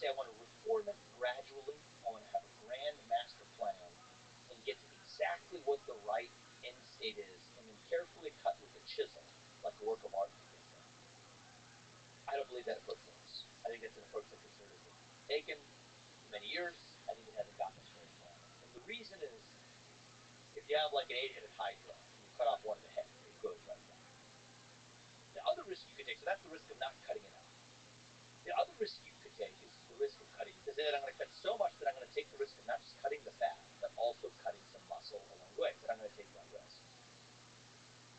I want to reform it gradually. I want to have a grand master plan and get to exactly what the right end state is, and then carefully cut with a chisel, like a work of art to get there. I don't believe that approach works. I think that's an approach that conservatives have taken for many years. I think it hasn't gotten us very far. And the reason is, if you have like an 8-headed hydra and you cut off one of the heads, it goes right down. The other risk you could take, so that's the risk of not cutting it out. The other risk you could take is the risk of cutting, because then I'm going to cut so much that I'm going to take the risk of not just cutting the fat, but also cutting some muscle along the way. But I'm going to take that risk.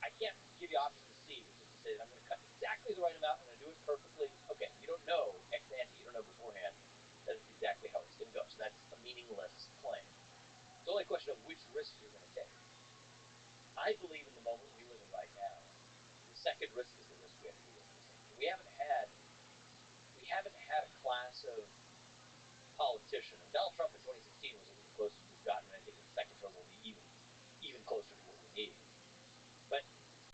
I can't give you option C, which is to say that I'm going to cut exactly the right amount, I'm going to do it perfectly. Okay, you don't know ex ante, you don't know beforehand that it's exactly how it's going to go. So that's a meaningless claim. It's only a question of which risk you're going to take. I believe in the moment we live in right now, the second risk is the risk we have to deal with. We haven't had a class of politician. And Donald Trump in 2016 was a little closer to we've gotten, and I think the second term will be even closer to what we need. But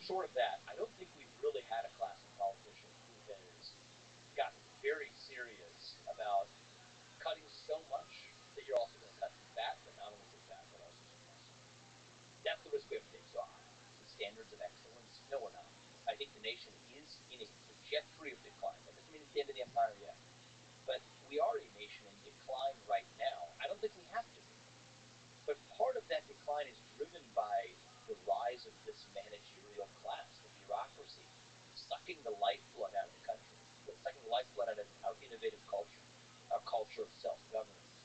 short of that, I don't think we've really had a class of politicians who has gotten very serious about cutting so much that you're also going to cut some fat, but not only some fat, but also some muscle. That's the risk we have to take. So the standards of excellence, no, we're not. I think the nation is in a trajectory of decline. That doesn't mean it's the end of the empire yet. But we are a nation in decline right now. I don't think we have to be. But part of that decline is driven by the rise of this managerial class, the bureaucracy, sucking the lifeblood out of the country, sucking the lifeblood out of our innovative culture, our culture of self-governance.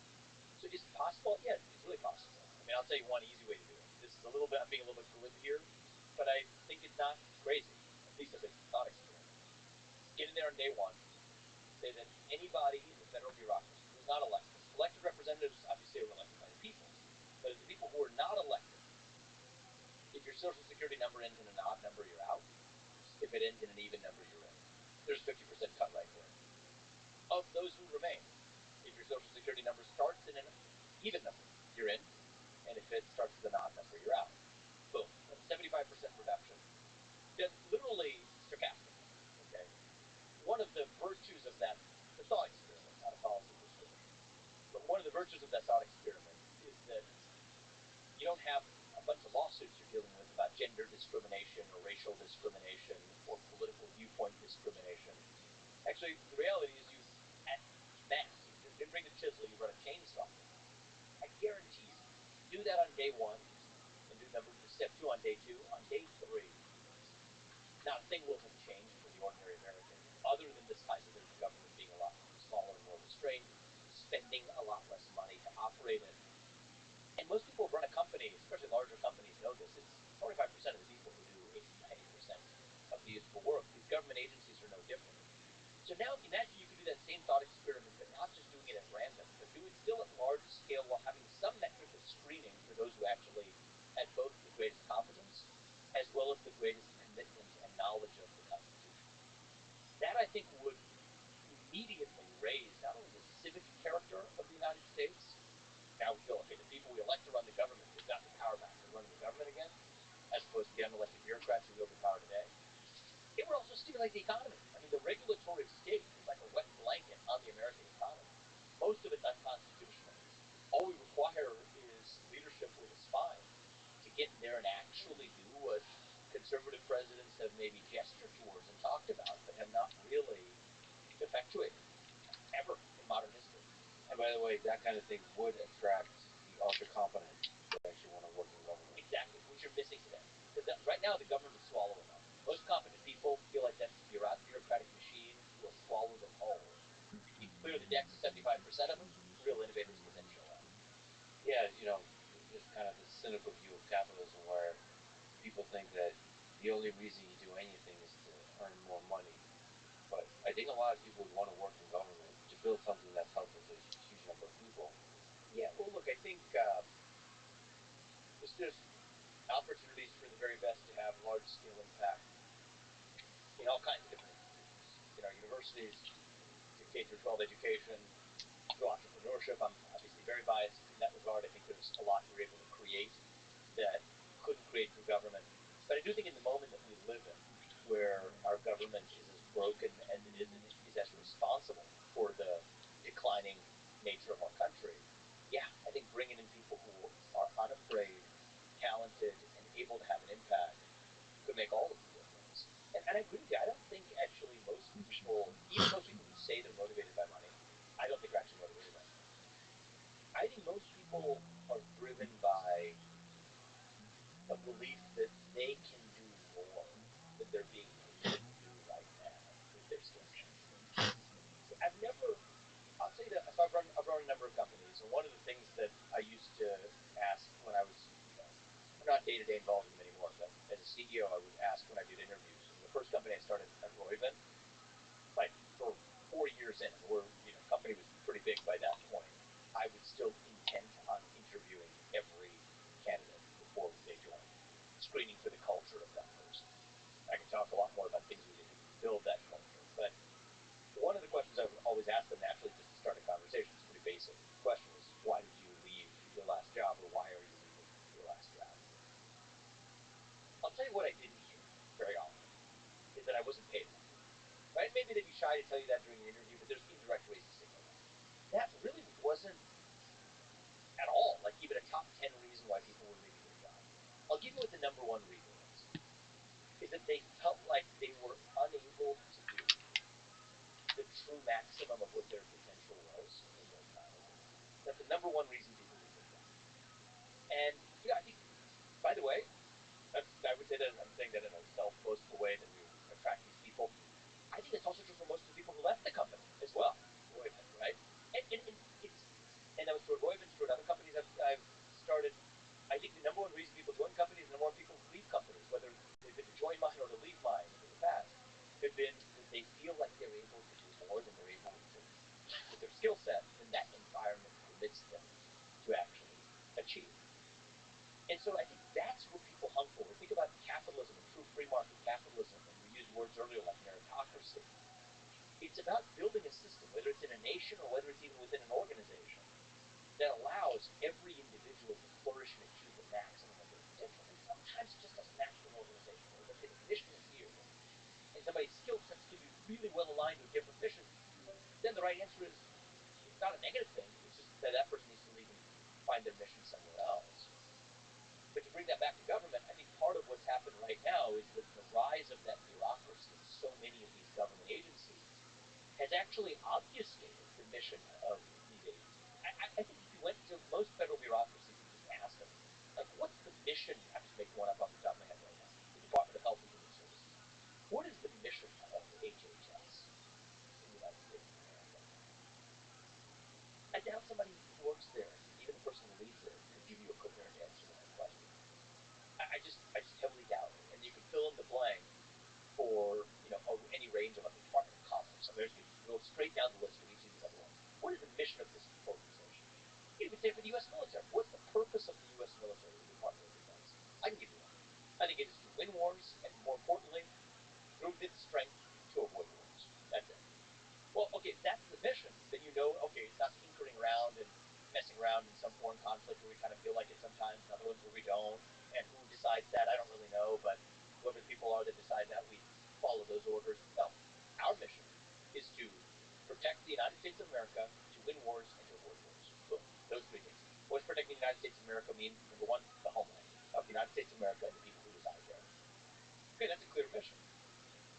So is it possible? Yeah, it's really possible. I mean, I'll tell you one easy way to do it. This is a little bit, I'm being a little bit glib here, but I think it's not crazy, at least as a thought experiment. Get in there on day one, say that anybody in the federal bureaucracy who's not elected, elected representatives obviously are elected by the people, but the people who are not elected, if your social security number ends in an odd number, you're out. If it ends in an even number, you're in. There's a 50% cut right there. Of those who remain, if your social security number starts in an even number, you're in. And if it starts with an odd number, you're out. Boom. That's 75% reduction. That's literally stochastic. Okay. One of the virtues of that, the thought experiment, not a policy persuasion, but one of the virtues of that thought experiment is that you don't have a bunch of lawsuits you're dealing with about gender discrimination or racial discrimination or political viewpoint discrimination. Actually, the reality is you, at mass, you didn't bring the chisel, you run a chainsaw. I guarantee you, do that on day one, and do step 2 on day 2. On day 3, not a thing will have changed for the ordinary American, other than the size of the government being a lot smaller and more restrained, spending a lot less money to operate it. And most people who run a company, especially larger companies, know this. It's 45% of the people who do 80-90% of the useful work. These government agencies are no different. So now imagine you could do that same thought experiment, but not just doing it at random, but do it still at large scale while having some metric of screening for those who actually had both the greatest competence as well as the greatest commitment and knowledge of the Constitution. That, I think, would immediately raise not only the civic character of the United States. Now we feel, okay, the people we elect to run the government, we've got the power back to run the government again, as opposed to the unelected bureaucrats who wield the power today. It would also stimulate the economy. I mean, the regulatory state is like a wet blanket on the American economy. Most of it's unconstitutional. All we require is leadership with a spine to get in there and actually do what conservative presidents have maybe gestured towards and talked about, but have not really effectuated ever in modern history. And by the way, that kind of thing would attract the ultra-competent that actually want to work in government. Exactly, which you're missing today. Because right now, the government is swallowing them. Most competent people feel like that bureaucratic machine will swallow them whole. You clear the decks of 75% of them, real innovators will then show up. Yeah, there's kind of this cynical view of capitalism where people think that the only reason you do anything is to earn more money. But I think a lot of people would want to work in government to build something that's helpful to a huge number of people. Yeah, well, look, I think there's opportunities for the very best to have large-scale impact in all kinds of different institutions. In our universities, through K through 12 education, through entrepreneurship. I'm obviously very biased in that regard. I think there's a lot we're able to create that you couldn't create through government. But I do think in the moment that we live in, where our government is as broken as it is as responsible for the declining day-to-day involved with them anymore, but as a CEO, I would ask when I did interviews. And the first company I started at Roivant, like for 4 years in, and company was pretty big by that point. I was still intent on interviewing every candidate before they joined, screening for the culture of that person. I can talk a lot more about things we did to build that culture, but one of the questions I would always ask them naturally just to start a conversation is pretty basic. The question is, why did you leave your last job, or why are you leaving your last job? I'll tell you what I didn't hear very often is that I wasn't paid enough. Right? Maybe they'd be shy to tell you that during the interview, but there's indirect ways to signal that. That really wasn't at all like even a top 10 reason why people were leaving their job. I'll give you what the number one reason is that they felt like they were unable to do the true maximum of what their potential was in their time. That's the number one reason people leave their job. And I think, by the way, I would say that I'm saying that in a self-boastful way that we attract these people. I think it's also true for most of the people who left the company as well, Roivant, right? And that was true at Roivant, true at other companies I've started. I think the number one reason people join companies, the number one people who leave companies, whether they've been to join mine or to leave mine in the past, have been that they feel like they're able to do more than they're able to, with their skill set, than that environment permits them to actually achieve. And so I think that's what people hung for. We think about capitalism and true free market capitalism, and we used words earlier like meritocracy. It's about building a system, whether it's in a nation or whether it's even within an organization, that allows every individual to flourish and achieve the maximum of their potential. And sometimes it just doesn't match with an organization. Let's say the mission is here, and somebody's skill sets can be really well aligned with different missions. Then the right answer is, it's not a negative thing. It's just that that person needs to leave and find their mission somewhere else. But to bring that back to government, I think part of what's happened right now is that the rise of that bureaucracy in so many of these government agencies has actually obfuscated the mission of these agencies. I think if you went to most federal bureaucracies and just asked them, like, what's the mission? I'm just making one up off the top of my head right now. The Department of Health and Human Services. What is the mission of HHS in the United States of America? I doubt somebody who works there, even the person who leads it, could give you a coherent answer to that question. I just heavily doubt it. And you can fill in the blank for any range of, like, the Department of Commerce. So there's, you go straight down the list of each of these other ones. What is the mission of this organization? You could say for the U.S. military. What's the purpose of the U.S. military, the Department of Defense? I can give you one. I think it is to win wars, and more importantly, through its strength, to avoid wars. That's it. Well, okay, if that's the mission, then okay, it's not tinkering around and messing around in some foreign conflict where we kind of feel like it sometimes, and other ones where we don't. And who decides that? I don't really know, but whoever the people are that decide that, we follow those orders. No, our mission is to protect the United States of America, to win wars, and to avoid wars. Boom. Those three things. What does protecting the United States of America mean? Number one, the homeland of the United States of America and the people who reside there. Okay, that's a clear mission.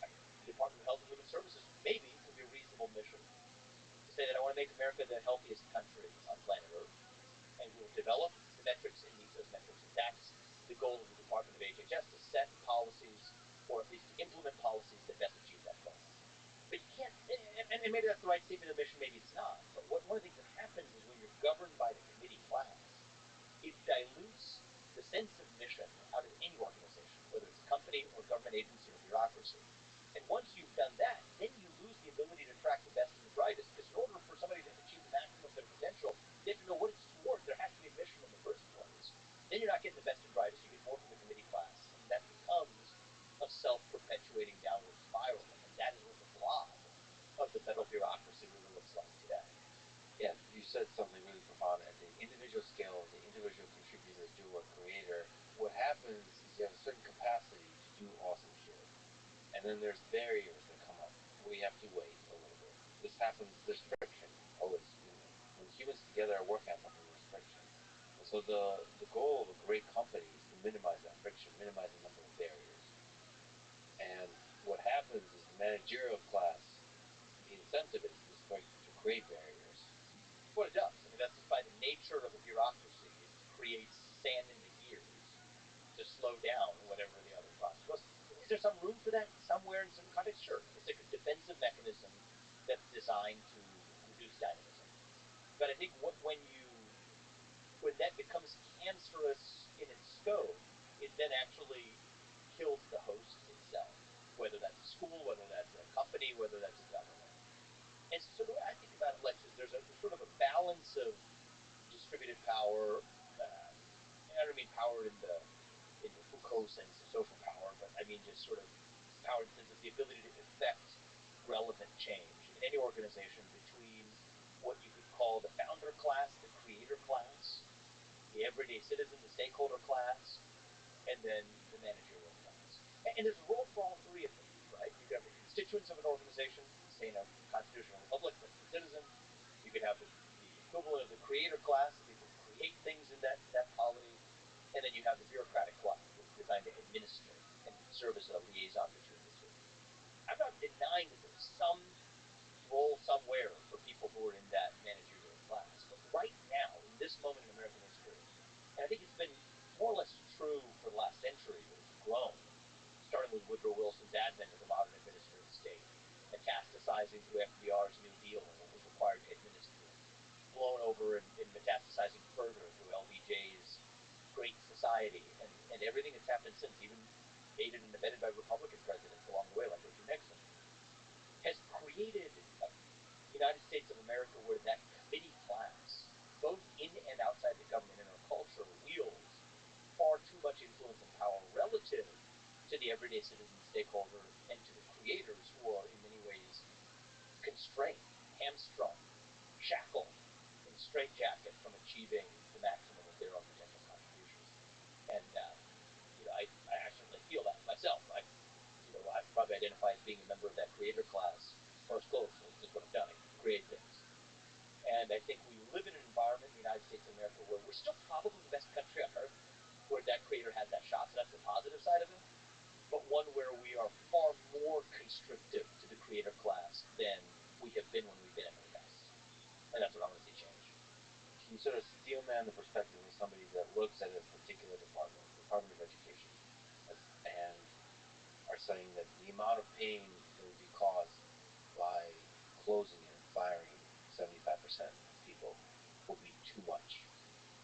The Department of Health and Human Services maybe could be a reasonable mission to say that I want to make America the healthiest country on planet Earth, and we will develop the metrics and meet those metrics. And that's the goal of the Department of HHS, to set policies, or at least to implement policies that best achieve that goal. But you can't, and maybe that's the right statement of mission, maybe it's not. But one of the things that happens is when you're governed by the committee class, it dilutes the sense of mission out of any organization, whether it's a company or government agency or bureaucracy. And once you've done that, then you lose the ability to attract the best and the brightest, because in order for somebody to achieve the maximum of their potential, they have to know what it's toward. There has to be a mission in the first place. Then you're not getting the best and brightest. You get more from the committee class. And that becomes a self-perpetuating downward spiral. And that is what the blob of the federal bureaucracy really looks like today. Yeah, you said something really profound. At the individual scale, the individual contributor, doer, creator, what happens is you have a certain capacity to do awesome shit. And then there's barriers that come up. We have to wait a little bit. This happens, there's friction. Always. When humans together are working on something, there's friction. And so the goal of a great company is to minimize that friction, minimize the number of barriers. And what happens is the managerial class, the incentive is to create barriers. Well, it does. I mean, that's just by the nature of a bureaucracy, is to create sand in the gears to slow down whatever the other process was. Is there some room for that somewhere in some context? Sure. It's like a defensive mechanism that's designed to reduce dynamism. But I think when that becomes cancerous in its scope, it then actually kills the host itself, whether that's a school, whether that's a company, whether that's a government. And so the way I think about it, Lex, is there's sort of a balance of distributed power. And I don't mean power in the Foucault sense of social power, but I mean just sort of power in the sense of the ability to effect relevant change in any organization between what you could call the founder class, the creator class, the everyday citizen, the stakeholder class, and then the managerial class. And there's a role for all three of these, right? You could have the constituents of an organization, say in a constitutional republic, that's the citizen. You could have the equivalent of the creator class, the people who create things in that polity. And then you have the bureaucratic class that's designed to administer and serve as a liaison between the two. I'm not denying that there's some role somewhere for people who are in that managerial class. But right now, in this moment in American history, and I think it's been more or less true for the last century, but it's grown, starting with Woodrow Wilson's advent of the modern administrative state, metastasizing through FDR's New Deal and what was required to administer it, blown over and metastasizing further through LBJ's Great Society, and everything that's happened since, even aided and abetted by Republican presidents along the way, like Richard Nixon, has created a United States of America where that committee class, both in and outside the government and our culture, wields far too much influence and power relative to the everyday citizen stakeholder and to the creators who are in many ways constrained, hamstrung, shackled, and straitjacket from achieving the maximum of their own potential contributions. And I certainly feel that myself. I probably identify as being a member of that creator class. First close, this is what I've done. I create things. And I think we live in an environment in the United States of America where we're still probably the best country on earth where that creator has that shot, so that's the positive side of it. But one where we are far more constrictive to the creator class than we have been when we've been at our best. And that's what I want to see change. Can you sort of steel man the perspective of somebody that looks at a particular department, Department of Education, and are saying that the amount of pain that would be caused by closing it, firing 75% of people will be too much?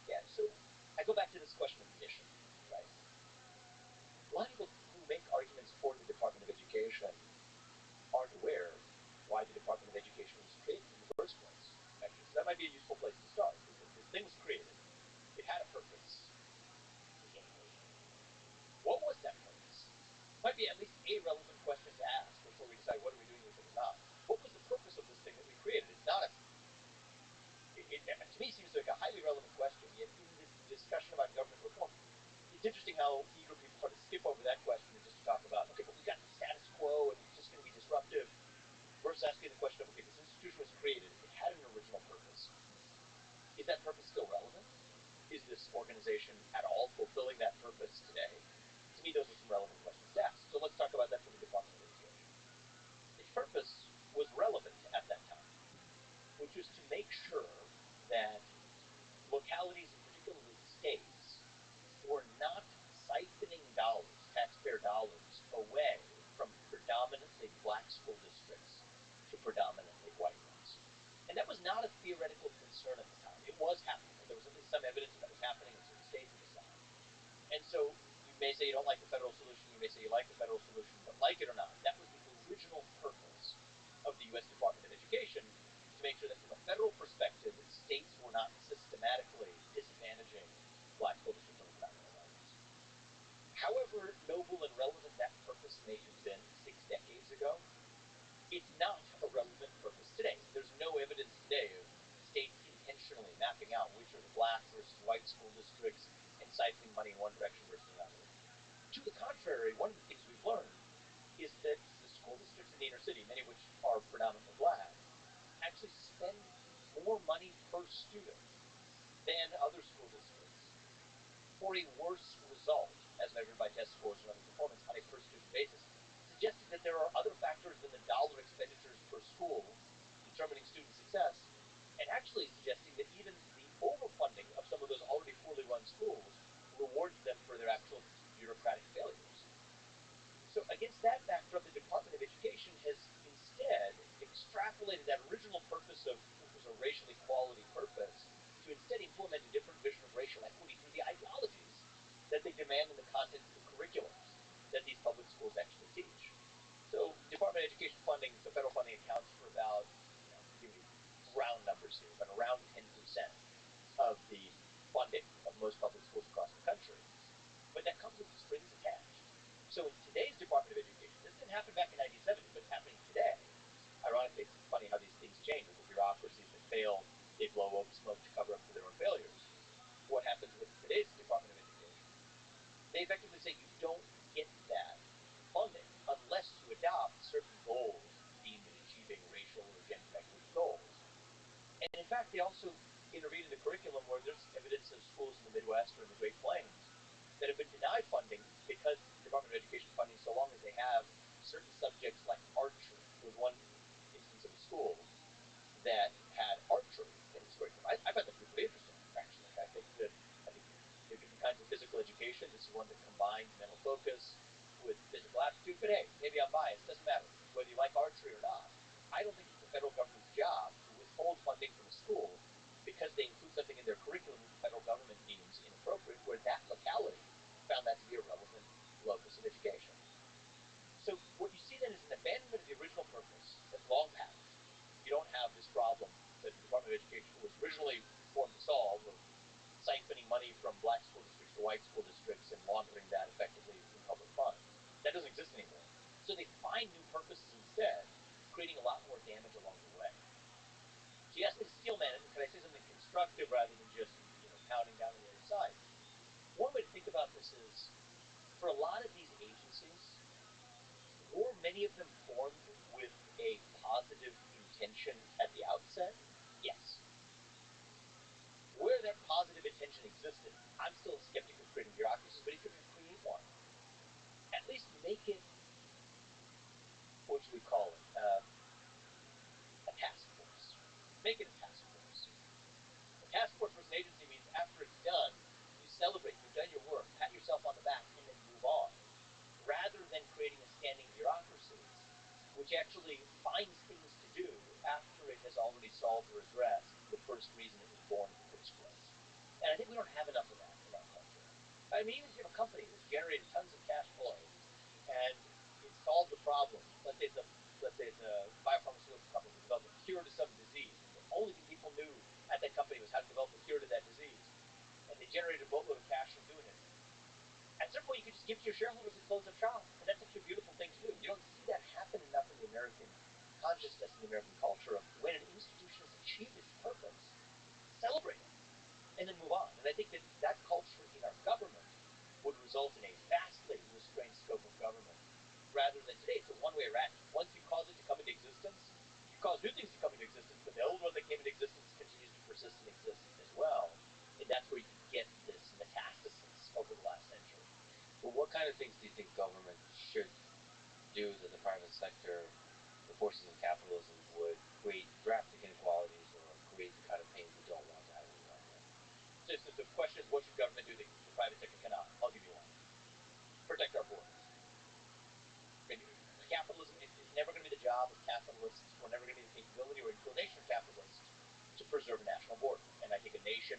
Yeah, so I go back to this question of mission, right? A lot of people who make arguments for the Department of Education aren't aware why the Department of Education was created in the first place. Actually, so that might be a useful place to start, because this thing was created. It had a purpose, presumably. What was that purpose? Might be at least a relevant question to ask before we decide what are we doing with it or not. What was the purpose of this thing that we created? It's not a to me seems like a highly relevant question, yet in this discussion about government reform, it's interesting how eager people try to skip over that question and just talk about, okay, but we got the status quo and it's just going to be disruptive, versus asking the question of, okay, this institution was created, it had an original purpose. Is that purpose still relevant? Is this organization at all fulfilling that purpose today? To me, those are some relevant questions to ask. So let's talk about that for the Department of Education. Its purpose was relevant at that time, which was to make sure that localities, and particularly states, were not siphoning dollars, taxpayer dollars, away from predominantly black school districts to predominantly white ones. And that was not a theoretical concern at the time. It was happening. There was at least some evidence that was happening in certain states at the time. And so you may say you don't like the federal solution, you may say you like the federal solution, but like it or not, that was the original purpose of the U.S. Department of Education, to make sure that from a federal perspective, states were not systematically disadvantaging black school districts over predominantly white ones. However noble and relevant that purpose may have been 6 decades ago, it's not a relevant purpose today. There's no evidence today of states intentionally mapping out which are the black versus white school districts and siphoning money in one direction versus another. To the contrary, one of the things we've learned is that the school districts in the inner city, many of which are predominantly black, actually spend more money per student than other school districts for a worse result, as measured by test scores and other performance on a per student basis, suggesting that there are other factors than the dollar expenditures per school determining student success, and actually suggesting that even the overfunding of some of those already poorly run schools rewards them for their actual bureaucratic failures. So against that backdrop, the Department of Education has instead extrapolated that original purpose of, which was a racial equality purpose, to instead implement a different vision of racial equity through the ideologies that they demand in the content of the curriculums that these public schools actually teach. So Department of Education funding, the federal funding accounts for about, give you round numbers here, but around 10% of the funding of most public schools across the country. But that comes with strings attached. So in today's Department of Education, this didn't happen back in 1970, but it's happening today. Ironically, it's funny how these things change with the bureaucracies that fail. They blow up smoke to cover up for their own failures. What happens with today's Department of Education? They effectively say you don't get that funding unless you adopt certain goals deemed at achieving racial or gender equity goals. And in fact, they also intervene in the curriculum where there's evidence of schools in the Midwest or in the Great Plains that have been denied funding because the Department of Education funding, so long as they have certain subjects like archery. There was one instance of a school that had archery in its curriculum. I found that to be pretty interesting, actually. I think there are different kinds of physical education. This is one that combines mental focus with physical aptitude. But hey, maybe I'm biased. Doesn't matter whether you like archery or not. I don't think it's the federal government's job to withhold funding from a school because they include something in their curriculum that the federal government deems inappropriate, where that locality found that to be a relevant locus of education. So what you see then is an abandonment of the original purpose that's long past. You don't have this problem that the Department of Education was originally formed to solve of siphoning money from black school districts to white school districts and laundering that effectively in public funds. That doesn't exist anymore. So they find new purposes instead, creating a lot more damage along the way. So you asked me to steel man it, and can I say something constructive rather than just pounding down on the other side? One way to think about this is, for a lot of these agencies, were many of them formed with a positive intention at the outset? Yes. Where that positive intention existed, I'm still a skeptic of creating bureaucracies, but if you're going to create one, at least make it, what should we call it, a task force. Make it a task force. A task force versus an agency means after it's done, you celebrate, you've done your work, pat yourself on the back, and then move on, rather than creating a standing bureaucracy, which actually finds things to do after it has already solved or addressed the first reason it was born in the first place. And I think we don't have enough of that in our culture. I mean, even if you have a company that's generated tons of cash flow and it solved the problem, let's say the biopharmaceutical company developed a cure to some disease, and the only thing people knew at that company was how to develop a cure to that disease, and they generated a boatload of cash from doing it. At some point, you could just give to your shareholders and close up shop, and that's actually a beautiful thing to do. You don't see that happen enough in the American consciousness and the American culture of when an institution has achieved its purpose, celebrate it, and then move on. And I think that that culture in our government would result in a vastly restrained scope of government, rather than today it's a one-way rat. Once you cause it to come into existence, you cause new things to come into existence, but the old one that came into existence continues to persist and exist as well. And that's where you get this metastasis over the last century. Well, what kind of things do you think government should do that the private sector, the forces of capitalism, would create drastic inequalities or create the kind of pain we don't want to have in the long run? So the question is, what should government do that the private sector cannot? I'll give you one. Protect our borders. I mean, capitalism is never going to be the job of capitalists, or never going to be the capability or inclination of capitalists to preserve a national border. And I think a nation,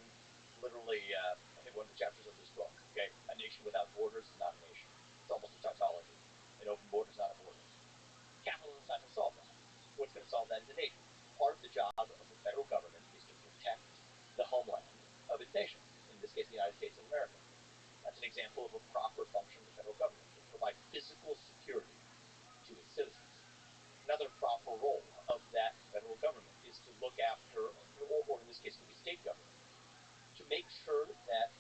literally, I think one of the chapters of this book, okay, a nation without borders is not a nation. It's almost a tautology. An open border is not a border. Capitalism is not going to solve that. What's going to solve that is a nation. Part of the job of the federal government is to protect the homeland of its nation, in this case, the United States of America. That's an example of a proper function of the federal government, to provide physical security to its citizens. Another proper role of that federal government is to look after, or in this case it would be state government, to make sure that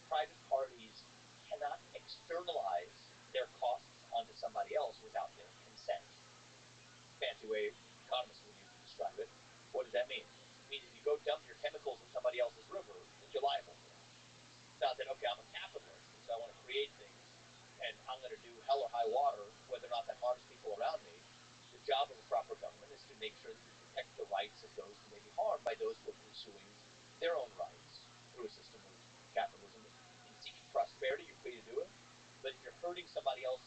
private parties cannot externalize their costs onto somebody else without their consent. Fancy way economists would use to describe it. What does that mean? It means if you go dump your chemicals in somebody else's river, that you're liable for that. It's not that, okay, I'm a capitalist, and so I want to create things, and I'm going to do hell or high water, whether or not that harms people around me. The job of a proper government is to make sure that you protect the rights of those who may be harmed by those who are pursuing their own rights through a system of capitalism. In seeking prosperity, you're free to do it, but if you're hurting somebody else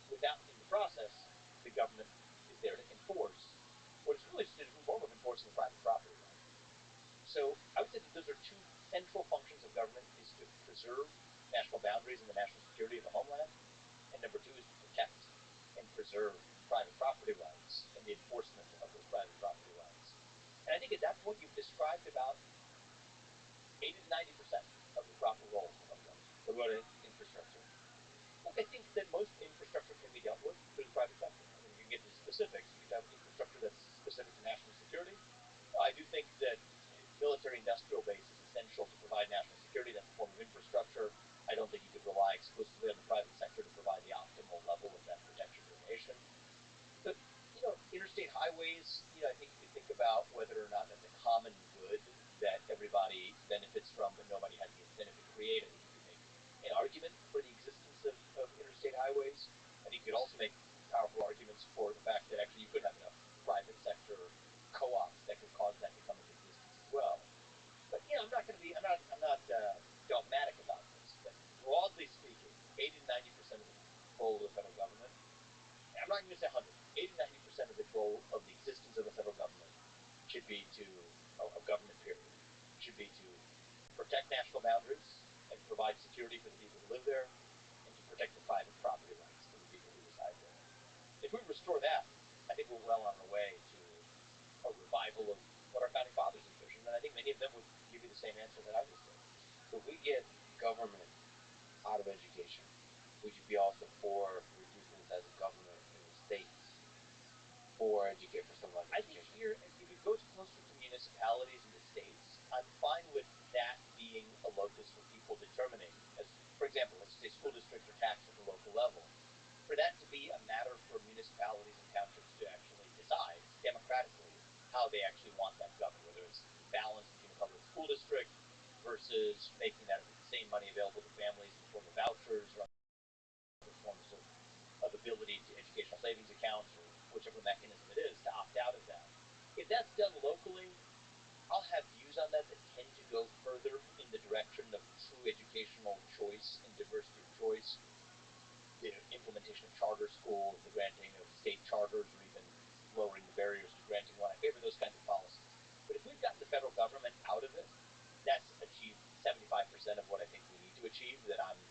without in the process, the government is there to enforce what is really just a different form of enforcing private property rights. So I would say that those are two central functions of government: is to preserve national boundaries and the national security of the homeland. And number two is to protect and preserve private property rights and the enforcement of those private property rights. And I think at that point you've described about 80 to 90% of the proper role of government. What about infrastructure? Look, I think that most infrastructure can be dealt with through the private sector. I mean, if you get into specifics, you could have infrastructure that's specific to national security. Well, I do think that military-industrial base is essential to provide national security. That's a form of infrastructure. I don't think you could rely exclusively on the private sector to provide the optimal level of that protection to a nation. But, interstate highways, I think you could think about whether or not that's a common good that everybody benefits from, but nobody has the incentive to create. I think you could make an argument for the existence of interstate highways. I think you could also make powerful arguments for the fact that actually you could have enough private sector co-ops that could cause that to come into existence as well. But I'm not dogmatic about this. But broadly speaking, 80 to 90% of the role of the federal government, I'm not going to say 100, 80 to 90% of the goal of the existence of the federal government should be of government period, should be to protect national boundaries and provide security for the people who live there, and to protect the private property rights of the people who reside there. If we restore that, I think we're well on our way to a revival of what our founding fathers envisioned, and I think many of them would give you the same answer that I just did. So if we get government out of education, would you be also for reducing the size of government in the states for something like education? I think here, if it goes closer to municipalities and the states, I'm fine with that being a locus for people determining, as, for example, let's say school districts are taxed at the local level, for that to be a matter for municipalities and townships to actually decide democratically how they actually want that governed, whether it's balanced between a public school district versus making that same money available to families in the form of vouchers or other forms of ability to educational savings accounts or whichever mechanism it is to opt out of that. If that's done locally, I'll have views on that tend to go further in the direction of true educational choice and diversity of choice, the implementation of charter schools, the granting of state charters, or even lowering the barriers to granting one. I favor those kinds of policies. But if we've gotten the federal government out of it, that's achieved 75% of what I think we need to achieve, that I'm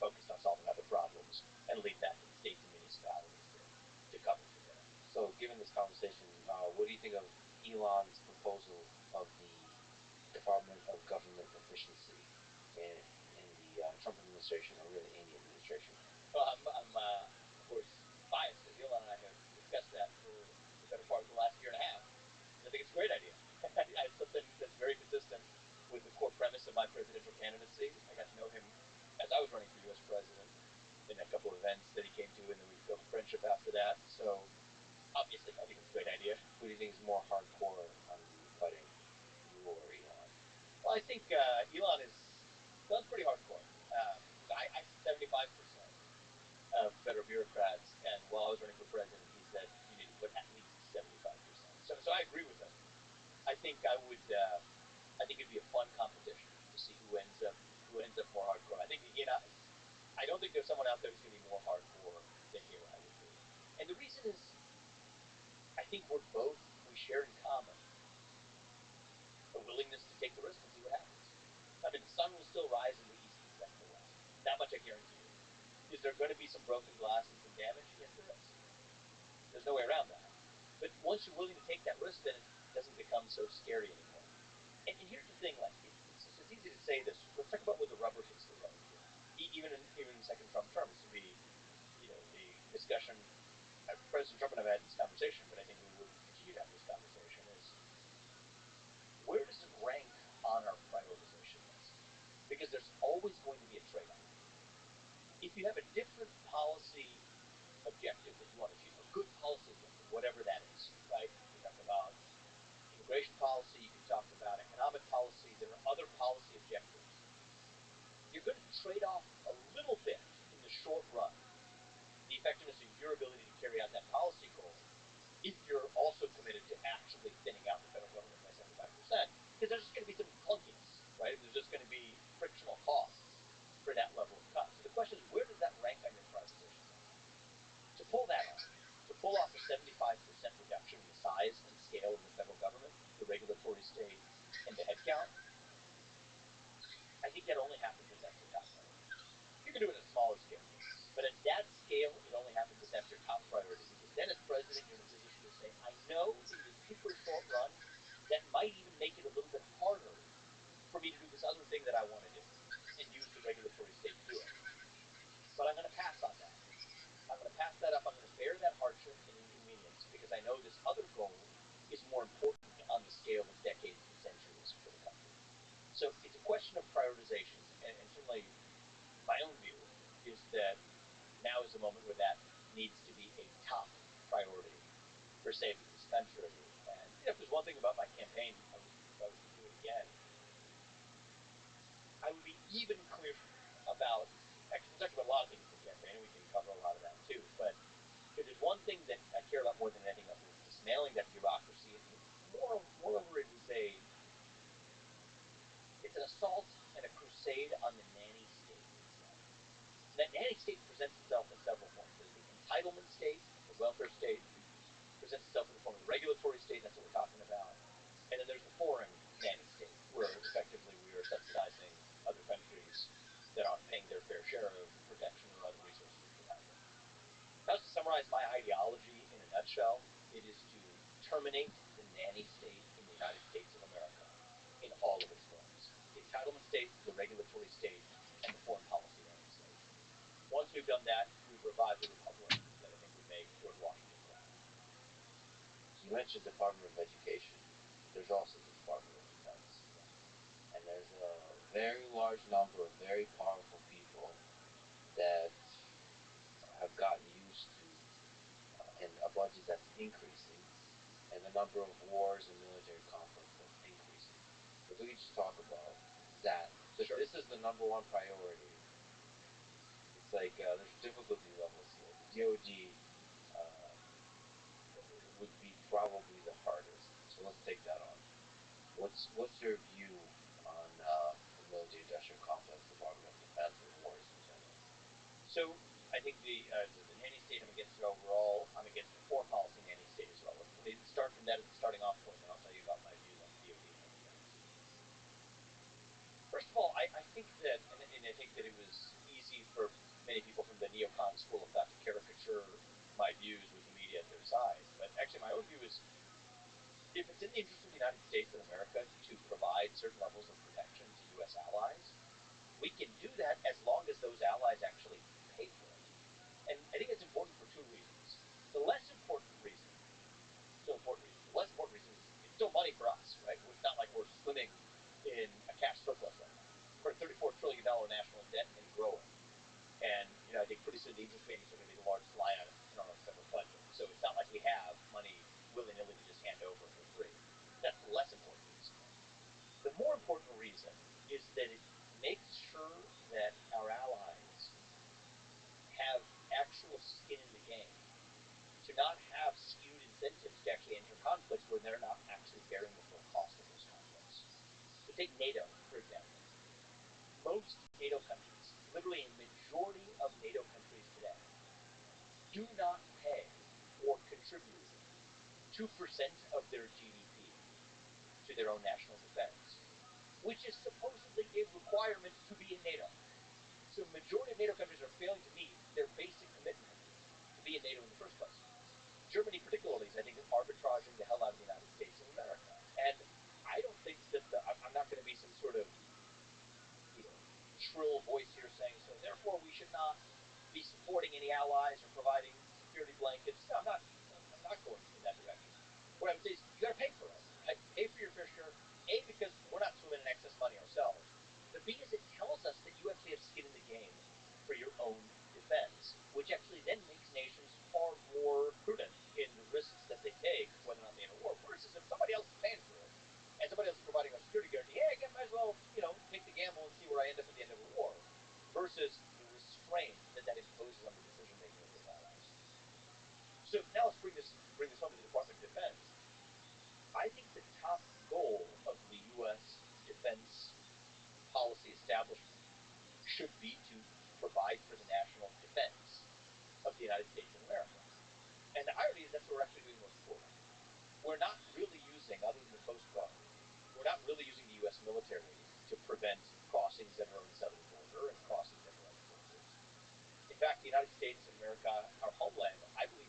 focused on solving other problems and leave that to the states and municipalities to cover for that. So given this conversation, what do you think of Elon's proposal of the Department of Government Efficiency in the Trump administration, or really any administration? Well, I'm of course, biased, because Elon and I have discussed that for the better part of the last year and a half. And I think it's a great idea. It's something that's very consistent with the core premise of my presidential candidacy. I got to know him as I was running for U.S. president in a couple of events that he came to, and then we built a friendship after that. So, obviously, I think it's a great idea. Who do you think is more hardcore on the cutting, you or Elon? Well, I think Elon's pretty hardcore. I see 75% of federal bureaucrats, and while I was running for president, he said you need to put at least 75%. So I agree with him. I think it'd be a fun competition to see who ends up more hardcore. I don't think there's someone out there who's going to be more hardcore than he or I would be. And the reason is, I think we share in common a willingness to take the risk and see what happens. I mean, the sun will still rise in the east instead of the west. That much I guarantee you. Is there going to be some broken glass and some damage? Yes, there is. There's no way around that. But once you're willing to take that risk, then it doesn't become so scary anymore. And here's the thing, it's easy to say this. Let's talk about where the rubber hits the road here. Even in the second Trump term, this would be, the discussion. President Trump and I have had this conversation, but I think we would continue to have this conversation, is where does it rank on our prioritization list? Because there's always going to be a trade-off. If you have a different policy objective that you want to achieve, a good policy objective, whatever that is, right? You talk about immigration policy, you can talk about economic policy, there are other policy objectives. You're going to trade off a little bit in the short run the effectiveness of your ability to carry out that policy goal if you're top priority, because then as president, you're in a position to say, I know in the super short run, that might even make it a little bit harder for me to do this other thing that I want to do and use the regulatory state to do it. But I'm going to pass on that. I'm going to pass that up. I'm going to bear that hardship and inconvenience because I know this other goal is more important on the scale of decades and centuries for the country. So it's a question of prioritization. And certainly my own view is that now is the moment where that needs to be a top priority for saving this country. And if there's one thing about my campaign, if I was to do it again, I would be even clearer about, actually, we talked about a lot of things in the campaign, and we can cover a lot of that too, but if there's one thing that I care about more than anything else, is dismantling that bureaucracy. And moreover, it's an assault and a crusade on the nanny state itself. And that nanny state presents itself in several forms. There's the entitlement state, the welfare state, presents itself in the form of the regulatory state, that's what we're talking about. And then there's the foreign nanny state, where effectively we are subsidizing other countries that aren't paying their fair share of protection or other resources we provide them. Now, to summarize my ideology in a nutshell, it is to terminate the nanny state in the United States of America in all of its forms. The entitlement state, the regulatory state, and the foreign policy nanny state. Once we've done that, we've revived the republic that I think would make George Washington proud. You mentioned Department of Education. There's also the Department of Defense. And there's a very large number of very powerful people that have gotten used to and a budget that's increasing, and the number of wars and military conflicts that's increasing. If we could just talk about that. Sure. This is the number one priority. It's like there's difficulty levels here. The DoD would be probably the hardest. So let's take that on. What's your view on the military-industrial complex, Department of Defense, and wars in general? So I think the nanny state, I'm against it overall. I'm against the foreign policy nanny state as well. Let me start from that as a starting off point, and I'll tell you about my views on the DoD and the defense. First of all, I think that, and I think that it was easy for many people from the neocon school of thought to caricature my views with the media at their side. But actually, my own view is, if it's in the interest of the United States of America to provide certain levels of protection to U.S. allies, we can do that as long as those allies actually pay for it. And I think it's important for two reasons. The less important reason, still important reason, the less important reason is it's still money for us, right? It's not like we're swimming in a cash surplus right now. We're a $34 trillion national debt and growing. And, I think pretty soon the interest payments are going to be the largest line item in our own federal budget. So it's not like we have money willy-nilly to just hand over for free. That's the less important reason. The more important reason is that it makes sure that our allies have actual skin in the game, to not have skewed incentives to actually enter conflicts where they're not actually bearing the full cost of those conflicts. So take NATO, for example. Most NATO countries, literally a majority of NATO countries today, do not pay or contribute 2% of their GDP to their own national defense, which is supposedly a requirement to be in NATO. So the majority of NATO countries are failing to meet their basic commitment to be in NATO in the first place. Germany particularly is, I think, arbitraging the hell out of the United States of America. And I don't think that I'm not going to be some sort of shrill voice here saying, so therefore we should not be supporting any allies or providing security blankets. No, I'm not going in that direction. What I would say is, you got to pay for it. Right? Pay for your fair share. A, because we're not swimming in excess money ourselves. But B, is it tells us that you actually have skin in the game for your own defense, which actually then makes nations far more prudent in the risks that they take, whether or not they enter war. Versus if somebody else is paying for it, and somebody else is providing a security guarantee, hey, I might as well, take the gamble and see where I end up at the end of a war. Versus the restraint that imposes on the decision-making of those allies. So now let's bring this home to the Department of Defense. I think the top goal of the U.S. defense policy establishment should be to provide for the national defense of the United States of America. And the irony is that's what we're actually doing most poorly. We're not really using, other than the Coast Guard, we're not really using the U.S. military to prevent crossings at our own southern border and crossings at our own borders. In fact, the United States of America, our homeland, I believe,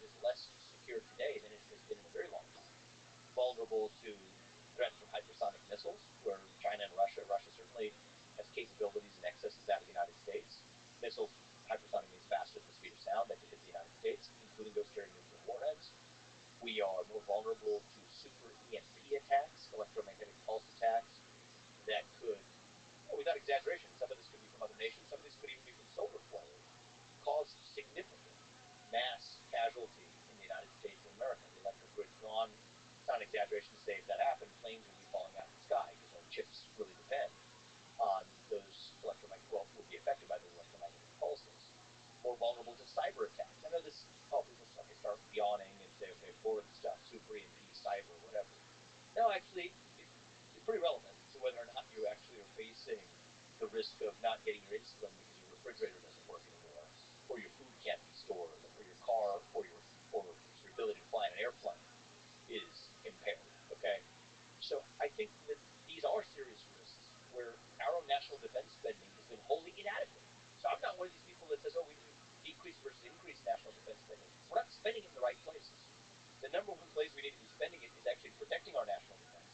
say if that happened, planes would be falling out of the sky because our chips really depend on those will be affected by those electromagnetic pulses. More vulnerable to cyber attacks. I know this. Oh, people start yawning and say, okay, boring stuff, super E and P, cyber, whatever. No, actually, it's pretty relevant to whether or not you actually are facing the risk of not getting your insulin because your refrigerator doesn't work anymore, or your food can't be stored, or your car, or your ability to fly in an airplane is impaired. Okay, so I think that these are serious risks where our own national defense spending has been wholly inadequate. So I'm not one of these people that says, oh, we need decrease versus increase national defense spending. We're not spending it in the right places. The number one place we need to be spending it is actually protecting our national defense.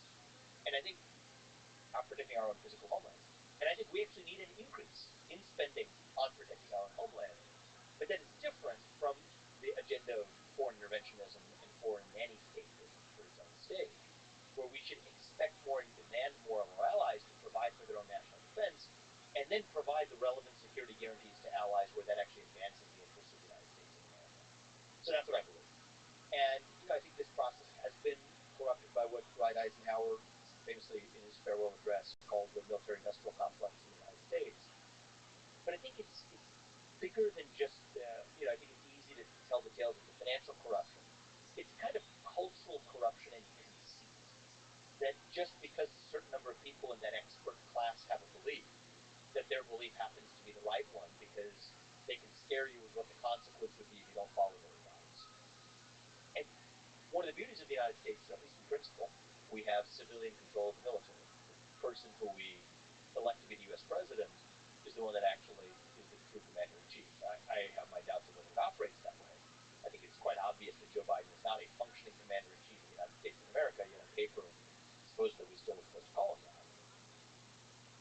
And I think protecting our own physical homeland. And I think we actually need an increase in spending on protecting our own homeland. But that is different from the agenda of foreign interventionism and foreign nanny statehood for its own sake, where we should expect more and demand more of our allies to provide for their own national defense, and then provide the relevant security guarantees to allies where that actually advances the interests of the United States of America. So that's what I believe. And I think this process has been corrupted by what Dwight Eisenhower famously in his farewell address called the military-industrial complex in the United States. But I think it's bigger than just, I think it's easy to tell the tales of the financial corruption. It's kind of cultural corruption and conceit. That just because a certain number of people in that expert class have a belief, that their belief happens to be the right one because they can scare you with what the consequence would be if you don't follow their advice. And one of the beauties of the United States is, at least in principle, we have civilian control of the military. The person who we elect to be the U.S. president is the one that actually is the true commander-in-chief. I have my doubts of whether it operates that way. I think it's quite obvious that Joe Biden is not a functioning commander-in-chief of the United States of America, yet on paper, supposedly we still are supposed to call him that.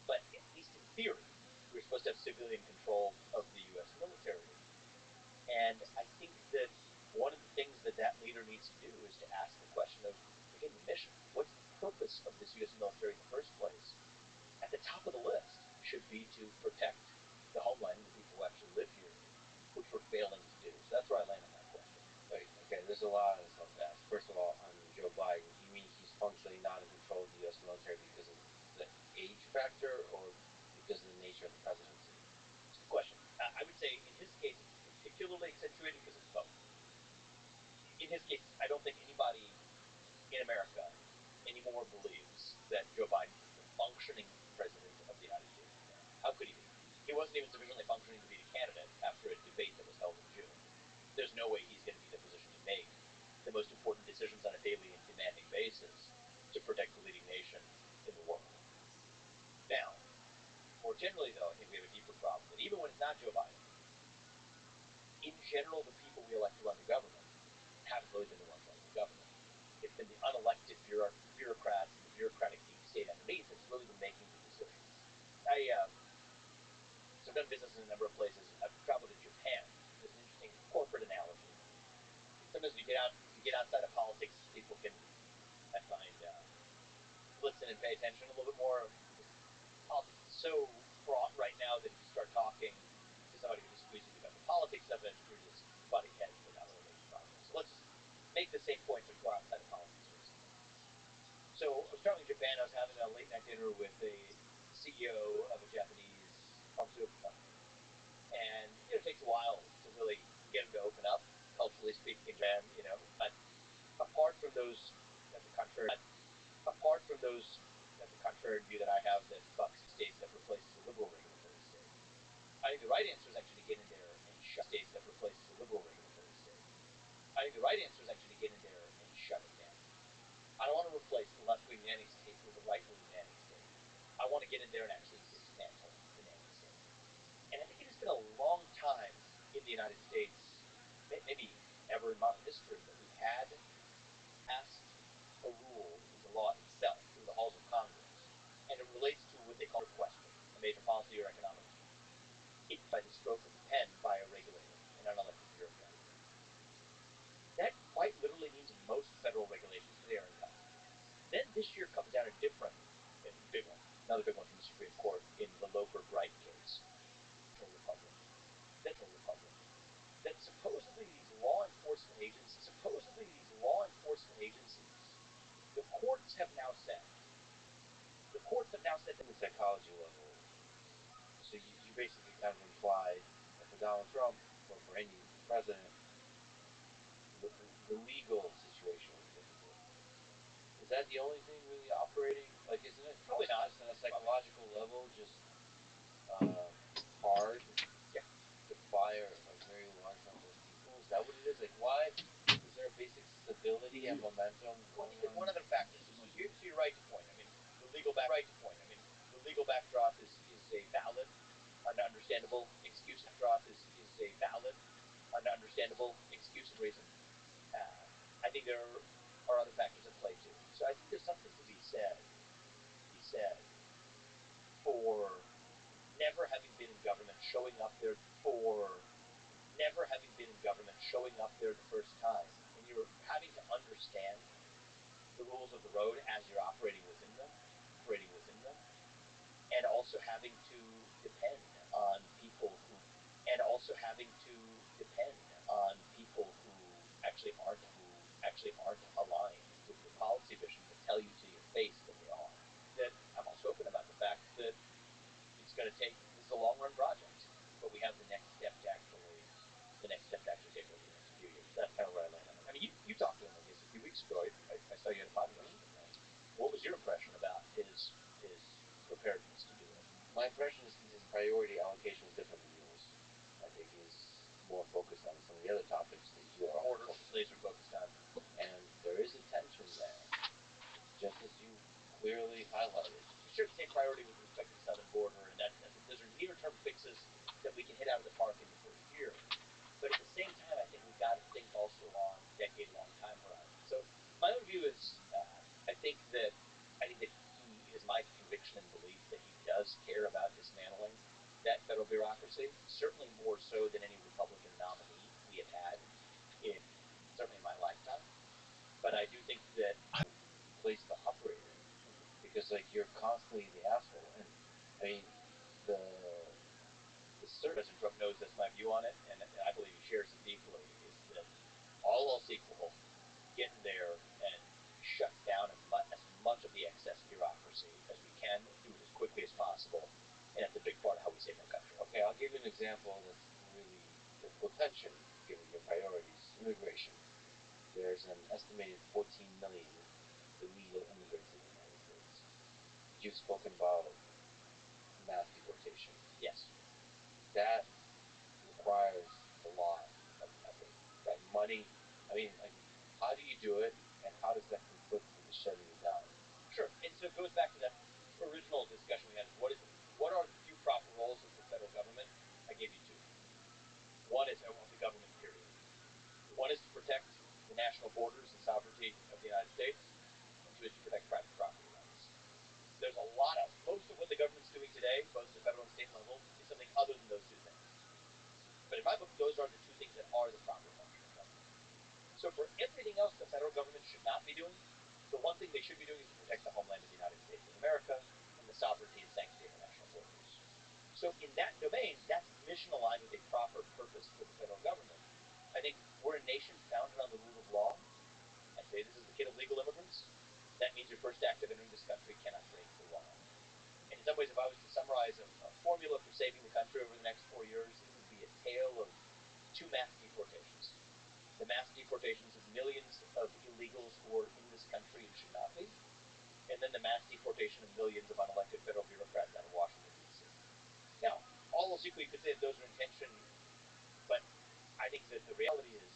But at least in theory, we're supposed to have civilian control of the U.S. military. And I think that one of the things that leader needs to do is to ask the question of, again, the mission. What's the purpose of this U.S. military in the first place? At the top of the list should be to protect the homeland and the people who actually live here, which we're failing to do. So that's where I land on that question. Right. Okay, there's a lot of stuff to ask. First of all, on Joe Biden, you mean he's functionally not in control of the U.S. military because of the age factor or because of the nature of the presidency? It's a good question. I would say in his case, it's particularly accentuated because it's both. In his case, I don't think anybody in America anymore believes that Joe Biden is the functioning president of the United States of America. How could he be? He wasn't even sufficiently functioning to be the candidate after a debate that was held in June. There's no way he's going to be in a position to make the most important decisions on a daily and demanding basis to protect the leading nation in the world. Now, more generally, though, I think we have a deeper problem that even when it's not Joe Biden, in general, the people we elect to run the government haven't really been the ones running the government. It's been the unelected bureaucrats and the bureaucratic deep state underneath that's really been making the decisions. So I've done business in a number of places. I've traveled to Japan. There's an interesting corporate analogy. Sometimes you get outside of politics, people can, I find, listen and pay attention a little bit more. Politics is so fraught right now that if you start talking to somebody who disagrees with you about the politics of it, you're just butting heads but not really making progress. So let's make the same point but go outside of politics for a second. So I was traveling to Japan. I was having a late night dinner with the CEO of a Japanese pharmaceutical company. And it takes a while to really get him to open up, culturally speaking, Japan, but apart from those, that's a contrary view that I have that fucks a state that replaces a liberal regulatory state. I think the right answer is actually to get in there and shut states that replaces a liberal regulatory state. I think the right answer is actually to get in there and shut it down. I don't want to replace the left-wing nanny state with a right-wing nanny state. I want to get in there and actually dismantle the nanny state. And I think it has been a long time in the United States, maybe ever in modern history, that we had passed a rule into law itself through the halls of Congress, and it relates to what they call a question, a major policy or economic change. It's by the stroke of the pen by a regulator, an unelected bureaucrat. That quite literally means most federal regulations today are unconstitutional. Then this year comes down a different big one, another big one from the Supreme Court in the Loper Bright case. That supposedly these law enforcement agencies, the courts have now said, the courts have now said that the psychology level. So you basically kind of implied that for Donald Trump or for any president, the legal situation was difficult. Is that the only thing really operating? Like, isn't it probably not just on a psychological level, just hard to fire a very large number of people? Is that what it is? Like, why is there a basic stability and momentum? Well, I think there's one other factor. So you're right to point. I mean, the legal backdrop is a valid and understandable excuse. Is a valid and understandable excuse and reason. I think there are other factors at play too. So I think there's something to be said for never having been in government, showing up there the first time, and you're having to understand the rules of the road as you're operating within them, and also having to depend on people who actually aren't aligned with your policy vision, but tell you to your face that they are. That I'm also open about the fact that this is a long run project, but we have the next step to actually take over the next few years. That's kind of where I land on it. I mean, you talked to him, I guess, a few weeks ago. I saw you at a podcast. What was your impression about his preparedness to do it? My impression is his priority allocation is different than yours. I think he's more focused on some of the other topics that you are more laser focused on. And there is a tension there, just as you clearly highlighted. We share the same priority with respect to the southern border, and those are near-term fixes that we can hit out of the park in the first year. But at the same time, I think we've got to think also along decade-long time horizon. So my own view is, I think that he is my conviction and belief that he does care about dismantling that federal bureaucracy, certainly more so than any Republican nominee we have had in certainly in my lifetime. But I do think that place to operate in, because like you're constantly the asshole, and I mean the President Trump knows that's my view on it, and I believe he shares it deeply. Is that all else equal, get in there and shut down as much of the excess bureaucracy as we can, do it as quickly as possible, and that's a big part of how we save our country. Okay, I'll give you an example that's really difficult tension given your priorities. Immigration. There's an estimated 14 million illegal immigrants in the United States. You've spoken about mass deportation. Yes. That requires a lot of effort. That money, I mean, like, how do you do it, and how does that conflict with the shutting it down? Sure, and so it goes back to that original discussion we had. What are the few proper roles of the federal government? I gave you two. One is of the government, period. One is to protect the national borders and sovereignty of the United States, and two is to protect private property rights. There's most of what the government's doing today, both at the federal and state level, is something other than those two things. But in my book, those are the two things that are the proper function of government. So for everything else the federal government should not be doing, the one thing they should be doing is to protect the homeland of the United States of America and the sovereignty and sanctity of our national borders. So in that domain, that's mission aligned with a proper purpose for the federal government. I think we're a nation founded on the rule of law. I say this is the kid of legal immigrants. That means your first act of entering this country cannot break the law. And in some ways, if I was to summarize a formula for saving the country over the next 4 years, it would be a tale of two mass deportations. The mass deportations of millions of illegals who are in this country and should not be, and then the mass deportation of millions of unelected federal bureaucrats out of Washington, D.C. Now, all else equal, you could say that those are intention, but I think that the reality is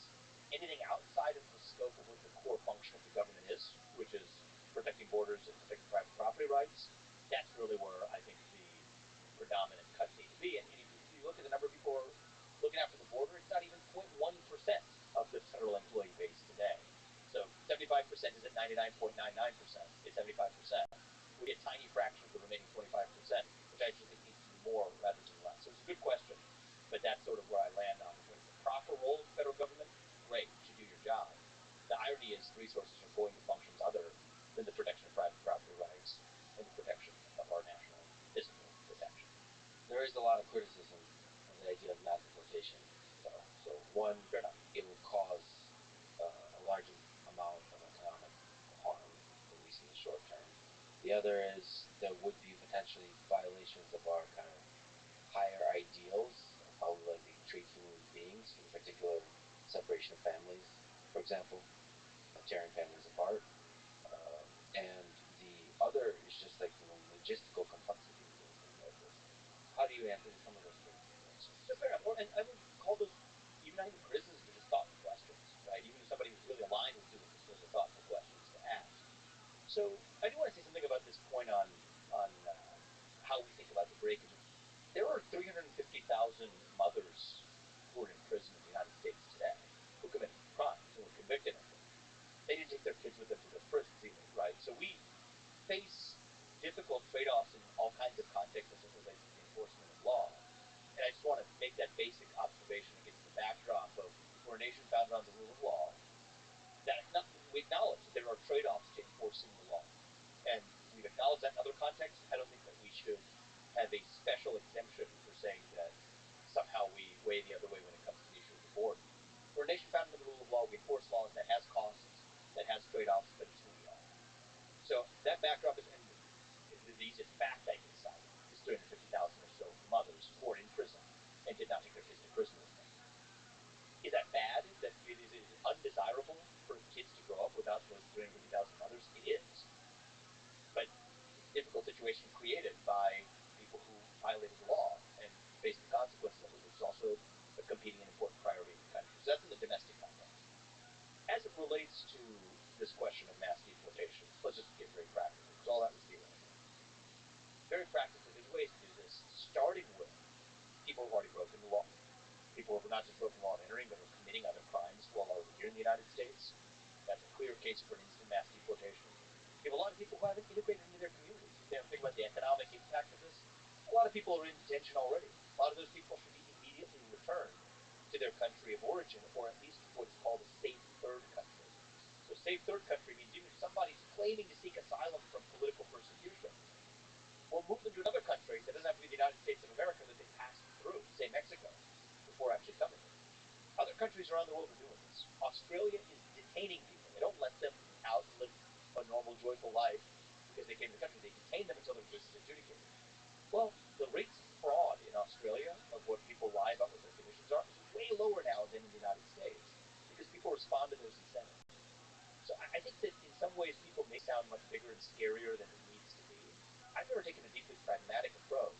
anything outside of the scope of what the core function of the government is, which is protecting borders and protecting private property rights, that's really where I think the predominant cuts need to be. And if you look at the number of people who are looking after the border, it's not even 0.1% of the federal employee base today. So 75% is at 99.99%. It's 75%. We get a tiny fraction of the remaining 25%, which I actually think needs to be more rather than less. So it's a good question, but that's sort of where I land on it. When it's the proper role of the federal government, great, you should do your job. The irony is resources are going to functions other than the protection of private property rights and the protection of our national physical protection. There is a lot of criticism of the idea of mass deportation. So one, it will cause a large amount of economic harm, at least in the short The other is there would be potentially violations of our kind of higher ideals of how we like to treat human beings, in particular separation of families, for example, tearing families apart. And the other is just like the logistical complexity that goes with all this. How do you answer some of those things? So fair enough. And I would call those, even I think the criticisms are just thoughtful questions, right? Even if somebody who's really aligned with doing this, those are thoughtful questions to ask. So I do want to say something about this point on how we think about the breakage of. There are 350,000 mothers who are in prison in the United States today who committed crimes and were convicted of them. They didn't take their kids with them to those prisons either, right? So we face difficult trade-offs in all kinds of contexts as it relates to the enforcement of law. And I just want to make that basic observation against the backdrop of we're a nation founded on the rule of law. That we acknowledge that there are trade-offs to enforcing the law, and we've acknowledged that in other contexts. I don't think that we should have a special exemption for saying that somehow we weigh the other way when it comes to the issue of the border. We're a nation founded on the rule of law. We enforce laws. That has costs, that has trade-offs, but it's who we are. So that backdrop is, and the easiest fact I can cite is 350,000 or so mothers who are in prison and did not take their kids to prison with them. Is that bad? That it is undesirable for kids to grow up without those 350,000 mothers? It is. But it's a difficult situation created by people who violated the law and faced the consequences of it, which is also a competing and important priority in the country. So that's in the domestic context. As it relates to this question of mass deportation, let's just get very practical, because all that was theoretical. Very practically, there's ways to do this, starting with people who've already broken the law. People who have not just broken the law of entering, but are committing other crimes while already here in the United States. That's a clear case for an instant mass deportation. You have a lot of people who haven't integrated into their communities. You think about the economic impact of this. A lot of people are in detention already. A lot of those people should be immediately returned to their country of origin, or at least what is called a safe third country. So safe third country means even if somebody's claiming to seek asylum from political persecution, we'll move them to another country that doesn't have to be the United States of America that they passed through, say Mexico, before actually coming here. Other countries around the world are doing this. Australia is detaining people. They don't let them out and live a normal, joyful life because they came to the country. They detain them until their case is adjudicated. Well, the rates of fraud in Australia, of what people lie about what their conditions are, is way lower now than in the United States because people respond to those incentives. So I think that in some ways people may sound much bigger and scarier than it needs to be. I've never taken a deeply pragmatic approach.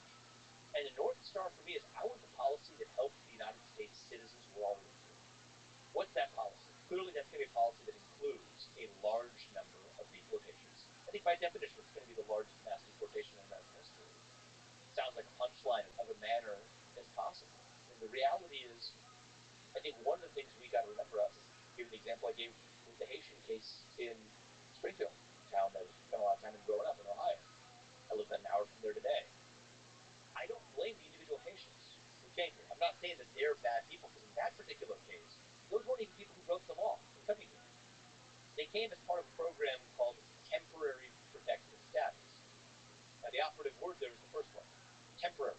And the North Star for me is I want the policy that helps the United States citizens we're all living with. What's that policy? Clearly that's going to be a policy that includes a large number of deportations. I think by definition it's going to be the largest mass deportation in American history. It sounds like a punchline of a manner as possible. And the reality is, I think one of the things we got to remember, given the example I gave with the Haitian case in Springfield, a town that I spent a lot of time in growing up in Ohio. I live about an hour from there today. I don't blame the individual Haitians who came here. I'm not saying that they're bad people, because in that particular case, those weren't even people who broke the law for coming here. They came as part of a program called temporary protective status. Now, the operative word there is the first one, temporary.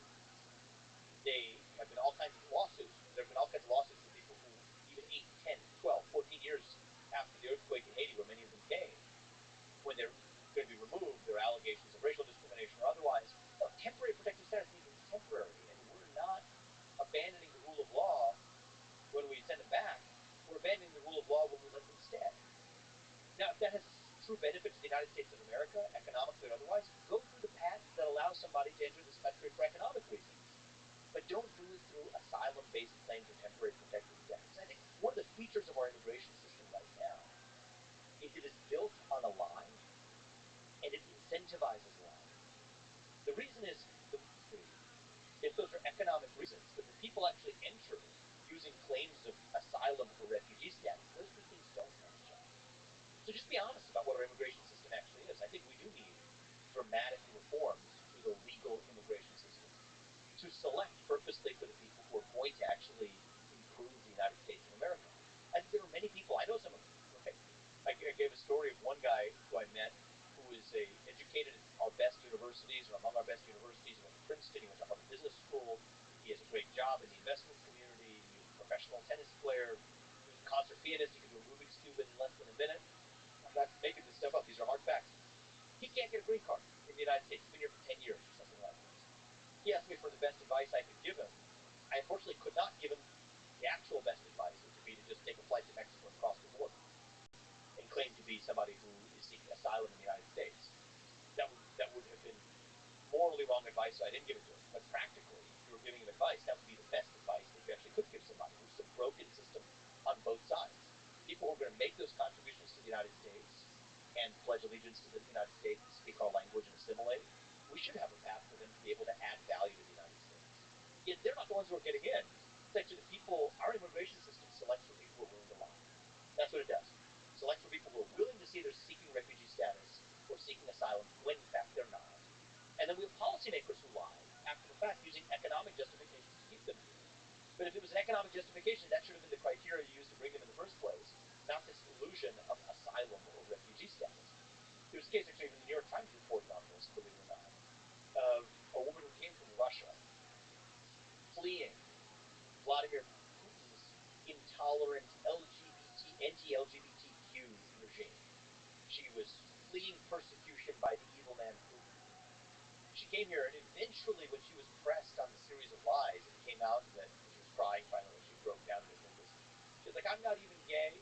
They have been all kinds of lawsuits. There have been all kinds of lawsuits for people who, even 8, 10, 12, 14 years after the earthquake in Haiti, where many of them came, when they're going to be removed, there are allegations of racial discrimination or otherwise. No, temporary protective status means it's temporary, and we're not abandoning the rule of law when we send them back. We're abandoning the rule of law when we let them stay. Now, if that has true benefits to the United States of America, economically or otherwise, go through the paths that allow somebody to enter this country for economic reasons. But don't do it through asylum-based claims or temporary protective status. I think one of the features of our immigration system right now is it is built on a lie, and it incentivizes lying. The reason is, if those are economic reasons, but the people actually enter using claims of asylum or refugee status, those two things don't match up. So just be honest about what our immigration system actually is. I think we do need dramatic reforms to the legal immigration system to select purposely for the people who are going to actually improve the United States of America. I think there are many people, I know some of them, right? I gave a story of one guy who I met who is educated at our best universities, or among our best universities. He went to Princeton, he went to Harvard Business School, he has a great job in the investment community, he was a professional tennis player, he was a concert pianist, he could do a Rubik's Cube in less than a minute. I'm not making this stuff up, these are hard facts. He can't get a green card. best advice I could give him, I unfortunately could not give him the actual best advice, which would be to just take a flight to Mexico and cross the border and claim to be somebody who is seeking asylum in the United States. That would have been morally wrong advice, so I didn't give it to him. But practically, if you were giving him advice, that would be the best advice that you actually could give somebody, which is a broken system on both sides. People who are going to make those contributions to the United States and pledge allegiance to the United States, speak our language, and assimilate, we should have a path for them to be able to add value to the United States. Yet they're not the ones who are getting in. It's actually the people, our immigration system selects for people who are willing to lie. That's what it does. It selects for people who are willing to say they're seeking refugee status or seeking asylum when in fact they're not. And then we have policymakers who lie after the fact using economic justifications to keep them here. But if it was an economic justification, that should have been the criteria used to bring them in the first place, not this illusion of asylum or refugee status. There was a case, actually, even the New York Times reported on this, believe it or not, of a woman who came from Russia fleeing Vladimir Putin's intolerant anti-LGBTQ regime. She was fleeing persecution by the evil man Putin. She came here, and eventually, when she was pressed on the series of lies, it came out that she was crying finally when she broke down and admitted this. She was like, I'm not even gay.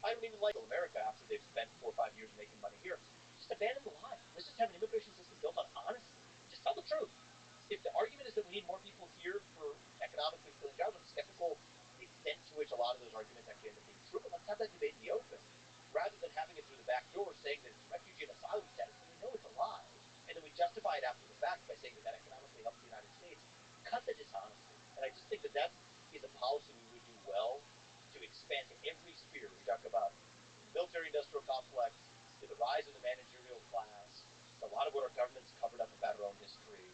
I don't even like America after they've spent 4 or 5 years making money here. Just abandon the lie. Let's just have an immigration system built on honesty. Just tell the truth. If the argument is that we need more people here for economically filling jobs, I'm skeptical the extent to which a lot of those arguments actually end up being true, but let's have that debate in the open, rather than having it through the back door saying that it's refugee and asylum status, when we know it's a lie, and then we justify it after the fact by saying that that economically helps the United States. Cut the dishonesty. And I just think that that is a policy we would do well to expand to every sphere. We talk about the military-industrial complex, to the rise of the managerial class, to a lot of what our government's covered up about our own history,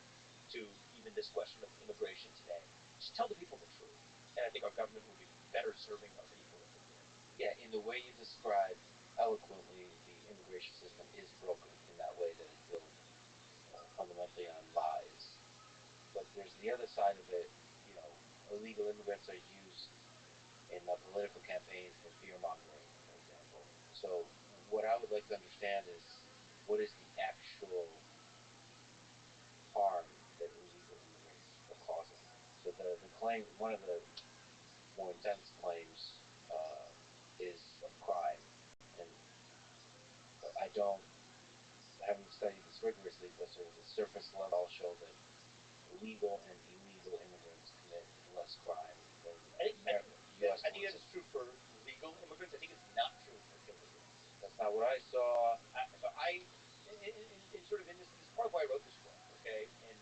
to even this question of immigration today. Just tell the people the truth. And I think our government will be better serving our people if it did. Yeah, in the way you described eloquently, the immigration system is broken in that way, that it's built fundamentally on lies. But there's the other side of it. Illegal immigrants are used in political campaigns for fear mongering, for example. So what I would like to understand is, what is the actual harm that illegal immigrants are causing? So the claim, one of the more intense claims, is of crime, and I haven't studied this rigorously, but sort of the surface level show that legal and illegal immigrants commit less crime than U.S. I think that is true for legal immigrants. I think it's not true for immigrants. That's not what I saw. In sort of in this is part of why I wrote this book, okay? And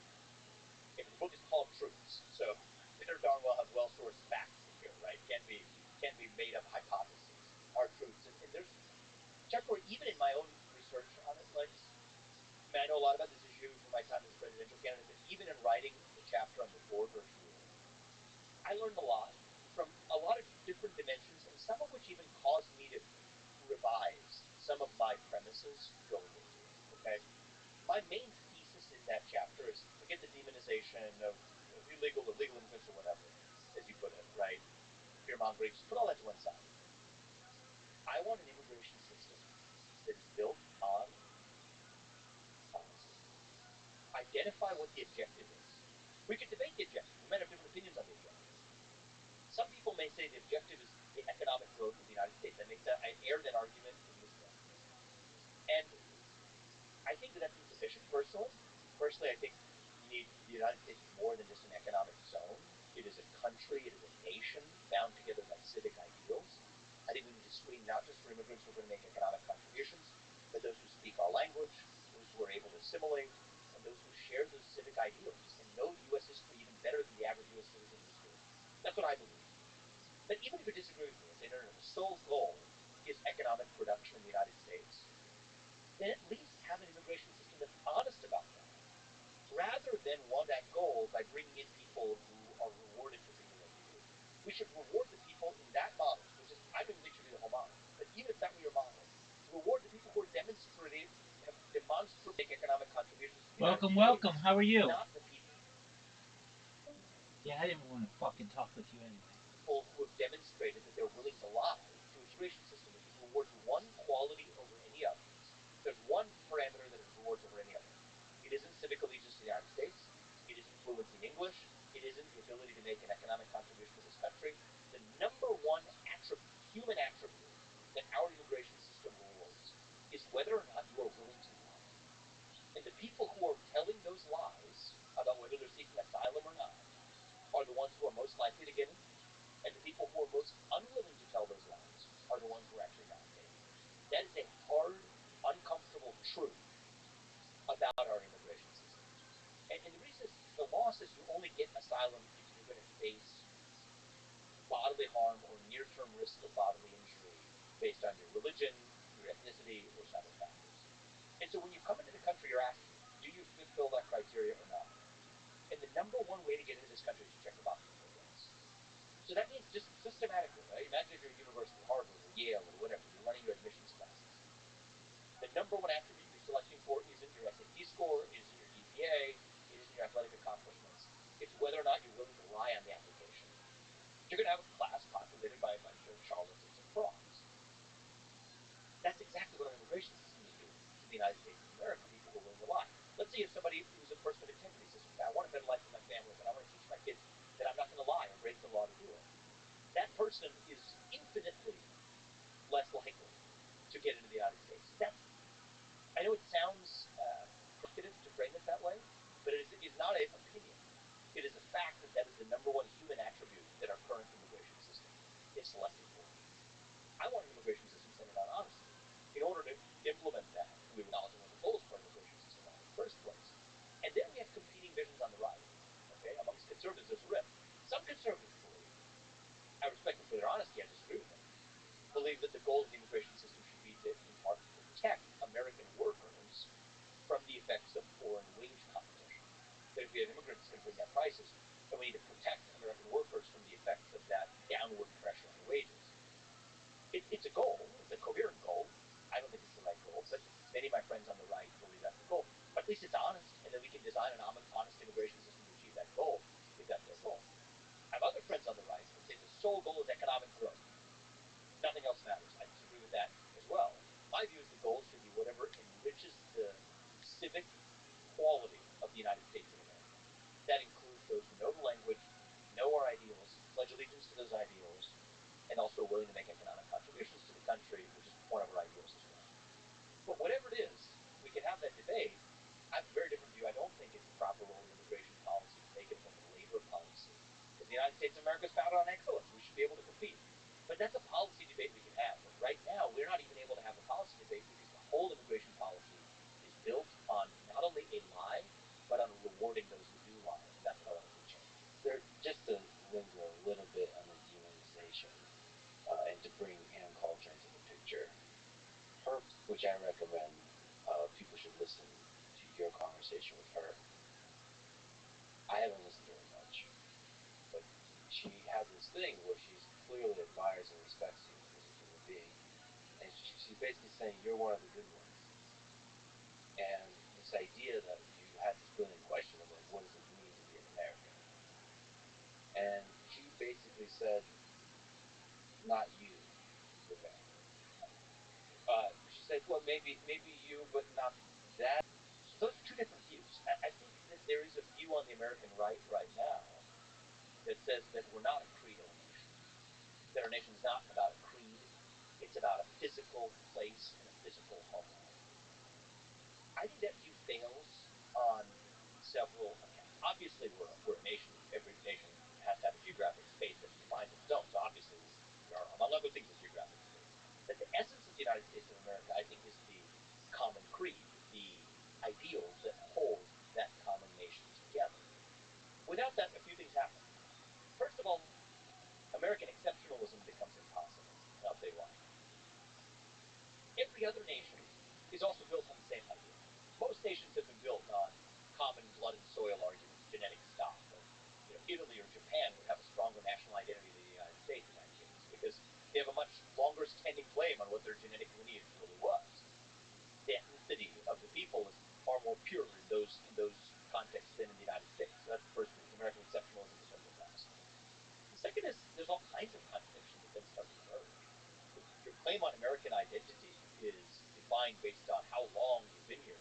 the book is called Truths, so better darn well have well-sourced facts in here, right? Can't be made up hypotheses. Are truths, and there's chapter where even in my own research on it, like I know a lot about this issue from my time as a presidential candidate, but even in writing the chapter on the border here, I learned a lot from a lot of different dimensions, and some of which even caused me to revise some of my premises going into it. Okay, my main thesis in that chapter is forget the demonization of illegal or legal immigrants or whatever, as you put it, right? Fear mongering, just put all that to one side. I want an immigration system that is built on honesty. Identify what the objective is. We could debate the objective. We might have different opinions on the objective. Some people may say the objective is the economic growth of the United States. I air that argument in this book. And I think that that's insufficient, personally. Personally, I think you need the United States is more than just an economic zone. It is a country, it is a nation bound together by civic ideals. I think we need to screen not just for immigrants who are going to make economic contributions, but those who speak our language, those who are able to assimilate, and those who share those civic ideals and know U.S. history even better than the average U.S. citizen in school. That's what I believe. But even if you disagree with me and say, no, the sole goal is economic production in the United States, then at least have an immigration system that's honest about that, rather than want that goal by bringing in people who are rewarded for being refugees. We should reward the people in that model, which is, I don't even think should be the whole model, but even if that were your model, reward the people who are demonstrating, have demonstrable economic contributions to the Welcome, United welcome. States, How are you? not the people Yeah, I didn't want to fucking talk with you anyway. who have demonstrated that they're willing to lie to a immigration system which rewards one quality over any other. There's one parameter that it rewards over any other. It isn't civic allegiance to the United States. It isn't fluency in English. risk of bodily injury based on your religion, your ethnicity, or some other factors. And so when you come into the country, you're asked, do you fulfill that criteria or not? And the number one way to get into this country is to check the box and say yes. So that means just systematically, right? Imagine if you're a university, Harvard or Yale or whatever, you're running your admissions classes. The number one attribute you're selecting for isn't your SAT score, isn't your GPA, it isn't your athletic accomplishments. It's whether or not you're willing to lie on the application. You're going to have a class populated by a bunch of charlatans and frauds. That's exactly what our immigration system is doing to the United States of America, people who are willing to lie. Let's say you have somebody who's a person of integrity, says, I want a better life for my family, but I want to teach my kids that I'm not going to lie or break the law to do it. That person is infinitely less likely to get into the United States. I know it sounds provocative to frame it that way, but it is not an opinion. It is a fact that is the number one human attribute that our current immigration system is selecting for. I want an immigration system centered on honesty. In order to implement that, we were acknowledging what the goals for our immigration system are in the first place. And then we have competing visions on the right. Okay, amongst conservatives, there's a rift. Some conservatives believe, I respect them for their honesty, I disagree with them, believe that the goal of the immigration system should be to, in part, protect American workers from the effects of foreign wage competition. That if we have immigrants going to bring down prices, then we need to protect American workers from the effects of that downward pressure on wages. It's a goal. It's a coherent goal. I don't think it's the right goal, but many of my friends on the right believe that's the goal. But at least it's honest, and then we can design an honest immigration system to achieve that goal if that's their goal. I have other friends on the right who say the sole goal is economic growth. Nothing else matters. I disagree with that as well. My view is the goal should be whatever enriches the civic quality of the United States of America. That includes those who know the language, know our ideals, pledge allegiance to those ideals, and also willing to make economic contributions to the country, which is one of our ideals as well. But whatever it is, we can have that debate. I have a very different view. I don't think it's the proper role of immigration policy to make it from a labor policy. Because the United States of America is founded on excellence. We should be able to compete. But that's a policy debate we can have. But right now, we're not even able to have a policy debate because the whole immigration policy is built on not only a lie, but on rewarding those who do lie. And that's what I want to see change. Just to linger a little bit on the demonization and to bring Ann Coulter into the picture, her, which I recommend people should listen to your conversation with her. I haven't listened to her much, but she has this thing where she clearly admires and respects you as a human being, and she's basically saying you're one of the good ones. And this idea that you had this brilliant question of like, what does it mean to be an American? And she basically said, not you, Vivek. She said, well, maybe you, but not that. So those are two different views. I think that there is a view on the American right now that says that we're not a creedal nation. That our nation is not about a creed. It's about a physical place and a physical homeland. I think that view fails on several accounts. Obviously, we're a nation. Every nation has to have a geographic space that defines its own. So obviously, we are, among other things, a geographic space. But the essence of the United States of America, I think, is the common creed, the ideals that hold that common nation together. Without that, a few things happen. First of all, American exceptionalism becomes impossible. And I'll tell you why. Every other nation is also built on the same idea. Most nations have been built on common blood and soil arguments, genetic stock. Italy or Japan would have a stronger national identity than the United States in that case, because they have a much longer standing claim on what their genetic lineage really was. The ethnicity of the people is far more pure in those contexts than in the United States. So that's the first thing. American exceptionalism is simple fast. The second is there's all kinds of contradictions that then start to emerge. Your claim on American identity is defined based on how long you've been here.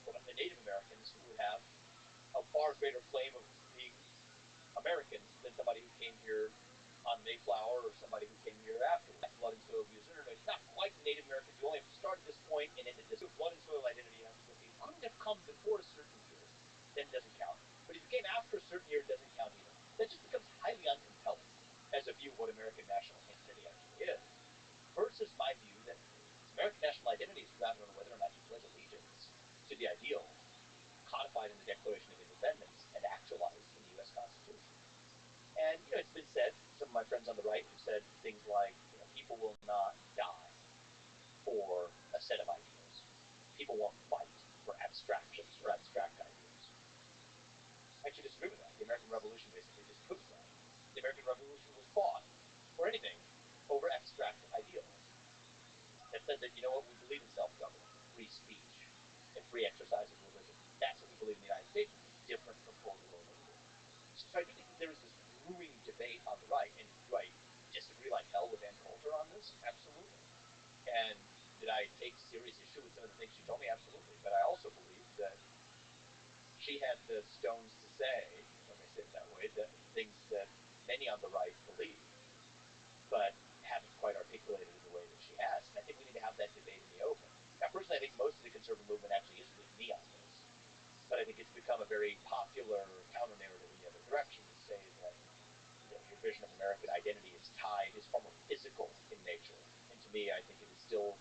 Well, the Native Americans would have a far greater claim of being American than somebody who came here on Mayflower or somebody who came here afterwards. That's blood and soil views. No, it's not quite the Native Americans. You only have to start at this point and end at this. Blood and soil identity, if you couldn't have come before a certain year, then it doesn't count. But if you came after a certain year, it doesn't count either. That just becomes highly uncompelling as a view of what American national identity actually is. Versus my view that American national identity is grounded on whether or not you pledge allegiance to the ideals codified in the Declaration of Independence and actualized in the U.S. Constitution. And, it's been said, some of my friends on the right have said things like, Revolution basically just proves that. The American Revolution was fought for anything over abstract ideals that said that, you know what, we believe in self-government, free speech, and free exercise of religion. That's what we believe in the United States, which is different from colonial England. So I do think that there is this brewing debate on the right, and do I disagree like hell with Ann Coulter on this? Absolutely. And did I take serious issue with some of the things she told me? Absolutely. But I also believe that she had the stones to say, if I may say it that way, that things that many on the right believe, but haven't quite articulated in the way that she has. And I think we need to have that debate in the open. Now, personally, I think most of the conservative movement actually is with me on this, but I think it's become a very popular counter-narrative in the other direction to say that, you know, your vision of American identity is tied, is far more physical in nature. And to me, I think it is still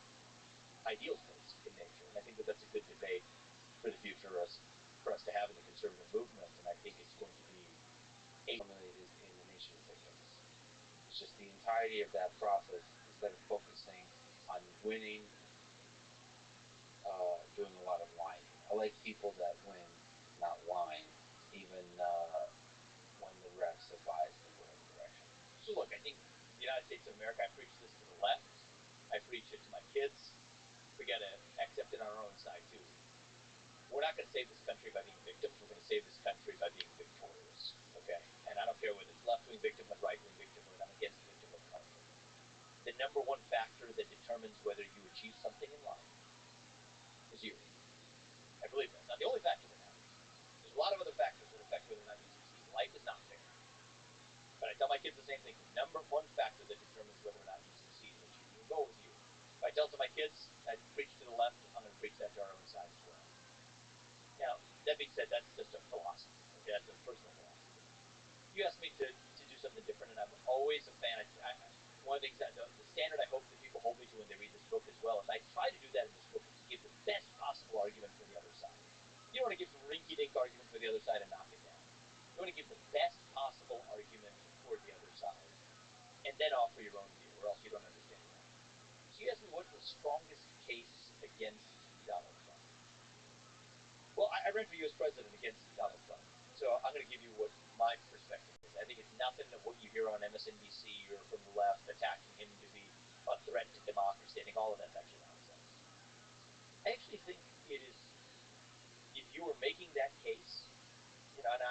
ideals-based in nature. And I think that that's a good debate for the future for us to have in the conservative movement. And I think it's going to be accumulated in the nation's victims. It's just the entirety of that process, instead of focusing on winning, doing a lot of whining. I like people that win, not whine, even when the refs advise in whatever direction. So look, I think the United States of America, I preach this to the left. I preach it to my kids. We got to accept it on our own side too. We're not going to save this country by being victims. We're going to save this country by being victorious. Okay? And I don't care whether it's left-wing victimhood, right-wing victimhood. I'm against victimhood culture. The number one factor that determines whether you achieve something in life is you. I believe that. It's not the only factor that matters. There's a lot of other factors that affect whether or not you succeed. Life is not fair. But I tell my kids the same thing. The number one factor that determines whether or not you succeed and achieve your goal is you. If I tell it to my kids, I preach to the left, I'm going to preach that to our own side as well. Now, that being said, that's just a philosophy. Okay, that's a personal philosophy. You asked me to do something different, and I'm always a fan. One of the things that the standard I hope that people hold me to when they read this book as well is I try to do that in this book, is to give the best possible argument for the other side. You don't want to give some rinky-dink argument for the other side and knock it down. You want to give the best possible argument for the other side, and then offer your own view, or else you don't understand the argument. So you asked me what's the strongest case against Donald Trump. Well, I ran for U.S. president against Donald Trump, so I'm going to give you what my perspective is. I think it's nothing of what you hear on MSNBC or from the left attacking him to be a threat to democracy. I think all of that's actually nonsense. I actually think it is, if you were making that case, you know, and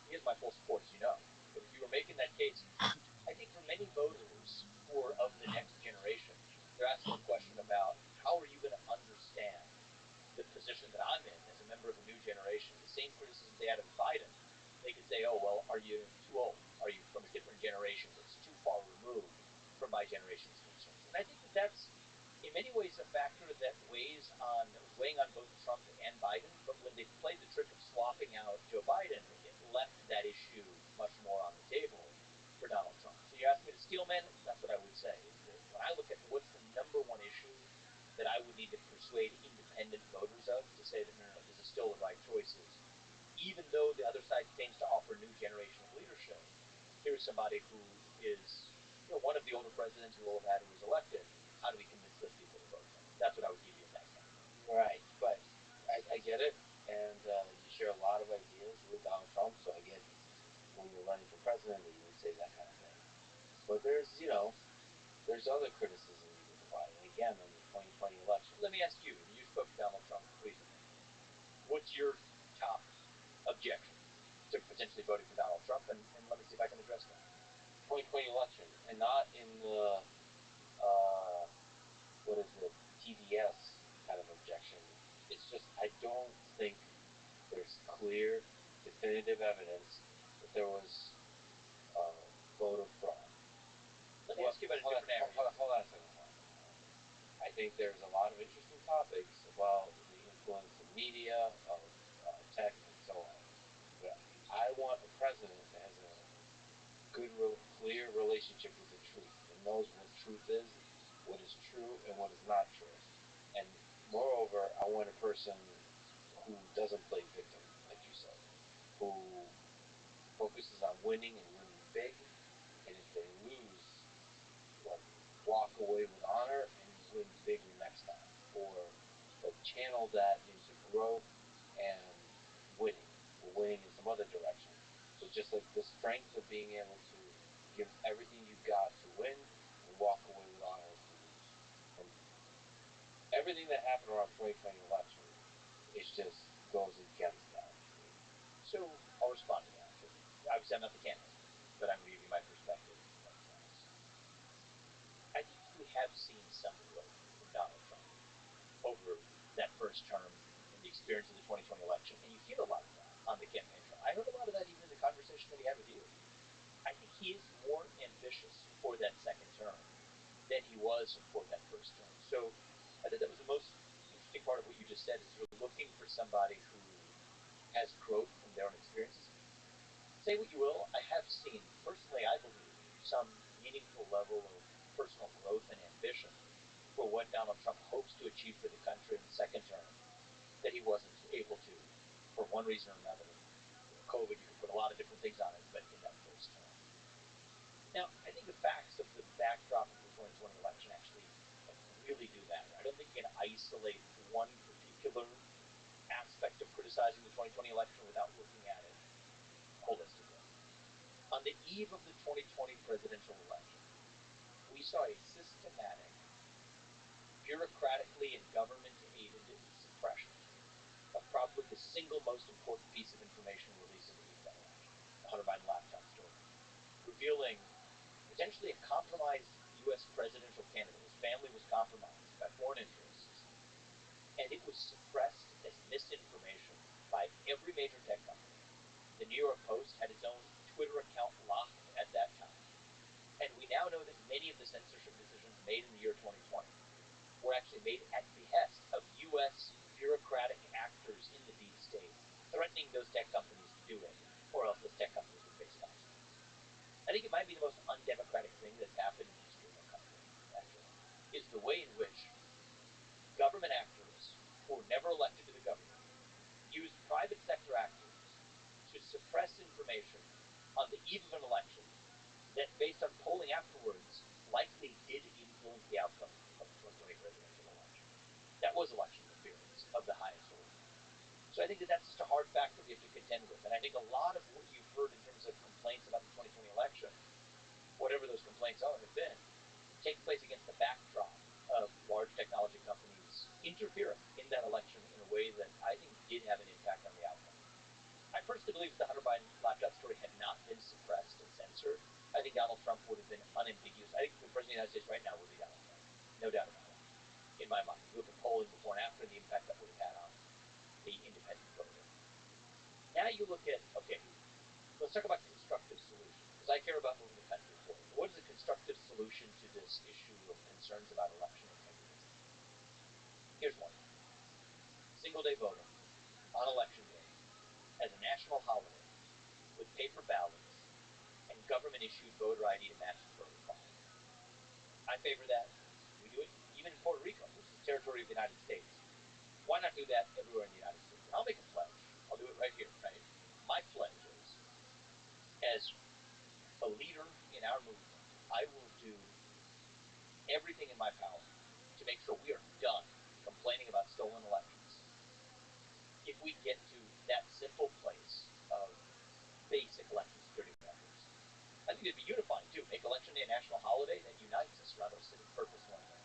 he has my full support, as you know, but if you were making that case, I think for many voters who are of the next generation, they're asking a question about how are you going to understand the position that I'm in as a member of a new generation. The same criticism they had of Biden, they could say, oh, well, are you too old? Are you from a different generation that's too far removed from my generation's concerns? And I think that that's, in many ways, a factor that weighing on both Trump and Biden, but when they played the trick of swapping out Joe Biden, it left that issue much more on the table for Donald Trump. So you asked me to steelman, that's what I would say. Is that when I look at what's the number one issue that I would need to persuade independent voters of to say that, no, this is still the right choices, even though the other side tends to offer new generation of leadership. Here's somebody who is, you know, one of the older presidents we will have had who was elected. How do we convince those people to vote for him? That's what I would give you in that sense. Right, but I get it, and you share a lot of ideas with Donald Trump, so I get when you're running for president that you would say that kind of thing. But there's other criticism you can provide, and again, in the 2020 election. Let me ask you, you spoke to Donald Trump recently. What's your top objection to potentially voting for Donald Trump, and let me see if I can address that. 2020 election, and not in the, TDS kind of objection. It's just, I don't think there's clear, definitive evidence that there was voter fraud. Let me ask you about a different area. Hold on a second. I think there's a lot of interesting topics about the influence of media, of tech, and so on. But I want a president that has a good, clear relationship with the truth and knows what truth is, what is true, and what is not true. And moreover, I want a person who doesn't play victim, like you said, who focuses on winning and winning big, and if they lose, like, walk away with honor and win bigger next time, or like channel that into growth and winning in some other direction. So just like this strength of being able to give everything you got to win and walk away with honor to lose. And everything that happened around 2020 election is just goes against that. So I'll respond to that. Obviously, I'm not the candidate, but I'm going to give you my perspective. I think we have seen some growth from Donald Trump over that first term and the experience of the 2020 election, and you hear a lot of that on the campaign trail. I heard a lot of that even in the conversation that he had with you. I think he is more ambitious for that second term than he was for that first term. So I think that was the most interesting part of what you just said, is you're looking for somebody who has growth from their own experiences. Say what you will, I have seen, personally, I believe, some meaningful level of personal growth and ambition for what Donald Trump hopes to achieve for the country in the second term that he wasn't able to for one reason or another. COVID, you could put a lot of different things on it, but in that first term. Now, I think the facts of the backdrop of the 2020 election actually really do matter. I don't think you can isolate one particular aspect of criticizing the 2020 election without looking at it holistically. On the eve of the 2020 presidential election, we saw a systematic, bureaucratically and government-aided suppression of probably the single most important piece of information released in the eve of that election, the Hunter Biden laptop story, revealing potentially a compromised U.S. presidential candidate. His family was compromised by foreign interests, and it was suppressed as misinformation by every major tech company. The New York Post had its own Twitter account locked at that time. And we now know that many of the censorship decisions made in the year 2020 were actually made at the behest of U.S. bureaucratic actors in the deep state, threatening those tech companies to do it, or else those tech companies would face consequences. I think it might be the most undemocratic thing that's happened in the history of our country, actually, is the way in which government actors who were never elected to the government used private sector actors to suppress information on the eve of an election that, based on polling afterwards, likely did influence the outcome of the 2020 presidential election. That was election interference of the highest order. So I think that that's just a hard fact that we have to contend with. And I think a lot of what you've heard in terms of complaints about the 2020 election, whatever those complaints are, have been, take place against the backdrop of large technology companies interfering in that election in a way that I think did have an impact on the outcome. I personally believe if the Hunter Biden laptop story had not been suppressed and censored, I think Donald Trump would have been unambiguous. I think the President of the United States right now would be Donald Trump. No doubt about it, in my mind. You look at polling before and after, the impact that would have had on the independent voter. Now you look at, okay, let's talk about constructive solutions, because I care about moving the country forward. What is a constructive solution to this issue of concerns about election integrity? Here's one. Single-day voting on election day as a national holiday with paper ballots and government-issued voter ID to match the voter file. I favor that. We do it even in Puerto Rico, which is a territory of the United States. Why not do that everywhere in the United States? And I'll make a pledge. I'll do it right here, right? My pledge is, as a leader in our movement, I will do everything in my power to make sure we are done complaining about stolen elections. If we get to that simple place of basic election security measures, I think it'd be unifying too. Make election day a national holiday that unites us around our civic purpose one day.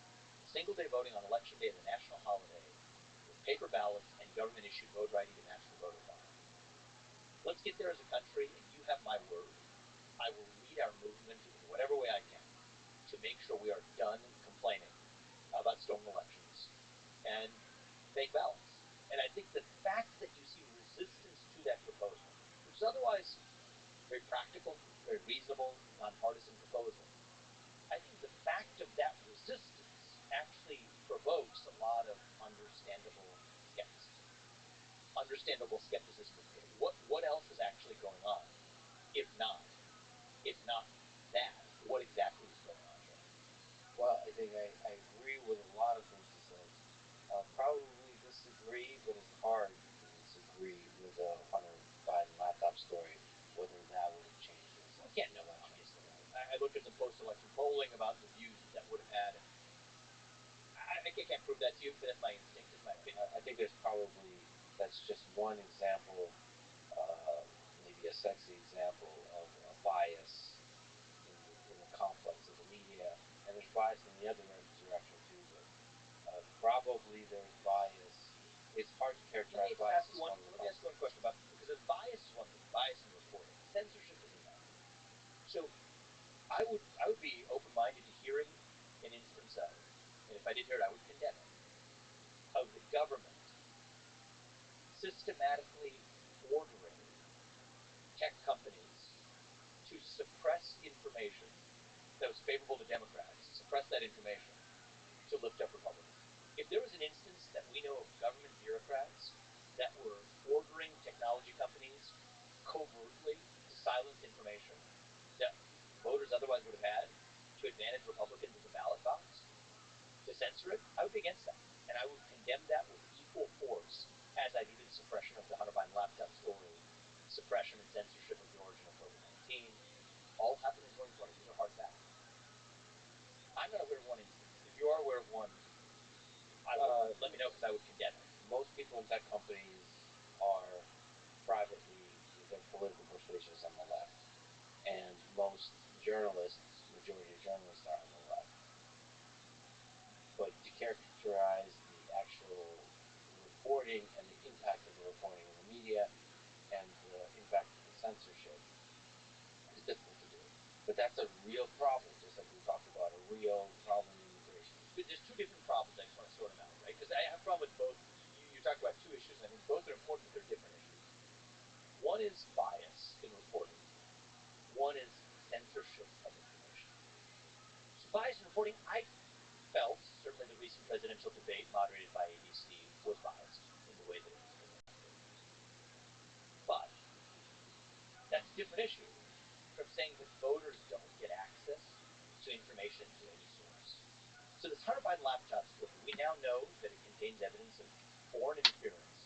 Single day voting on election day as a national holiday with paper ballots and government-issued voter ID to match the voter file. Let's get there as a country, and you have my word. I will lead our movement in whatever way I can to make sure we are done complaining about stolen elections and fake ballots. And I think the fact that you see resistance to that proposal, which is otherwise very practical, very reasonable, nonpartisan proposal, I think the fact of that resistance actually provokes a lot of understandable skepticism. Understandable skepticism of what else is actually going on, if not that, what exactly is going on here? Well, I think I agree with a lot of things you said. Probably disagree, but it's hard to disagree with the Hunter Biden laptop story, whether that would have changed the We can't know, obviously. I looked at some post-election polling about the views that would have had. I can't prove that to you, but that's my instinct, it's my opinion. I think that's just one example, maybe a sexy example of bias in the complex of the media, and there's bias in the other direction too. But probably there's bias. It's hard to characterize bias as one of the Let me ask you one question about, because the bias is one thing, bias in reporting. Censorship is another. So I would be open-minded to hearing an instance of, and if I did hear it, I would condemn it, of the government systematically ordering tech companies to suppress information that was favorable to Democrats, suppress that information to lift up Republicans. If there was an instance that we know of government bureaucrats that were ordering technology companies covertly to silence information that voters otherwise would have had to advantage Republicans at the ballot box, to censor it, I would be against that. And I would condemn that with equal force as I do to the suppression of the Hunter Biden laptop story, suppression and censorship of the origin of COVID-19. All happened in 2020. These are hard facts. I'm not aware of one instance. If you are aware of one, let me know, because I would condemn it. Most people in tech companies are privately, their political persuasion is on the left, and most journalists, majority of journalists, are on the left. But to characterize the actual reporting and the impact of the reporting in the media and the impact of the censorship is difficult to do. But that's a real problem, just like we talked about, a real problem in immigration. But there's two different problems. I just want to sort them out, right? Because I have a problem with both. You talked about two issues, and I think both are important, but they're different issues. One is bias in reporting. One is censorship of information. So bias in reporting, I felt, certainly the recent presidential debate moderated by ABC was biased in the way that it was conducted. But that's a different issue from saying that voters don't get access to information through any source. So this Hunter Biden laptop story, we now know that it contains evidence of foreign interference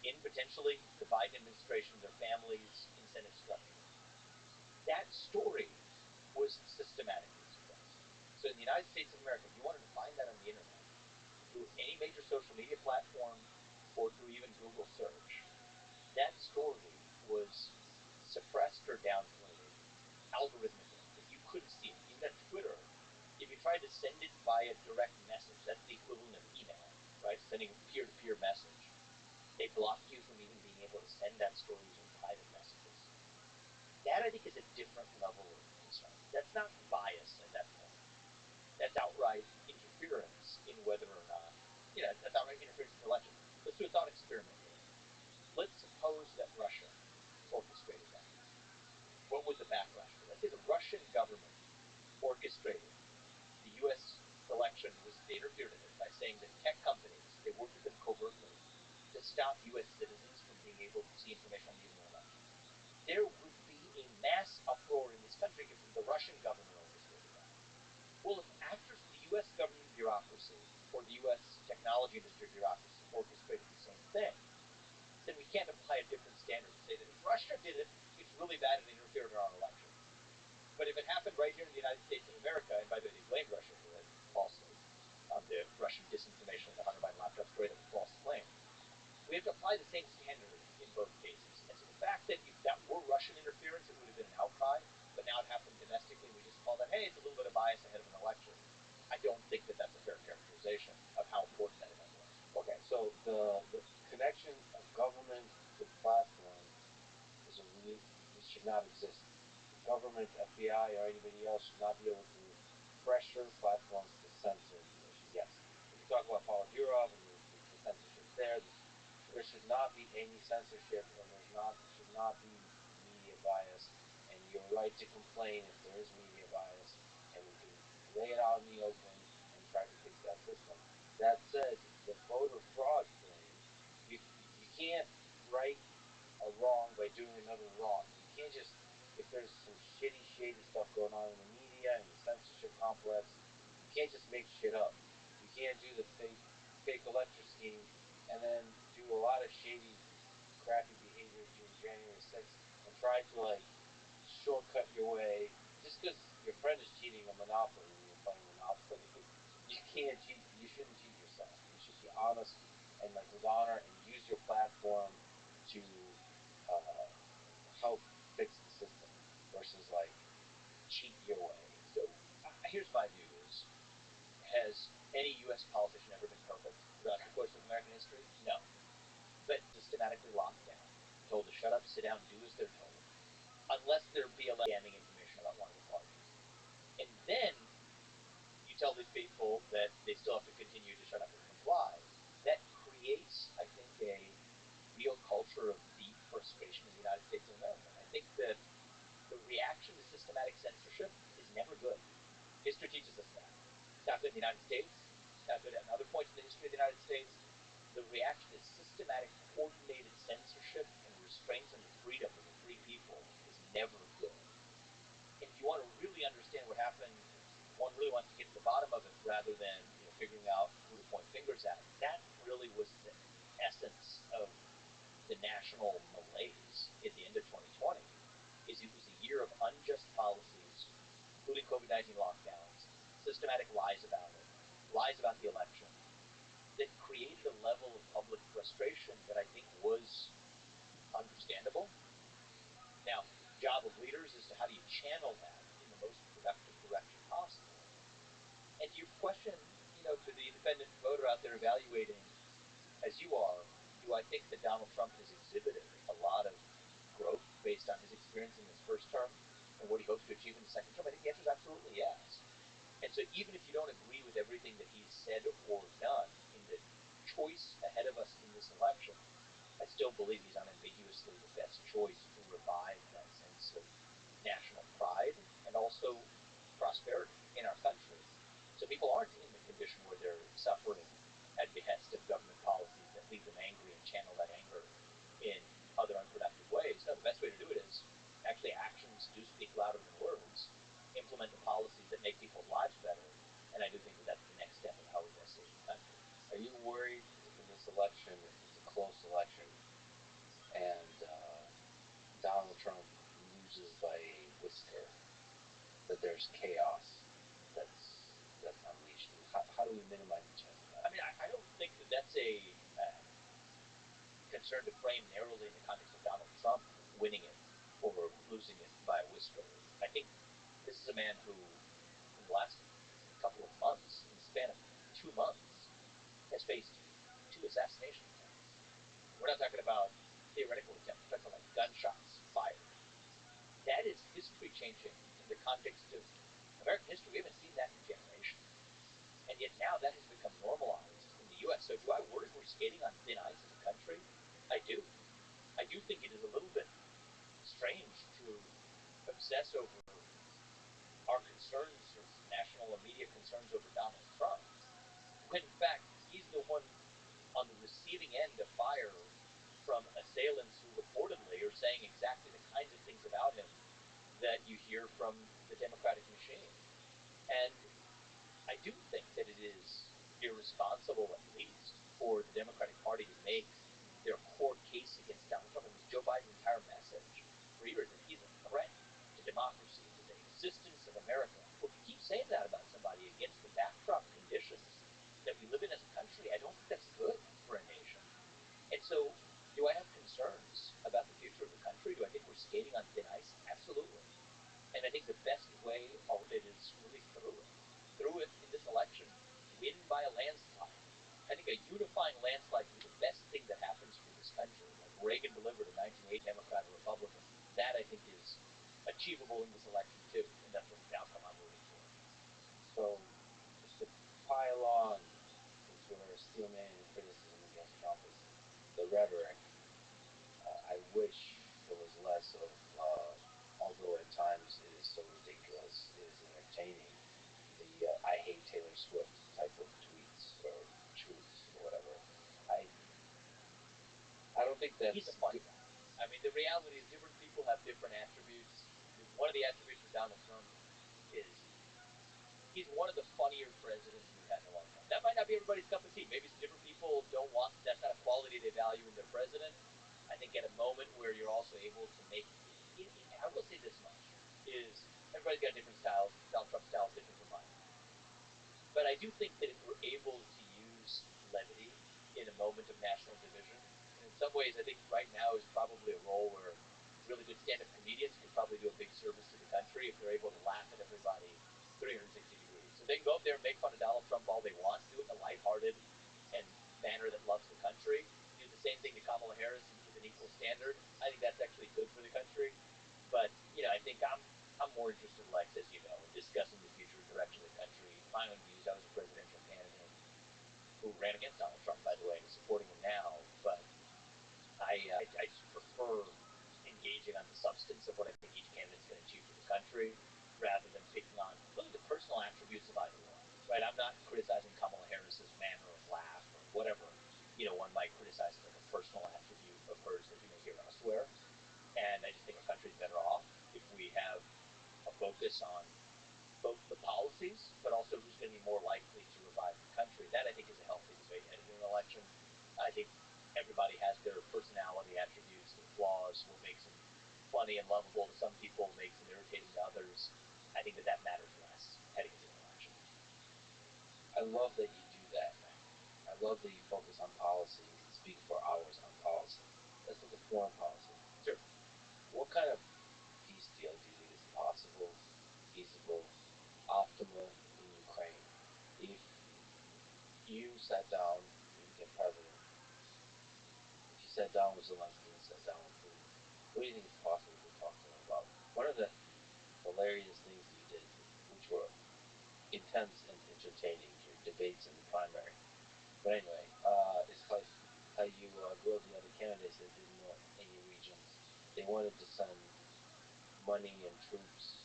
in potentially the Biden administration, their families, incentive structure. That story was systematically suppressed. So in the United States of America, if you wanted to find that on the internet, through any major social media platform or through even Google search, that story was suppressed or downplayed algorithmically, that you couldn't see it. Even at Twitter, if you tried to send it via direct message, that's the equivalent of email, right? Sending a peer-to-peer message. They blocked you from even being able to send that story using private messages. That, I think, is a different level of concern. That's not bias at that point. That's outright interference in whether or not, that's outright interference in the election. Let's do a thought experiment here. Let's suppose that Russia orchestrated that. What would the backlash be? Let's say the Russian government orchestrated the U.S. election, they interfered in it by saying that tech companies, they worked with them covertly to stop U.S. citizens from being able to see information on the evening election. There would be a mass uproar in this country if the Russian government orchestrated that. Well, if actors of the U.S. government bureaucracy or the U.S. technology industry bureaucracy orchestrated the same thing, then we can't apply a different standard and say that if Russia did it, it's really bad and they interfered in our election. But if it happened right here in the United States of America, and by the way, they blamed Russia for it, falsely, the Russian disinformation of the Hunter Biden laptop story, that was false claim, we have to apply the same standard in both cases. And so the fact that if that were Russian interference, it would have been an outcry, but now it happened domestically, and we just call that, hey, it's a little bit of bias ahead of an election. I don't think that that's a fair characterization of how important that event was. Okay, so the connection of government to platform is this should not exist. The government, FBI, or anybody else should not be able to pressure platforms to censor information. Yes, we can talk about Paul Durov and the censorship there should not be any censorship, and should not be media bias, and you're right to complain if there is media bias, and you can lay it out in the open and try to fix that system. That said, the voter fraud thing, you can't right a wrong by doing another wrong. You can't just, if there's some shady stuff going on in the media and the censorship complex, you can't just make shit up. You can't do the fake elector scheme and then do a lot of shady, crappy behavior during January 6th and try to shortcut your way just because your friend is cheating a Monopoly when you're playing Monopoly. You can't cheat. You shouldn't cheat yourself. You should be honest and with honor and use your platform to help fix the system. systematically locked down, told to shut up, sit down, do as they're told, unless they're BLM damning information about one of the parties. And then you tell these people that they still have to continue to shut up and comply. That creates, I think, a real culture of deep frustration in the United States of America. And I think that the reaction to systematic censorship is never good. History teaches us that. It's not good in the United States. It's not good at other points in the history of the United States. The reaction to systematic, coordinated censorship and restraints on the freedom of the free people is never good. And if you want to really understand what happened, one really wants to get to the bottom of it rather than figuring out who to point fingers at. That really was the essence of the national malaise at the end of 2020. Is it was a year of unjust policies, including COVID-19 lockdowns, systematic lies about it, lies about the election, that created a level of public frustration that I think was understandable. Now, the job of leaders is to how do you channel that in the most productive direction possible. And to your question, to the independent voter out there evaluating, as you are, do I think that Donald Trump has exhibited a lot of growth based on his experience in his first term and what he hopes to achieve in the second term? I think the answer is absolutely yes. And so even if you don't agree with everything that he's said or done in the choice ahead of us in this election, I still believe he's unambiguously the best choice to revive that sense of national pride and also prosperity in our country. So people aren't in the condition where they're suffering at behest of government policies that leave them angry and channel that anger in other unproductive ways. No, the best way to do it is actually actions do speak louder than words. Implement the policies that make people's lives better. And I do think that that's the next step of how we best save the country. Are you worried in this election, if it's a close election, and Donald Trump loses by a whisker, that there's chaos that's unleashed? And how do we minimize the chance of that? I mean, I don't think that that's a concern to frame narrowly in the context of Donald Trump winning it or losing it by a whisker. I think this is a man who, in the last couple of months, in the span of 2 months, has faced 2 assassination attempts. We're not talking about theoretical attempts. We're talking about gunshots fired. That is history changing in the context of American history. We haven't seen that in generations. And yet now that has become normalized in the U.S. So do I worry we're skating on thin ice as a country? I do. I do think it is a little bit strange to obsess over our concerns, or national and media concerns over Donald Trump, when in fact he's the one on the receiving end of fire from assailants who reportedly are saying exactly the kinds of things about him that you hear from the Democratic machine. And I do think that it is irresponsible, at least, for the Democratic Party to make their core case against Donald Trump. It was Joe Biden's entire message for years that he's a threat to democracy, to the existence of America. Well, if you keep saying that about somebody against the backdrop conditions that we live in as a country, I don't think that's good for a nation. And so, do I have concerns about the future of the country? Do I think we're skating on thin ice? Absolutely. And I think the best way of it is really through it. Through it in this election, win by a landslide. I think a unifying landslide is the best thing that happens for this country. Like Reagan delivered in 1980, Democrat or Republican. That, I think, is achievable in this election, too. And that's what the outcome I'm rooting for. So, just to pile on, since we're steel manning criticism against Trump, is the rhetoric. I wish there was less of, although at times it is so ridiculous, it is entertaining, the I hate Taylor Swift type of tweets or truths or whatever. I don't think that's... He's a fun guy. I mean, the reality is different people have different attributes. One of the attributes of Donald Trump is he's one of the funnier presidents we've had in a long time. That might not be everybody's cup of tea. Maybe some different people don't want, that's not a quality they value in their president. I think at a moment where you're also able to make, I will say this much, is everybody's got different styles. Donald Trump's style is different from mine. But I do think that if we're able to use levity in a moment of national division, and in some ways I think right now is probably a role where really good stand-up comedians could probably do a big service to the country if they're able to laugh at everybody 360 degrees. So they can go up there and make fun of Donald Trump all they want, do it in a lighthearted and manner that loves the country, do the same thing to Kamala Harris and keep an equal standard. I think that's actually good for the country. But I think I'm more interested, Lex, as you know, in discussing the future direction of the country. My own views. I was a presidential candidate who ran against Donald Trump, by the way, and is supporting him now. But I just prefer engaging on the substance of what I think each candidate's going to achieve for the country, rather than picking on really the personal attributes of either one. Right? I'm not criticizing Kamala Harris's manner of laugh or whatever. One might criticize as like a personal attribute of hers that you may hear elsewhere. And I just think our country's better off if we have a focus on both the policies, but also who's going to be more likely to revive the country. That, I think, is a healthy debate headed into an election. I think everybody has their personality attributes, their flaws, what makes them funny and lovable to some people, makes them irritating to others. I think that matters less heading into an election. I love that you do that. I love that you focus on policy and speak for hours on policy. Let's look at foreign policy. Sure. What kind of peace deal do you think is possible, feasible, optimal in Ukraine? If you sat down, you became president, if you sat down with Zelensky and sat down with Putin, what do you think is possible to talk to them about? One of the hilarious things you did, which were intense and entertaining, your debates in the primary. But anyway, is how you grilled the other candidates that didn't want any regions. They wanted to send money and troops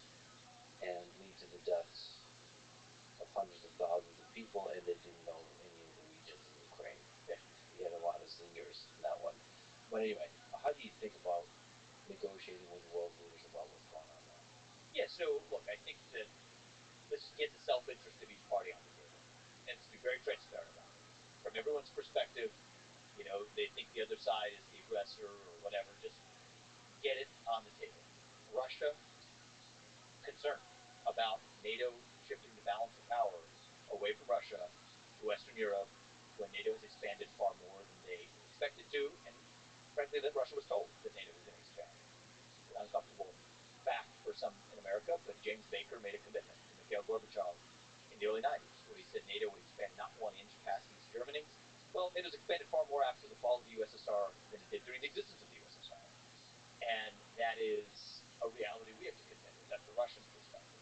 and lead to the deaths of hundreds of thousands of people, and they didn't know any of the regions in Ukraine. You had a lot of zingers in that one. But anyway, how do you think about negotiating with world leaders about what's going on there? Yeah, so look, I think that let's just get the self-interest of each party on the table. And to be very transparent about it. From everyone's perspective, they think the other side is the aggressor or whatever. Just get it on the table. Russia, concerned about NATO shifting the balance of power away from Russia to Western Europe when NATO has expanded far more than they expected to, and frankly that Russia was told that NATO was going to expand. It's an uncomfortable fact for some in America, but James Baker made a commitment to Mikhail Gorbachev in the early 90s, where he said NATO would expand not 1 inch past East Germany. Well, NATO's expanded far more after the fall of the USSR than it did during the existence of the USSR. And that is a reality we have to contend with. That's the Russian perspective.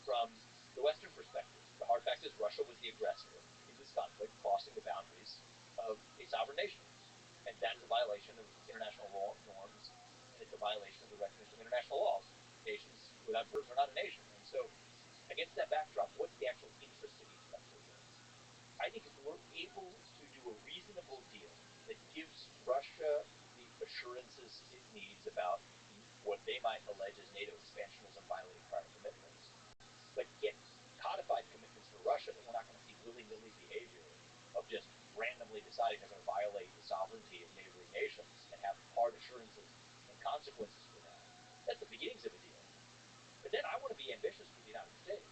From the Western perspective, the hard fact is Russia was the aggressor in this conflict, crossing the boundaries of a sovereign nation. And that is a violation of international norms, and it's a violation of the recognition of international laws. Nations without borders are not a nation. And so, against that backdrop, what's the actual interest of each country? I think if we're able to do a reasonable deal that gives Russia the assurances it needs about what they might allege as NATO expansionism violating prior commitments, but get codified commitments for Russia that we're not going to see willy-nilly behavior of just randomly deciding they're going to violate the sovereignty of neighboring nations and have hard assurances and consequences for that. That's the beginnings of a deal. But then I want to be ambitious for the United States.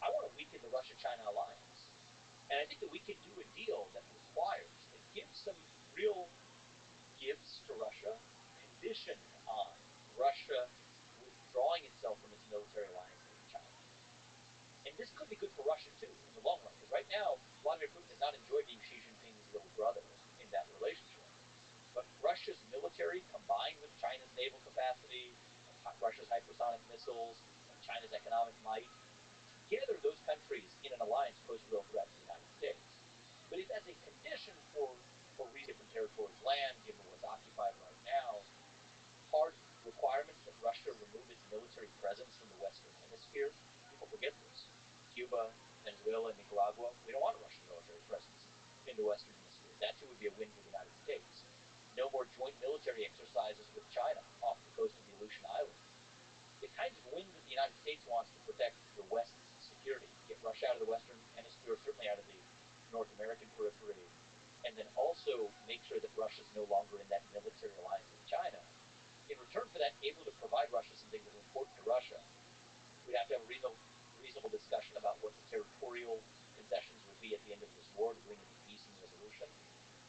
I want to weaken the Russia-China alliance. And I think that we can do a deal that requires and gives some real gifts to Russia, conditioned on Russia withdrawing itself from its military alliance with China. And this could be good for Russia, too, in the long run, because right now, Vladimir Putin does not enjoy being Xi Jinping's little brother in that relationship. But Russia's military, combined with China's naval capacity, Russia's hypersonic missiles, and China's economic might, together those countries in an alliance pose a real threat to the United States. But if as a condition for different territories land, given what's occupied right now, hard requirements that Russia remove its military presence from the Western Hemisphere, people forget this. Cuba, Venezuela, Nicaragua, we don't want a Russian military presence in the Western Hemisphere. That too would be a win for the United States. No more joint military exercises with China off the coast of the Aleutian Islands. The kinds of wins that the United States wants to protect the West's security, get Russia out of the Western Hemisphere, certainly out of the North American periphery, and then also make sure that Russia's no longer in that military alliance with China. In return for that, able to provide Russia some things that are important to Russia, we'd have to have a reasonable discussion about what the territorial concessions would be at the end of this war to bring in the peace and resolution,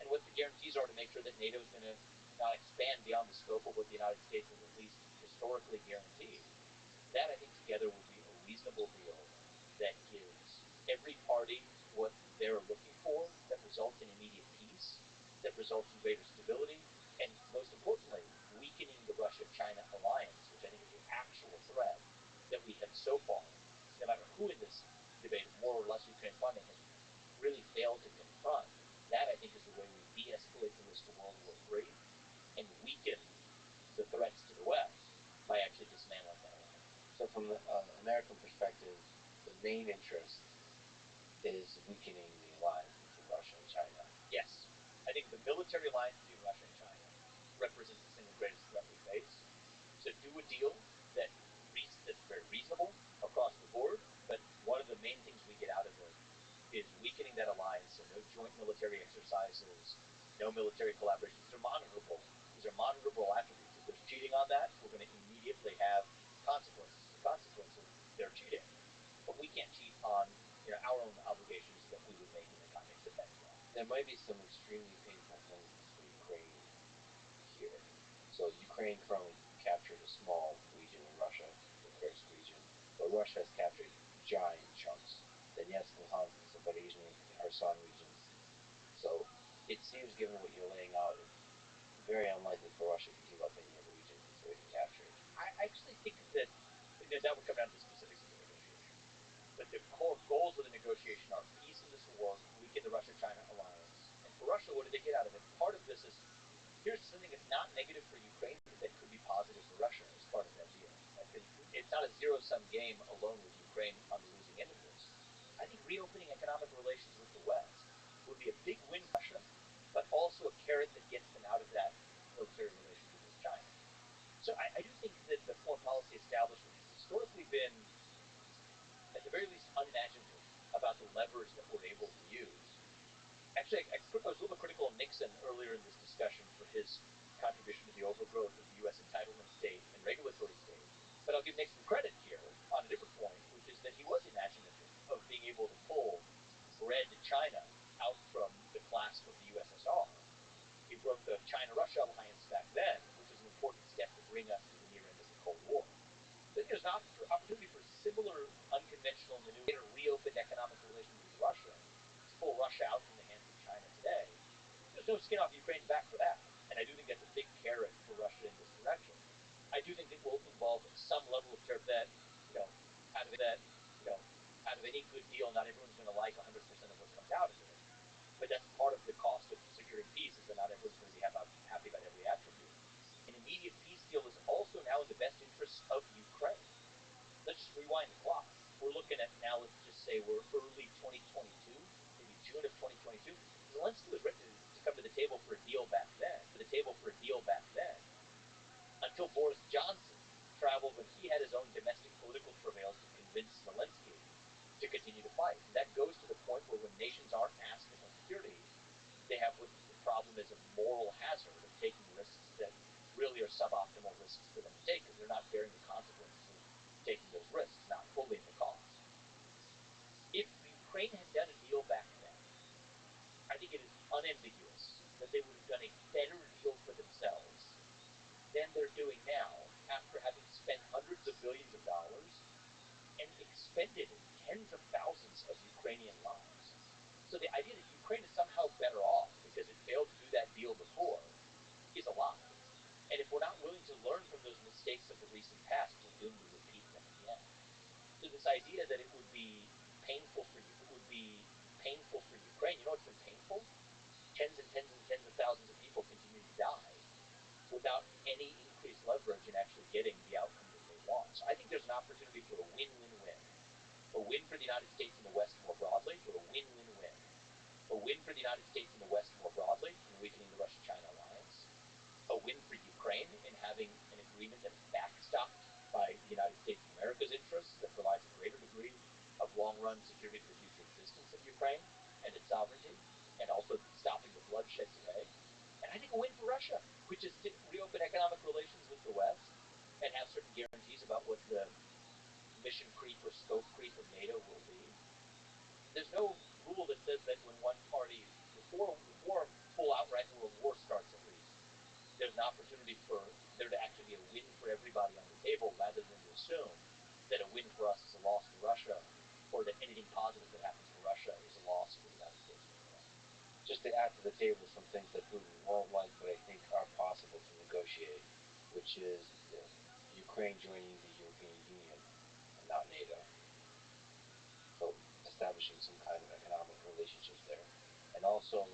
and what the guarantees are to make sure that NATO is going to not expand beyond the scope of what the United States has at least historically guaranteed. That, I think, together would be a reasonable deal that gives every party what they're looking for, that results in immediate peace, that results in greater stability, and most importantly, weakening the Russia-China alliance, which I think is the actual threat that we have so far, no matter who in this debate of more or less Ukraine funding has really failed to confront. That, I think, is the way we de-escalate the risk of World War III and weaken the threats to the West by actually dismantling that alliance. So from the American perspective, the main interest is weakening the alliance between Russia and China. Yes. I think the military alliance between Russia and China represents the single greatest threat we face. So do a deal that's very reasonable across the board, but one of the main things we get out of it is weakening that alliance, so no joint military exercises, no military collaboration. These are monitorable. These are monitorable attributes. If there's cheating on that, we're going to immediately have consequences. The consequence of their cheating. But we can't cheat on our own obligations that we would make in the context of that deal. There might be some extremely painful things for Ukraine here. So Ukraine currently captured a small region in Russia, the Kursk region, but Russia has captured giant chunks. Donetsk, Luhansk, Zaporizhzhia, Kherson regions. So it seems, given what you're laying out, it's very unlikely for Russia to give up any of the regions it's already captured. I actually think that would come down to the specifics of the negotiation. But the core goals of the negotiation are peace in this war, weaken the Russia-China alliance. And for Russia, what did they get out of it? Part of this is, here's something that's not negative for Ukraine, but that could be positive for Russia as part of that deal. It's not a zero-sum game alone with Ukraine on the losing end of this. I think reopening economic relations with the West would be a big win for Russia, but also a carrot that gets them out of that military relationship with China. So I do think that the foreign policy establishment has historically been, at the very least, unimaginative about the levers that we're able to use. Actually, I was a little critical of Nixon earlier in this discussion for his contribution to the overgrowth of the U.S. entitlement state and regulatory state. But I'll give Nixon credit here on a different point, which is that he was imaginative of being able to pull bread China out from the clasp of the USSR. He broke the China-Russia alliance back then, which was an important step to bring us to the near end of the Cold War. But there's an opportunity for similar unconventional maneuver to reopen economic relations with Russia, to pull Russia out from the hands of China today. There's no skin off Ukraine's back for that. And I do think that's a big carrot for Russia in this direction. I do think it will involve some level of tariff that, out of any good deal, not everyone's going to like 100% of what comes out of it. But that's part of the cost of securing peace, is that not everyone's going to be happy about every attribute. An immediate peace deal is also now in the best interests of Ukraine. Let's just rewind the clock. We're looking at now, let's just say we're early 2022, maybe June of 2022. Zelensky was ready to come to the table for a deal back then. Until Boris Johnson traveled when he had his own domestic political travails to convince Zelensky to continue to fight. And that goes to the point where when nations aren't asked for security, they have what the problem is a moral hazard of taking risks that really are suboptimal risks for them to take, because they're not bearing the consequences of taking those risks, not fully the cost. If Ukraine had done a deal back then, I think it is unambiguous that they would have done a better deal for themselves than they're doing now, after having spent hundreds of billions of dollars and expended tens of thousands of Ukrainian lives. So the idea that Ukraine is somehow better off because it failed to do that deal before is a lie. And if we're not willing to learn from those mistakes of the recent past, we're doomed to repeat them again. So this idea that it would be painful for Ukraine, you know what's been painful? Tens and tens and tens of thousands of people continue to die without any increased leverage in actually getting the outcome that they want. So I think there's an opportunity for a win-win-win. A win for the United States and the West more broadly, but a win-win-win. A win for the United States and the West more broadly in weakening the Russia-China alliance. A win for Ukraine in having an agreement that's backstopped by the United States of America's interests, that provides a greater degree of long-run security for the future existence of Ukraine and its sovereignty, and also stopping the bloodshed today. And I think a win for Russia, which is to reopen economic relations with the West and have certain guarantees about what the mission creep or scope creep of NATO will be. There's no rule that says that when one party, before full outright world war starts at least, there's an opportunity for there to actually be a win for everybody on the table, rather than to assume that a win for us is a loss for Russia, or that anything positive that happens for Russia is a loss for the United States. Just just to add to the table some things that Putin won't like, but I think are possible to negotiate, which is Ukraine joining the European Union and not NATO. So establishing some kind of economic relationships there, and also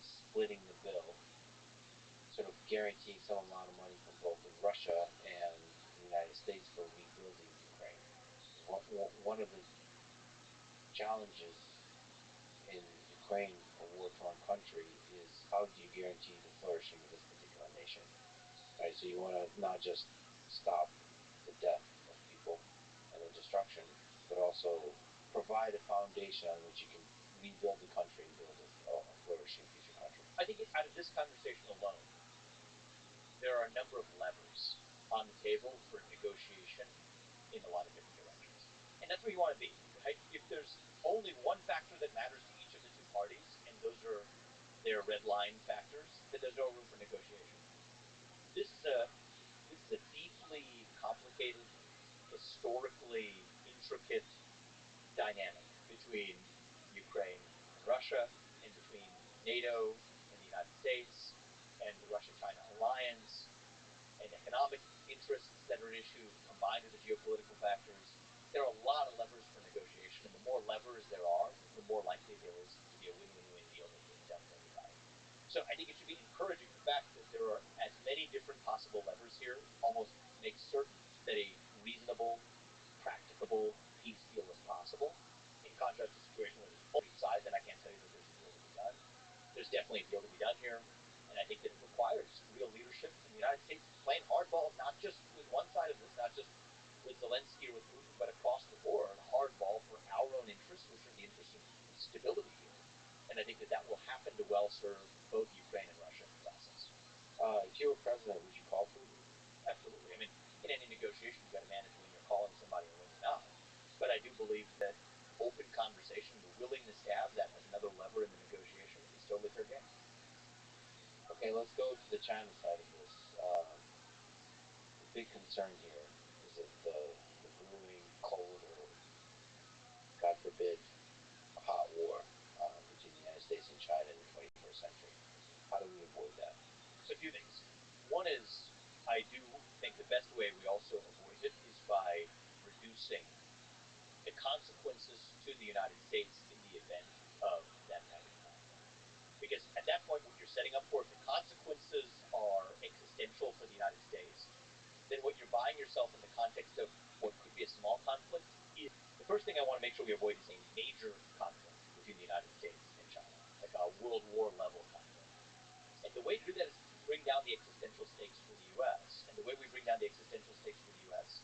splitting the bill, sort of guaranteeing some amount of money from both Russia and the United States for rebuilding Ukraine. One of the challenges in Ukraine, a war-torn country, is how do you guarantee the flourishing of this particular nation? Right. So you want to not just stop the death of people and the destruction, but also provide a foundation on which you can rebuild the country and build a flourishing future country. I think out of this conversation alone, there are a number of levers on the table for negotiation in a lot of different directions. And that's where you want to be, right? If there's only one factor that matters to each of the two parties, and those are their red line factors, then there's no room for negotiation. This is a deeply complicated, historically intricate dynamic between Ukraine and Russia, and between NATO and the United States, and the Russia-China alliance, and economic interests that are at issue combined with the geopolitical factors. There are a lot of levers for negotiation, and the more levers there are, the more likely there is to be a win-win-win deal that gets done for everybody. So I think it should be encouraging the fact that there are as many different possible levers here, almost makes certain that a reasonable, practicable peace deal is possible. In contrast to a situation where there's both sides, and I can't tell you that there's a deal to be done. There's definitely a deal to be done here, and I think that it requires real leadership from the United States playing hardball, not just with one side of this, not just with Zelensky or with Putin, but across the board, hardball for our own interests, which are the interests of stability here. And I think that that will happen to well serve both Ukraine and Russia in the process. If you were president, would you call Putin? Absolutely. I mean, in any negotiation, you've got to manage when you're calling somebody and when you're not. But I do believe that open conversation, the willingness to have that as another lever in the negotiation, is totally fair game. Okay, let's go to the China side of this. The big concern here is that the brewing cold, or God forbid, a hot war between the United States and China in the 21st century. How do we avoid that? So a few things. One is, I do think the best way we also avoid it is by reducing the consequences to the United States in the event of that type of conflict. Because at that point, what you're setting up for, if the consequences are existential for the United States, then what you're buying yourself in the context of what could be a small conflict is, the first thing I want to make sure we avoid is a major conflict between the United States and China, like a World War level conflict. And the way to do that is to bring down the existential stakes for the U.S. And the way we bring down the existential stakes for the U.S.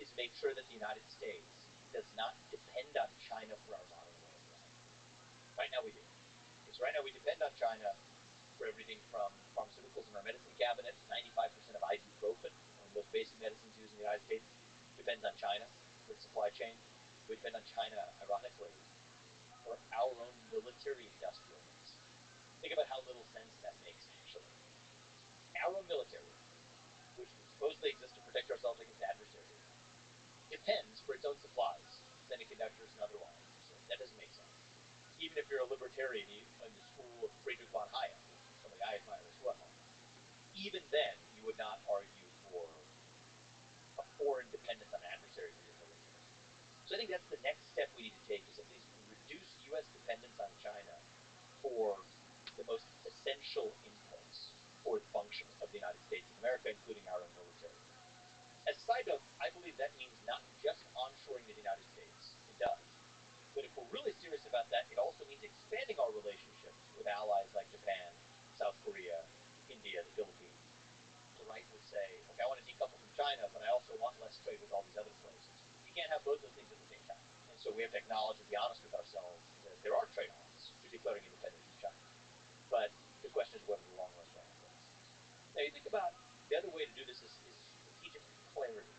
is make sure that the United States does not depend on China for our modern way of life. Right now we do. Because right now we depend on China for everything from pharmaceuticals in our medicine cabinet. 95% of ibuprofen, one of the most basic medicines used in the United States, depends on China for its supply chain. We depend on China, ironically, for our own military industrial needs. Think about how little sense that makes, actually. Our own military, which supposedly exists to protect ourselves against adversaries, depends for its own supplies, semiconductors and otherwise. That doesn't make sense. Even if you're a libertarian in the school of Friedrich von Hayek, somebody I admire as well, even then you would not argue for a foreign dependence on adversaries in your military. So I think that's the next step we need to take, is at least reduce U.S. dependence on China for the most essential inputs for the function of the United States of America, including our own military. As a side note, I believe that means not just onshoring to the United States. It does. But if we're really serious about that, it also means expanding our relationships with allies like Japan, South Korea, India, the Philippines. The right would say, okay, I want to decouple from China, but I also want less trade with all these other places. You can't have both those things at the same time. And so we have to acknowledge and be honest with ourselves that there are trade-offs to declaring independence from China. But the question is, what are the long-run benefits? Now, you think about the other way to do this is strategic clarity.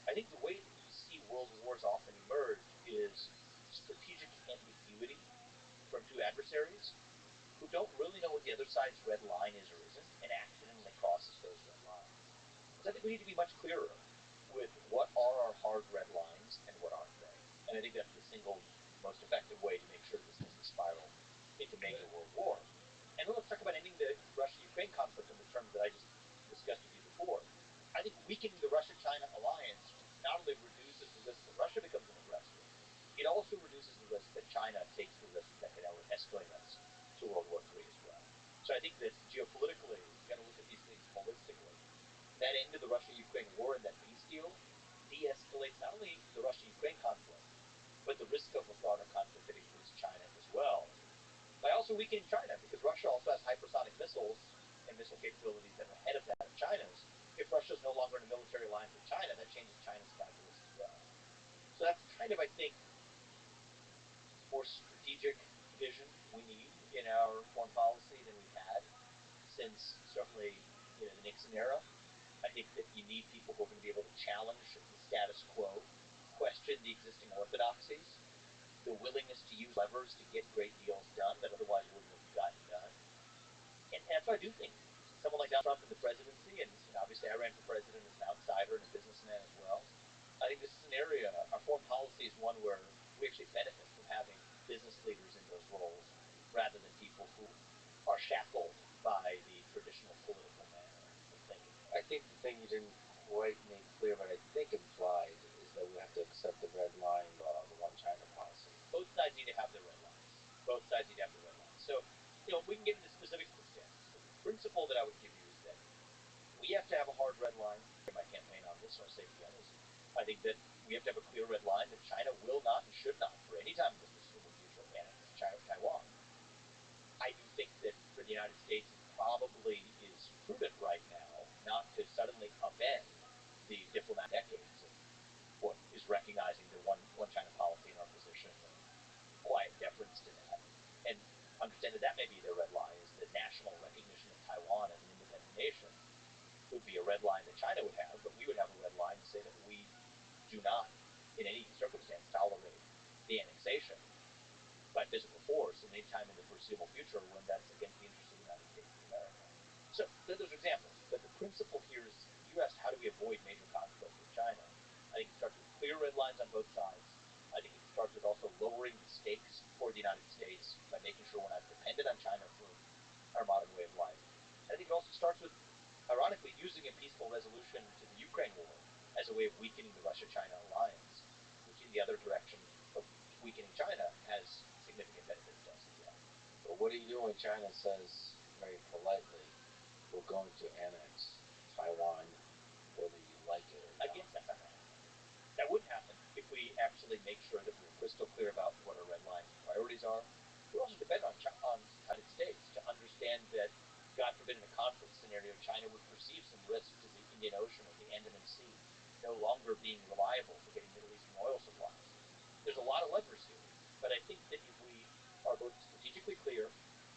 I think the way that you see world wars often emerge is strategic ambiguity from two adversaries who don't really know what the other side's red line is or isn't, and accidentally crosses those red lines. So I think we need to be much clearer with what are our hard red lines and what aren't they. And I think that's the single most effective way to make sure this doesn't spiral into major world war. And then let's talk about ending the Russia-Ukraine conflict in the terms that I just discussed with you before. I think weakening the Russia-China alliance not only reduces the risk that Russia becomes an aggressor, it also reduces the risk that China takes the risk that it would escalate us to World War III as well. So I think that geopolitically, you got to look at these things holistically. That end of the Russia-Ukraine war and that peace deal de-escalates not only the Russia-Ukraine conflict, but the risk of a broader conflict that includes China as well. By also weakening China, because Russia also has hypersonic missiles and missile capabilities that are ahead of that of China's. If Russia is no longer in a military alliance with China, that changes China's calculus as well. So that's kind of, I think, more strategic vision we need in our foreign policy than we've had since certainly the Nixon era. I think that you need people who are going to be able to challenge the status quo, question the existing orthodoxies, the willingness to use levers to get great deals done that otherwise wouldn't have gotten done. And that's why I do think someone like Donald Trump in the presidency, and obviously I ran for president as an outsider and a businessman as well, I think this is an area, our foreign policy is one where we actually benefit from having business leaders in those roles rather than people who are shackled by the traditional political manner of thinking. I think the thing you didn't quite make clear, but I think implied, is that we have to accept the red line, the one China policy. Both sides need to have their red lines. Both sides need to have their red lines. So, we can get into specific circumstances. The principle that I would give you is that we have to have a hard red line. In my campaign on this, or say to the others, I think that we have to have a clear red line that China will not and should not, for any time in the foreseeable future, annex Taiwan. I do think that for the United States, it probably is prudent right now not to suddenly upend the diplomatic decades of what is recognizing the one China policy in our position and quiet deference to that. And understand that may be their red line, is the national recognition of Taiwan as an independent nation would be a red line that China would have, but we would have a red line to say that we do not, in any circumstance, tolerate the annexation by physical force at any time in the foreseeable future when that's against the interests of the United States of America. So those are examples. But the principle here is, you asked how do we avoid major conflict with China. I think it starts with clear red lines on both sides. I think it starts with also lowering the stakes for the United States by making sure we're not dependent on China for our modern way of life. I think it also starts with, ironically, using a peaceful resolution to the Ukraine war as a way of weakening the Russia-China alliance, which in the other direction of weakening China has significant benefits to us as well. But what do you do when China says very politely, we're going to annex Taiwan whether you like it or not? Again, that's not going to happen. That wouldn't happen if we actually make sure that we're crystal clear about what our red lines and priorities are. We also depend on the United States to understand that, God forbid, in a conflict scenario, China would perceive some risk to the Indian Ocean or the Andaman Sea no longer being reliable for getting Middle Eastern oil supplies. There's a lot of levers here, but I think that if we are both strategically clear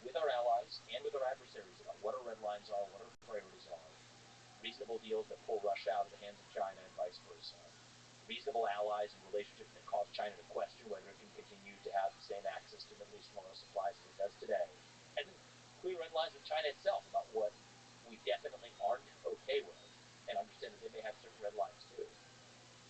with our allies and with our adversaries about what our red lines are, what our priorities are, reasonable deals that pull Russia out of the hands of China and vice versa, reasonable allies and relationships that cause China to question whether it can continue to have the same access to Middle Eastern oil supplies as it does today, and then clear red lines with China itself about what we definitely aren't okay with, and understand that they may have certain red lines too.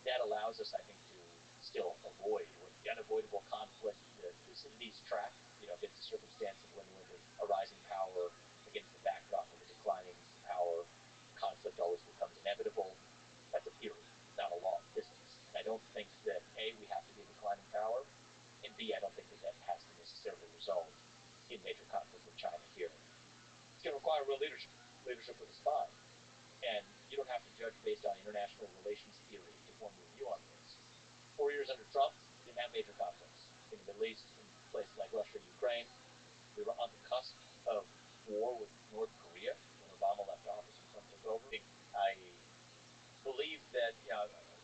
That allows us, I think, to still avoid the unavoidable conflict, the Thucydides trap, against the circumstance of when there's a rising power against the backdrop of a declining power, conflict always becomes inevitable. That's a theory, not a law of physics. And I don't think that, A, we have to be a declining power, and B, I don't think that has to necessarily result in major conflict with China here. It's going to require real leadership with a spine. And you don't have to judge based on international relations theory to form a view on this. 4 years under Trump, we didn't have major conflicts in the Middle East, in places like Russia, Ukraine. We were on the cusp of war with North Korea when Obama left office and Trump took over. I believe that,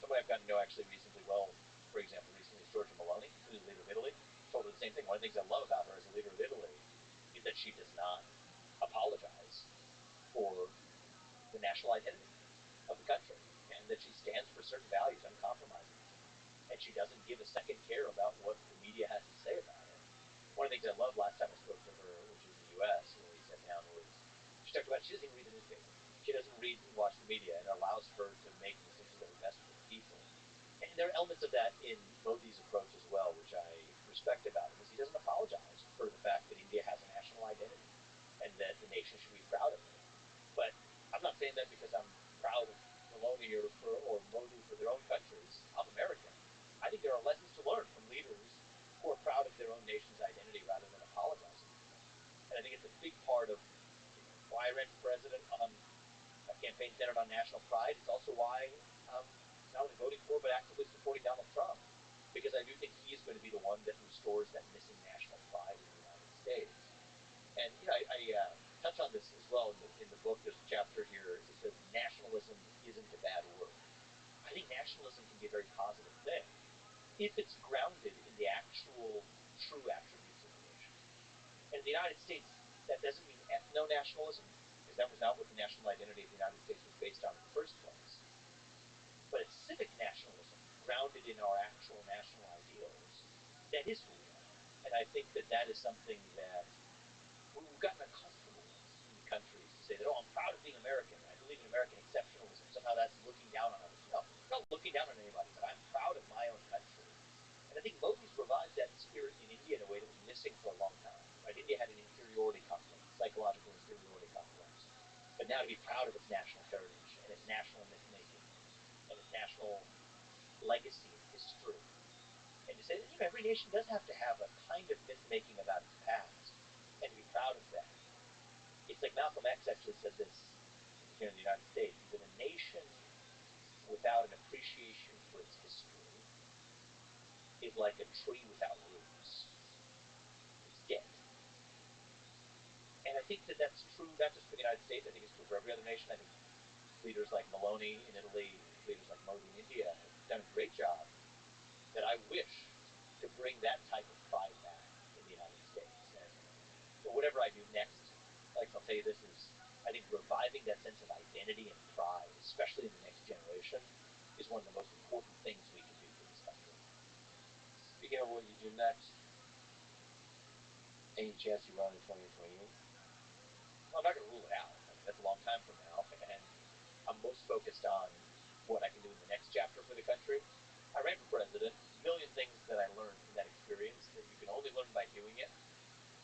somebody I've gotten to know actually reasonably well, for example, recently is Giorgia Meloni, who's the leader of Italy. I told her the same thing. One of the things I love about her as a leader of Italy is that she does not apologize for the national identity of the country, and that she stands for certain values uncompromisingly. And she doesn't give a second care about what the media has to say about it. One of the things I loved last time I spoke to her, which was in the U.S., when we sat down, was she talked about she doesn't even read the newspaper. She doesn't read and watch the media, and it allows her to make decisions that are best for the people. And there are elements of that in Modi's approach as well, which I respect about him, is he doesn't apologize for the fact that India has a national identity. And Romney or Modi for their own countries. I'm American. I think there are lessons to learn from leaders who are proud of their own nation's identity rather than apologizing for it. And I think it's a big part of why I ran for president on a campaign centered on national pride. It's also why I'm not only voting for but actively supporting Donald Trump, because I do think he is going to be the one that restores that missing national pride in the United States. And I touch on this as well in the book. There's a chapter here. It says nationalism isn't a bad word. I think nationalism can be a very positive thing if it's grounded in the actual true attributes of the nation. And in the United States, that doesn't mean ethno-nationalism, because that was not what the national identity of the United States was based on in the first place. But it's civic nationalism, grounded in our actual national ideals. That is who we are. And I think that is something that we've gotten uncomfortable with in the country, is to say that, oh, I'm proud of being American. I believe in American exceptionalism. Somehow that's looking down on others. No, I'm not looking down on anybody, but I'm proud of my own country. And I think Modi's revived that spirit in India in a way that was missing for a long time. Right? India had an inferiority complex, psychological inferiority complex. But now to be proud of its national heritage and its national myth-making and its national legacy and history, and to say that every nation does have to have a kind of myth-making about its past, and to be proud of that. It's like Malcolm X actually said this here in the United States. He said, a nation without an appreciation for its history is like a tree without roots. It's dead. And I think that's true not just for the United States. I think it's true for every other nation. I think leaders like Maloney in Italy, leaders like Modi in India have done a great job, that I wish to bring that type of pride back in the United States. And so whatever I do next, Alex, I'll tell you this, is I think reviving that sense of identity and pride, especially in the next generation, is one of the most important things we can do for this country. Speaking of what you do next, any chance you run in 2028? Well, I'm not going to rule it out. I mean, that's a long time from now, and I'm most focused on what I can do in the next chapter for the country. I ran for president. A million things that I learned from that experience that you can only learn by doing it.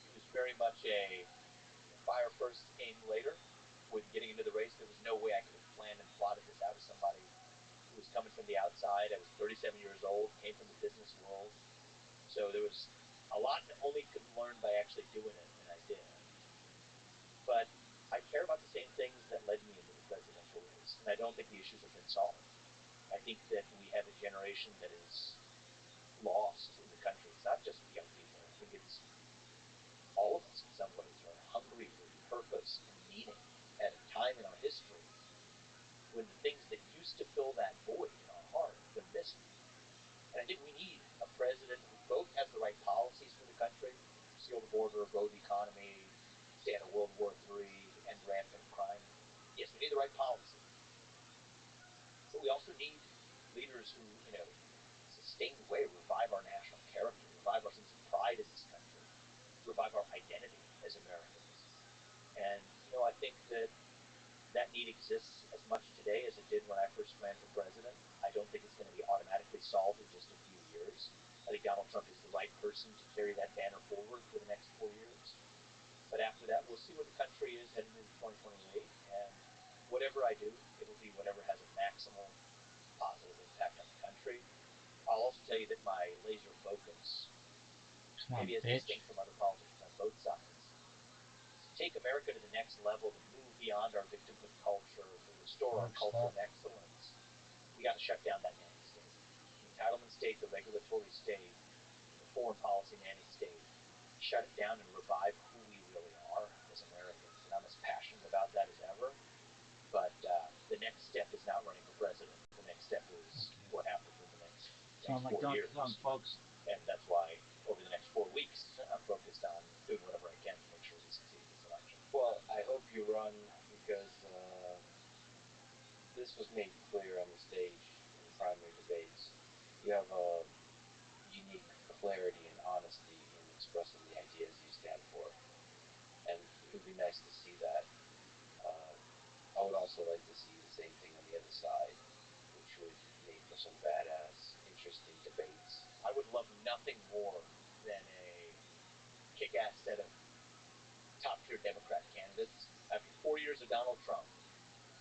It was very much a fire first, aim later. With getting into the race, there was no way I could have planned and plotted this out as somebody who was coming from the outside. I was 37 years old, came from the business world. So there was a lot that only could learn by actually doing it, and I did. But I care about the same things that led me into the presidential race, and I don't think the issues have been solved. I think that we have a generation that is lost in the country. It's not just young people. I think it's all of us in some ways are hungry for purpose and meaning at a time in our history when the things that used to fill that void in our heart have been missing. And I think we need a president who both has the right policies for the country, seal the border, grow the economy, stay out of World War III, end rampant crime. Yes, we need the right policy. But we also need leaders who, in a sustained way, revive our national character, revive our sense of pride in this country, revive our identity as Americans. And, I think that need exists as much today as it did when I first ran for president. I don't think it's going to be automatically solved in just a few years. I think Donald Trump is the right person to carry that banner forward for the next 4 years. But after that, we'll see where the country is heading into 2028. And whatever I do, it'll be whatever has a maximal positive impact on the country. I'll also tell you that my laser focus, maybe as distinct from other politicians on both sides, to take America to the next level, to move beyond our victimhood culture, to restore our culture of excellence, we got to shut down that nanny state. The entitlement state, the regulatory state, the foreign policy nanny state. Shut it down and revive who we really are as Americans. And I'm as passionate about that as ever. But the next step is not running for president. The next step is what happens in the next 4 years. Folks. And that's why over the next 4 weeks, I'm focused on doing whatever I can to make sure we succeed in this election. Well, I hope you run, because this was made clear on the stage in the primary debates. You have a unique clarity and honesty in expressing the ideas you stand for. And it would be nice to see that. I would also like to see the same thing on the other side, which would make for some badass, interesting debates. I would love nothing more than a kick-ass set of top-tier Democrat candidates. After 4 years of Donald Trump,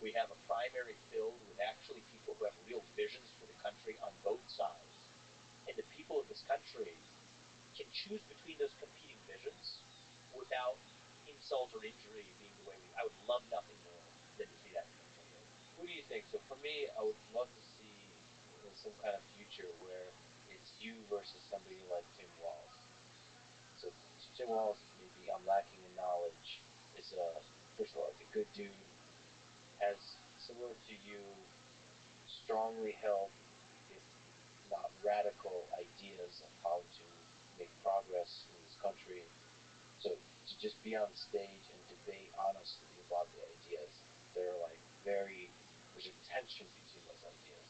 We have a primary filled with actually people who have real visions for the country on both sides. And the people of this country can choose between those competing visions without insult or injury being the way I would love nothing more than to see that continue. What do you think? So for me, I would love to see some kind of future where it's you versus somebody like Tim Walz. So Tim Walz is maybe I'm lacking in knowledge. Is first of all, it's a good dude. Has similar to you, strongly held, if not radical, ideas of how to make progress in this country. So to just be on stage and debate honestly about the ideas, they're like there's a tension between those ideas.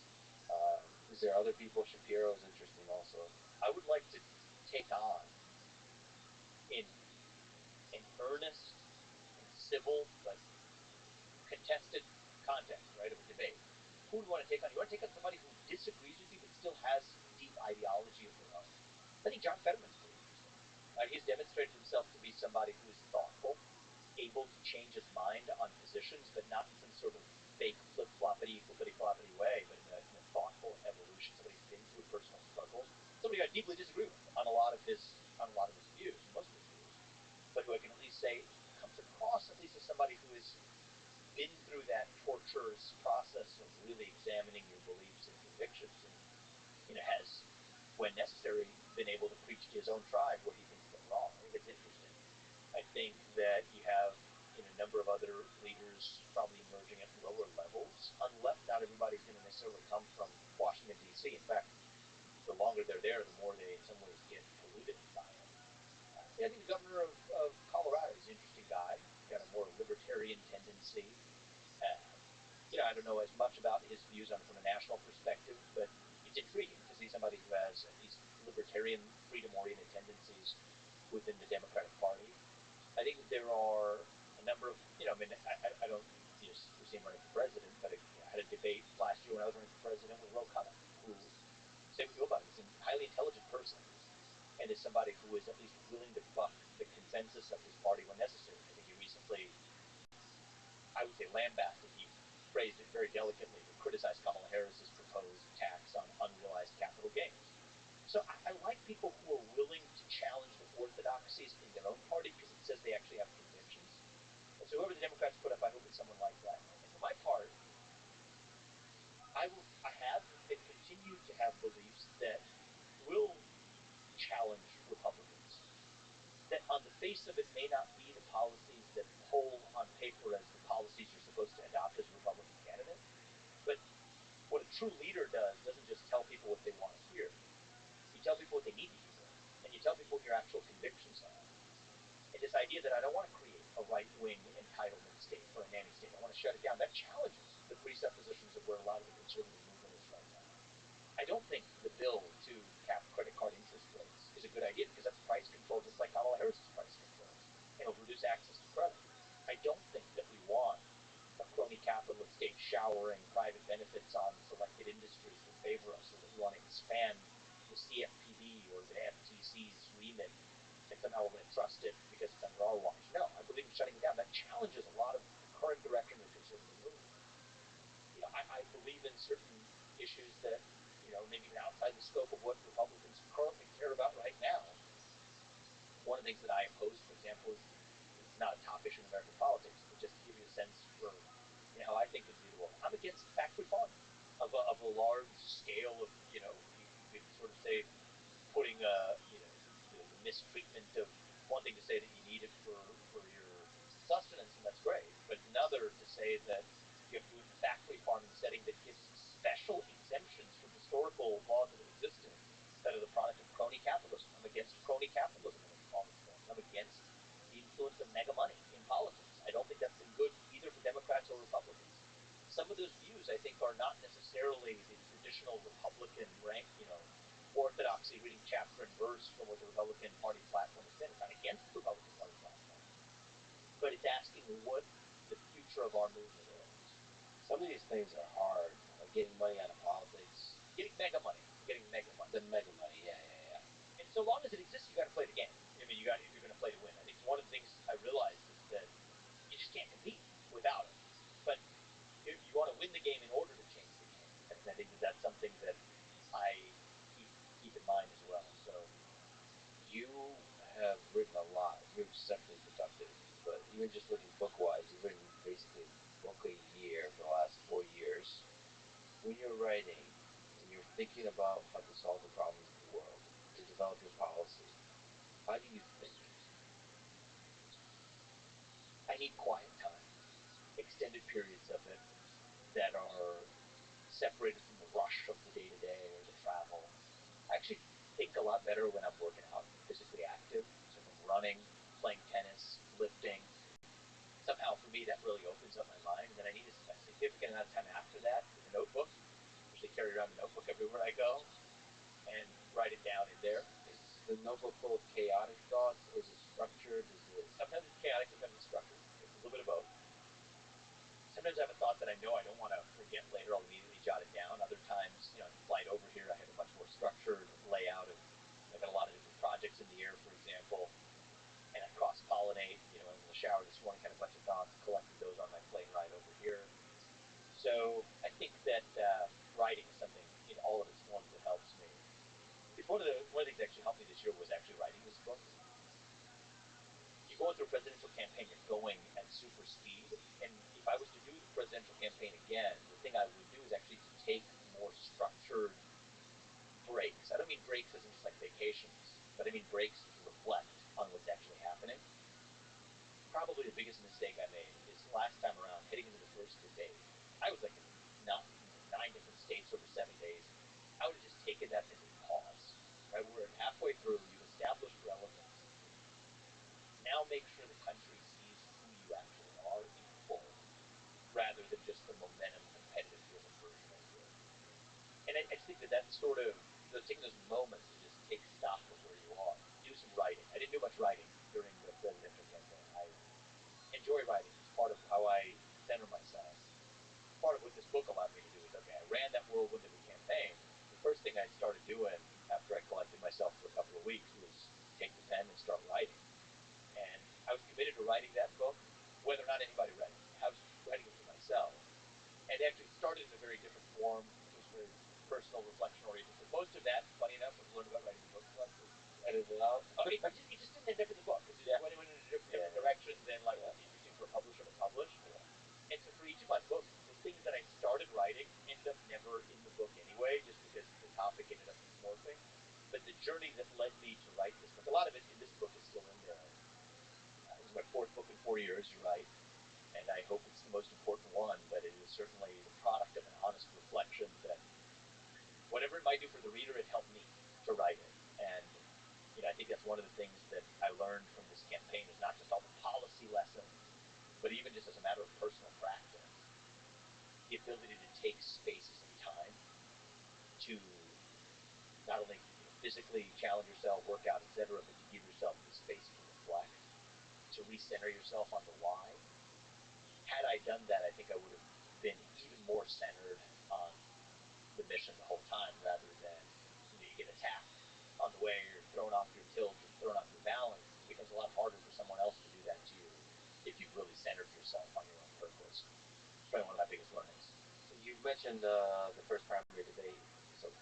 Is there other people? Shapiro is interesting also. I would like to take on in an earnest and civil but contested context, right, of a debate. Who do you want to take on? You want to take on somebody who disagrees with you but still has deep ideology of their own. I think John Fetterman's pretty interesting. He's demonstrated himself to be somebody who is thoughtful, able to change his mind on positions, but not in some sort of fake flip-floppity, flippity-floppity way, but in a thoughtful evolution. Somebody who's been through personal struggles. Somebody I deeply disagree with on a lot of his views, most of his views, but who I can at least say comes across at least as somebody who has been through that torturous process of really examining your beliefs and convictions, and has, when necessary, been able to preach to his own tribe what he thinks they're wrong. I think it's interesting. I think that you have a number of other leaders probably emerging at lower levels on the left. Not everybody's going to necessarily come from Washington, D.C. In fact, the longer they're there, the more they, in some ways, get polluted by it. I think the governor of Colorado is an interesting guy. Got a more libertarian tendency. I don't know as much about his views on from a national perspective, but it's intriguing to see somebody who has at least libertarian, freedom-oriented tendencies within the Democratic Party. I think that there are a number of, I don't foresee him running for president, but I had a debate last year when I was running for president with Ro Khanna, who, say what you will about him, is a highly intelligent person and is somebody who is at least willing to buck the consensus of his party when necessary. I think he recently, I would say, lambasted, he phrased it very delicately, but criticized Kamala Harris's proposed tax on unrealized capital gains. So I like people who are willing to challenge the orthodoxies in their own party because it says they actually have convictions. And so whoever the Democrats put up, I hope it's someone like that. And for my part, I have and continue to have beliefs that will challenge Republicans. That on the face of it may not be the policies that poll on paper as the policies you're supposed to adopt as a Republican candidate. But what a true leader doesn't just tell people what they want to hear. You tell people what they need to hear. And you tell people what your actual convictions are. And this idea that I don't want to create a right-wing entitlement state or a nanny state, I want to shut it down, that challenges the presuppositions of where a lot of the conservative movement is right now. I don't think the bill to cap credit card interest rates is a good idea because that's price control, just like Kamala Harris's price controls, and it'll reduce access to credit. I don't think that we want a crony capitalist state showering private benefits on selected industries that favor us, or that we want to expand the CFPB or the FTC's remit, and somehow we're going to trust it because it's under our watch. No, I believe in shutting it down. That challenges a lot of the current direction of the conservative movement. I believe in certain issues that, maybe even outside the scope of what Republicans currently care about right now. One of the things that I oppose, for example, is, it's not a top issue in American politics, but just to give you a sense for how I think and view the world. I'm against factory farming of a large scale of, you could sort of say, putting the mistreatment of, one thing to say that you need it for your sustenance, and that's great, but another to say that you have to do it in a factory farming setting that gives special exemptions from historical laws that have existed that are the product of crony capitalism. I'm against crony capitalism in all its forms. I'm against the influence of mega money in politics. I don't think that's been good either for Democrats or Republicans. Some of those views, I think, are not necessarily the traditional Republican rank, orthodoxy reading chapter and verse from what the Republican Party platform has been. It's not against the Republican Party platform, but it's asking what the future of our movement is. Some of these things are hard, like getting money out of politics. Getting mega money. The mega money, yeah. And so long as it exists, you got to play the game. If you're going to play to win. I think one of the things I realized is that you just can't compete without it. But writing and you're thinking about how to solve the problems of the world, to develop your policy, how do you think? I need quiet time, extended periods of it that are separated from the rush of the day to day or the travel. I actually think a lot better when I'm working out, physically active. So if I'm running, playing tennis, lifting, somehow for me that really opens up my mind. And then I need a significant amount of time after that with a notebook. I usually carry around a notebook everywhere I go and write it down in there. Is the notebook full of chaotic thoughts, or is it structured? Sometimes it's chaotic, sometimes it's structured. It's a little bit of both. Sometimes I have a thought that I know I don't want to forget later. I'll immediately jot it down. Other times, on the flight over here, I have a much more structured layout of, I've got a lot of different projects in the air, for example, and I cross-pollinate. In the shower this morning, had a bunch of thoughts, collected those on my plane ride over here. So I think that writing is something in all of its forms that helps me. It's one of the things that actually helped me this year was actually writing this book. You're going through a presidential campaign, you're going at super speed. And if I was to do the presidential campaign again, the thing I would do is actually to take more structured breaks. I don't mean breaks as in just like vacations, but I mean breaks to reflect on what's actually happening. Probably the biggest mistake I made is last time around, heading into the first debate. I was like in 9 different states over 7 days. I would have just taken that as a pause. Right? We're halfway through, you've established relevance. Now make sure the country sees who you actually are in full, rather than just the momentum, competitive driven version of you. And I just think that that's sort of taking those moments to just take stock of where you are. Do some writing. I didn't do much writing during the presidential campaign. I enjoy writing. It's part of how I center myself. Part of what this book allowed me to do is, okay, I ran that whirlwind of a campaign. The first thing I started doing after I collected myself for a couple of weeks was take the pen and start writing. And I was committed to writing that book, whether or not anybody read it. I was writing it for myself. And actually started in a very different form. It was very personal, reflection oriented. But most of that, funny enough, when I learned about writing the book, was Edit it out. it just didn't end up in the book. Because it went in a different direction than like what's interesting for a publisher to publish. And so for each of my books, the things that I started writing ended up never in the book anyway, just because the topic ended up morphing. But the journey that led me to write this book, a lot of it in this book is still in there. This is my 4th book in 4 years, you're right. And I hope it's the most important one, but it is certainly the product of an honest reflection that whatever it might do for the reader, it helped me to write it. And I think that's one of the things that I learned from this campaign is not just all the policy lessons, but even just as a matter of personal practice, the ability to take spaces of time to not only physically challenge yourself, work out, etc., but to give yourself the space to reflect, to recenter yourself on the why. Had I done that, I think I would have been even more centered on the mission the whole time, rather than you get attacked on the way, you're thrown off your tilt, you're thrown off your balance. It becomes a lot harder for someone else to do that to you if you've really centered yourself on your own purpose. It's probably one of my biggest learnings. You mentioned the first primary debate. So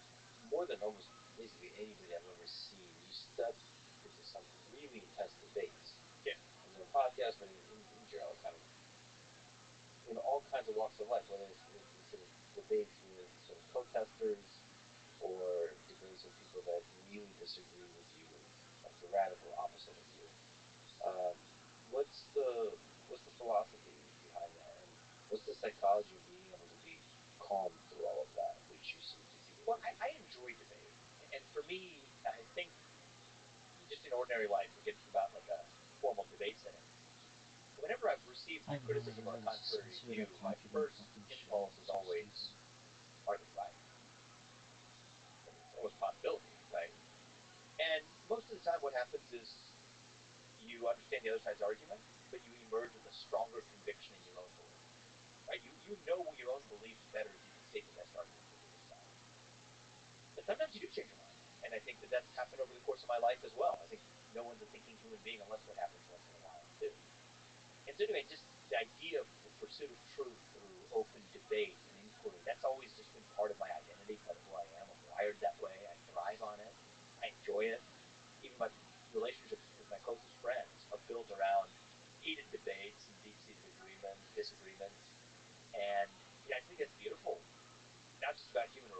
more than almost basically anybody I've ever seen, you stepped into some really intense debates. Yeah. On the podcast, but in general, kind of in all kinds of walks of life, whether it's sort of debates with sort of protesters or debates with people that really disagree with you, like the radical opposite of you. What's the philosophy behind that, and what's the psychology of being able to be calm through all of that, which you seem to be? Well, I enjoy debate, and for me, I think just in ordinary life, forget about like a formal debate setting. Whenever I've received criticism or a contrary view, my first impulse is always, are they right? It's always a possibility, right? And most of the time what happens is you understand the other side's argument, but you emerge with a stronger conviction in your own belief. Right? You know your own beliefs better if you can state the best argument for the other side. But sometimes you do change your mind. And I think that that's happened over the course of my life as well. I think no one's a thinking human being unless that happens once in a while, too. And so anyway, just the idea of the pursuit of truth through open debate and inquiry, that's always just been part of my identity, part of who I am. I'm wired that way. I thrive on it. I enjoy it. Even my relationships with my closest friends are built around heated debates and deep-seated disagreements. And I think that's beautiful. Not just about human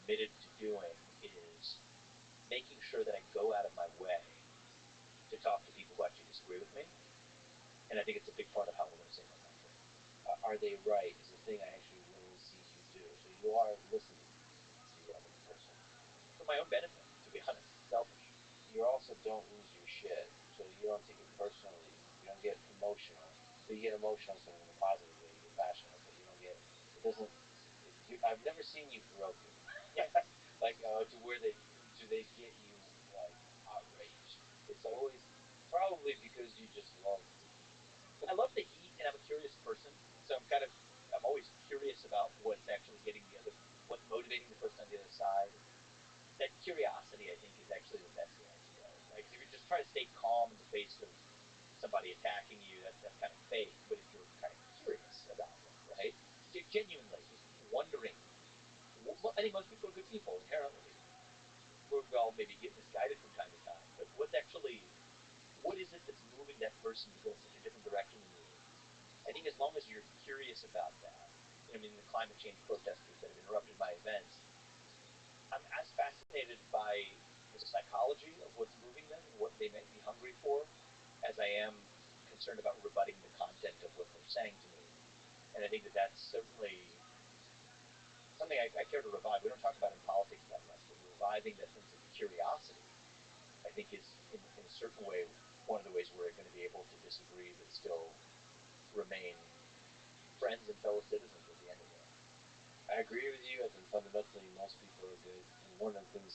committed to doing is making sure that I go out of my way to talk to people who actually disagree with me. And I think it's a big part of how we're going to save our country. Are they right is the thing I actually rarely see you do. So you are listening to the other person. For my own benefit, to be honest, selfish. You also don't lose your shit, so you don't take it personally. You don't get emotional. So you get emotional sort of in a positive way. You get passionate, but you don't get. It doesn't. I've never seen you broken. Like to where they get you like outraged. It's always probably because you just love the heat. I love the heat, and I'm a curious person, so I'm always curious about what's actually getting what's motivating the person on the other side. That curiosity, I think, is actually the best antidote, right? Because if you're just trying to stay calm in the face of somebody attacking you, that's kind of fake. But if you're kind of curious about it, right? Genuinely, just wondering. I think most people are good people inherently. We're all maybe get misguided from time to time, but what is it that's moving that person to go in such a different direction than you? I think as long as you're curious about that, I mean, the climate change protesters that have interrupted my events, I'm as fascinated by the psychology of what's moving them and what they may be hungry for as I am concerned about rebutting the content of what they're saying to me. And I think that that's certainly something I care to revive. We don't talk about in politics that much, but reviving that sense of curiosity, I think, is in a certain way one of the ways we're going to be able to disagree but still remain friends and fellow citizens at the end of the day. I agree with you. I think fundamentally most people are good, and one of the things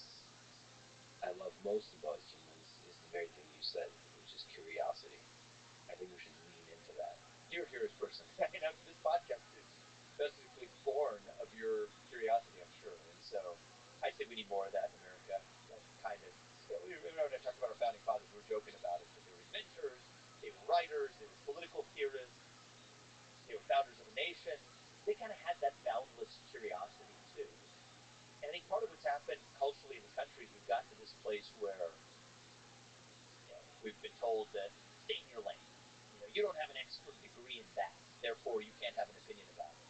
I love most about humans is the very thing you said, which is curiosity. I think we should lean into that. You're a curious person. This podcast is basically born of your curiosity, I'm sure. And so I think we need more of that in America. That kind of. When I talked about our founding fathers, we were joking about it, but they were inventors, they were writers, they were political theorists, they were founders of a nation. They kind of had that boundless curiosity too. And I think part of what's happened culturally in the country is we've gotten to this place where we've been told that stay in your lane. You don't have an expert degree in that, therefore you can't have an opinion about it.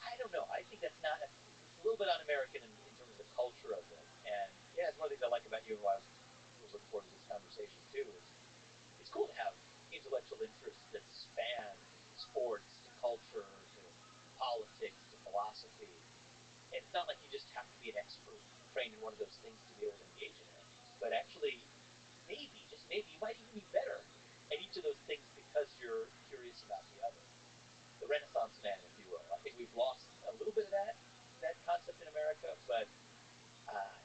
I don't know. I think that's not. It's a little bit un-American in terms of the culture of it. And yeah, it's one of the things I like about you, and why I was looking forward to this conversation too. Is it's cool to have intellectual interests that span sports to culture to politics to philosophy. And it's not like you just have to be an expert trained in one of those things to be able to engage in it. But actually, maybe, just maybe, you might even be better at each of those things because you're curious about the other. The Renaissance man, if you will. I think we've lost a little bit of that concept in America, but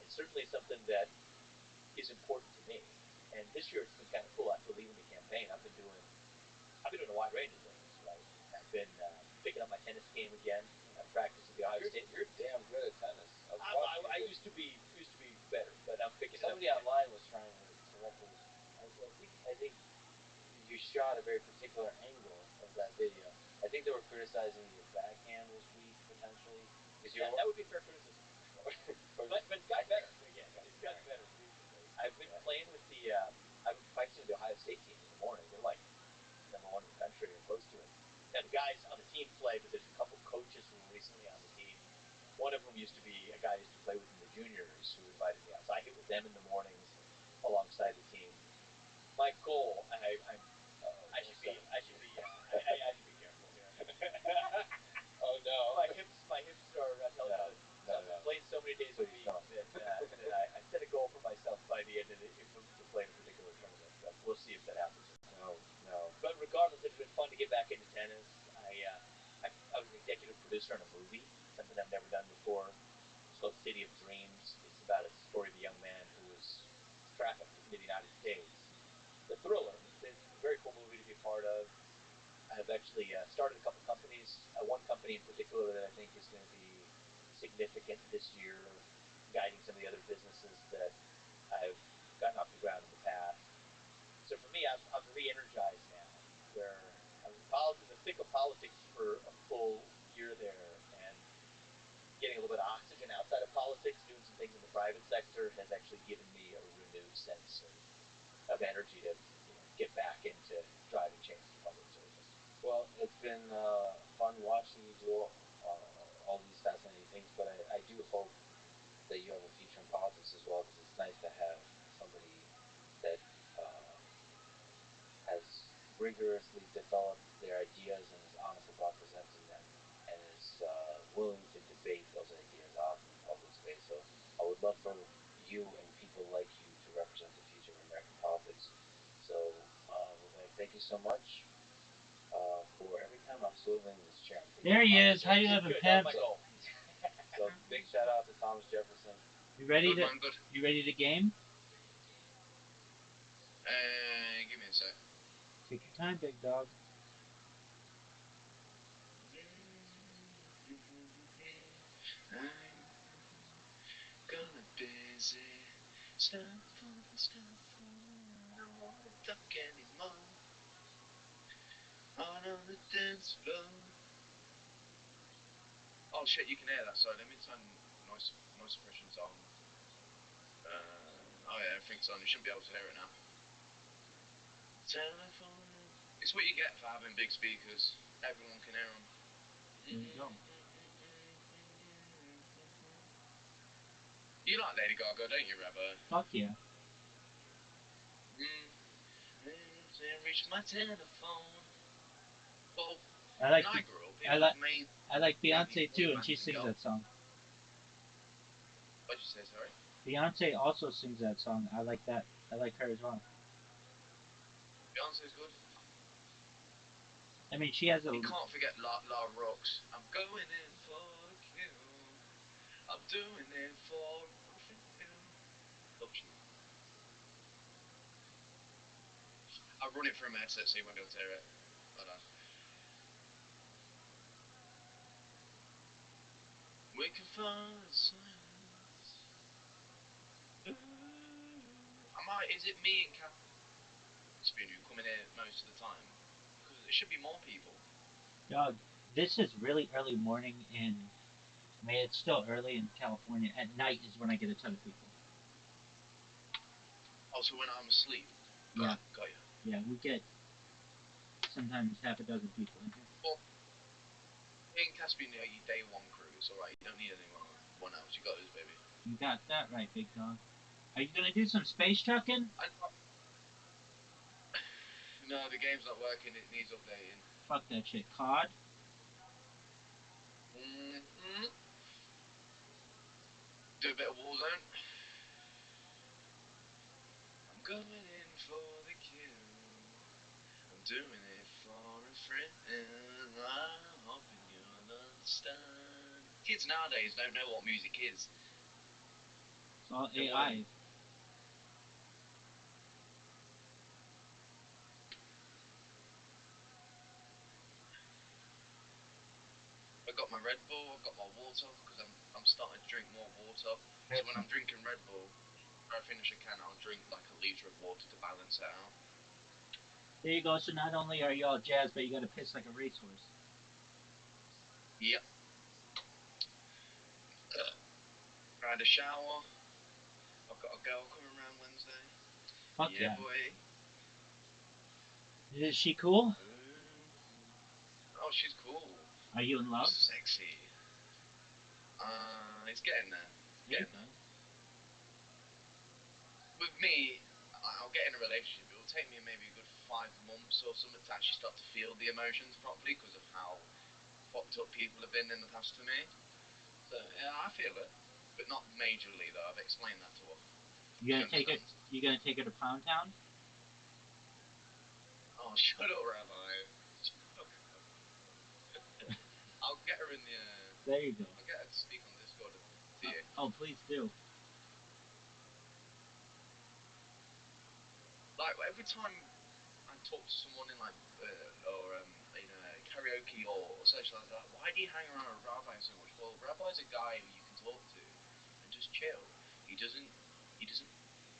it's certainly something that is important to me. And this year it's been kind of cool. After leaving the campaign, I've been doing a wide range of things. Right, I've been picking up my tennis game again. I practice at the Ohio State. You're damn good at tennis. I used to be better, but I'm picking Somebody it up. online was trying to correct me. I think you shot a very particular angle of that video. I think they were criticizing your backhand was weak potentially. That would be fair criticism. but it's gotten better. Again, it's gotten better recently. I've been playing with I've been practicing with the Ohio State team in the morning. They're like #1 in the country or close to it. Now the guys on the team play, but there's a couple coaches who were recently on the team. One of them used to be a guy I used to play with in the juniors who invited me out. So I hit with them in the mornings alongside the team. My goal, I should be careful here. Oh no. My hips are no. I've been playing so many days a week that I set a goal for myself by the end of to play in a particular tournament. But we'll see if that happens. No. But regardless, it's been fun to get back into tennis. I was an executive producer on a movie, something I've never done before. It's called City of Dreams. It's about a story of a young man who was trafficked into the United States. The thriller. It's a very cool movie to be a part of. I've actually started a couple companies. One company in particular that I think is going to be significant this year, guiding some of the other businesses that I've gotten off the ground in the past. So for me, I'm re-energized now, where I was in the thick of politics for a full year there, and getting a little bit of oxygen outside of politics, doing some things in the private sector, has actually given me a renewed sense of energy to get back into driving change in public service. Well, it's been fun watching you do all these fascinating things, but I do hope rigorously developed their ideas and is honest about presenting them and is willing to debate those ideas out in the public space. So I would love for you and people like you to represent the future of American politics. So, Vivek, thank you so much. For every time I'm swiveling this chair, I'm thinking There he about is. How you Good, living, good. That was pimp? my goal. So big shout out to Thomas Jefferson. You ready Good to? man, good. You ready to game? Give me a sec. Take your time, big dog. I'm gonna busy stuff on the stuff on. I don't wanna talk anymore. Out on the dance floor. Oh shit, you can hear that. Sorry, let me turn noise suppression's on. Oh yeah, everything's on. You shouldn't be able to hear it now. Telephone. It's what you get for having big speakers. Everyone can hear them. There you go. You like Lady Gaga, don't you, Rabbi? Fuck yeah. Reach my telephone. Well, I like. when I grew up, it I was like. mainly I like Beyonce too, and boy she bands and sings girl. that song. What'd you say, sorry? Beyonce also sings that song. I like that. I like her as well. Beyonce's good. I mean, she has a. You can't forget La Rocks. I'm going in for the kill. I'm doing it for a thrill. Love tune. I'll run it through my headset so you won't be able to hear it. Hold on. We can find silence. Is it me and Caspian who come in here most of the time? Because it should be more people. Dog, this is really early morning in. I mean, it's still early in California. At night is when I get a ton of people. Oh, so when I'm asleep. Yeah. Got you. Yeah, we get sometimes half a dozen people in here. Well, me and Caspian are your day one crew. It's alright. You don't need anyone else. You got this, baby. You got that right, big dog. Are you gonna do some space trucking? No, the game's not working. It needs updating. Fuck that shit. COD? Mm-hmm. Do a bit of Warzone. I'm going in for the kill. I'm doing it for a friend. I'm hoping you'll understand. Kids nowadays don't know what music is. It's all They AI. I got my Red Bull. I got my water because I'm starting to drink more water. So when I'm drinking Red Bull, if I finish a can, I'll drink like a liter of water to balance it out. There you go. So not only are you all jazzed, but you gotta piss like a racehorse. Yep. I had a shower. I've got a girl coming around Wednesday. Fuck Yeah, yeah. boy. Is she cool? Oh, she's cool. Are you in love? Sexy. It's getting there. Getting there. With me, I'll get in a relationship. It will take me maybe a good 5 months or something to actually start to feel the emotions properly because of how fucked up people have been in the past to me. So yeah, I feel it, but not majorly though. I've explained that to her. You gonna take it? You gonna take her to Pound Town? Oh, shut up, Rabbi. Shut up. I'll get her in the. There you go. I'll get her to speak on Discord to you. Oh, please do. Like every time I talk to someone in like karaoke or socialize, like, why do you hang around a rabbi so much? Well, rabbi's a guy who you can talk to and just chill. He doesn't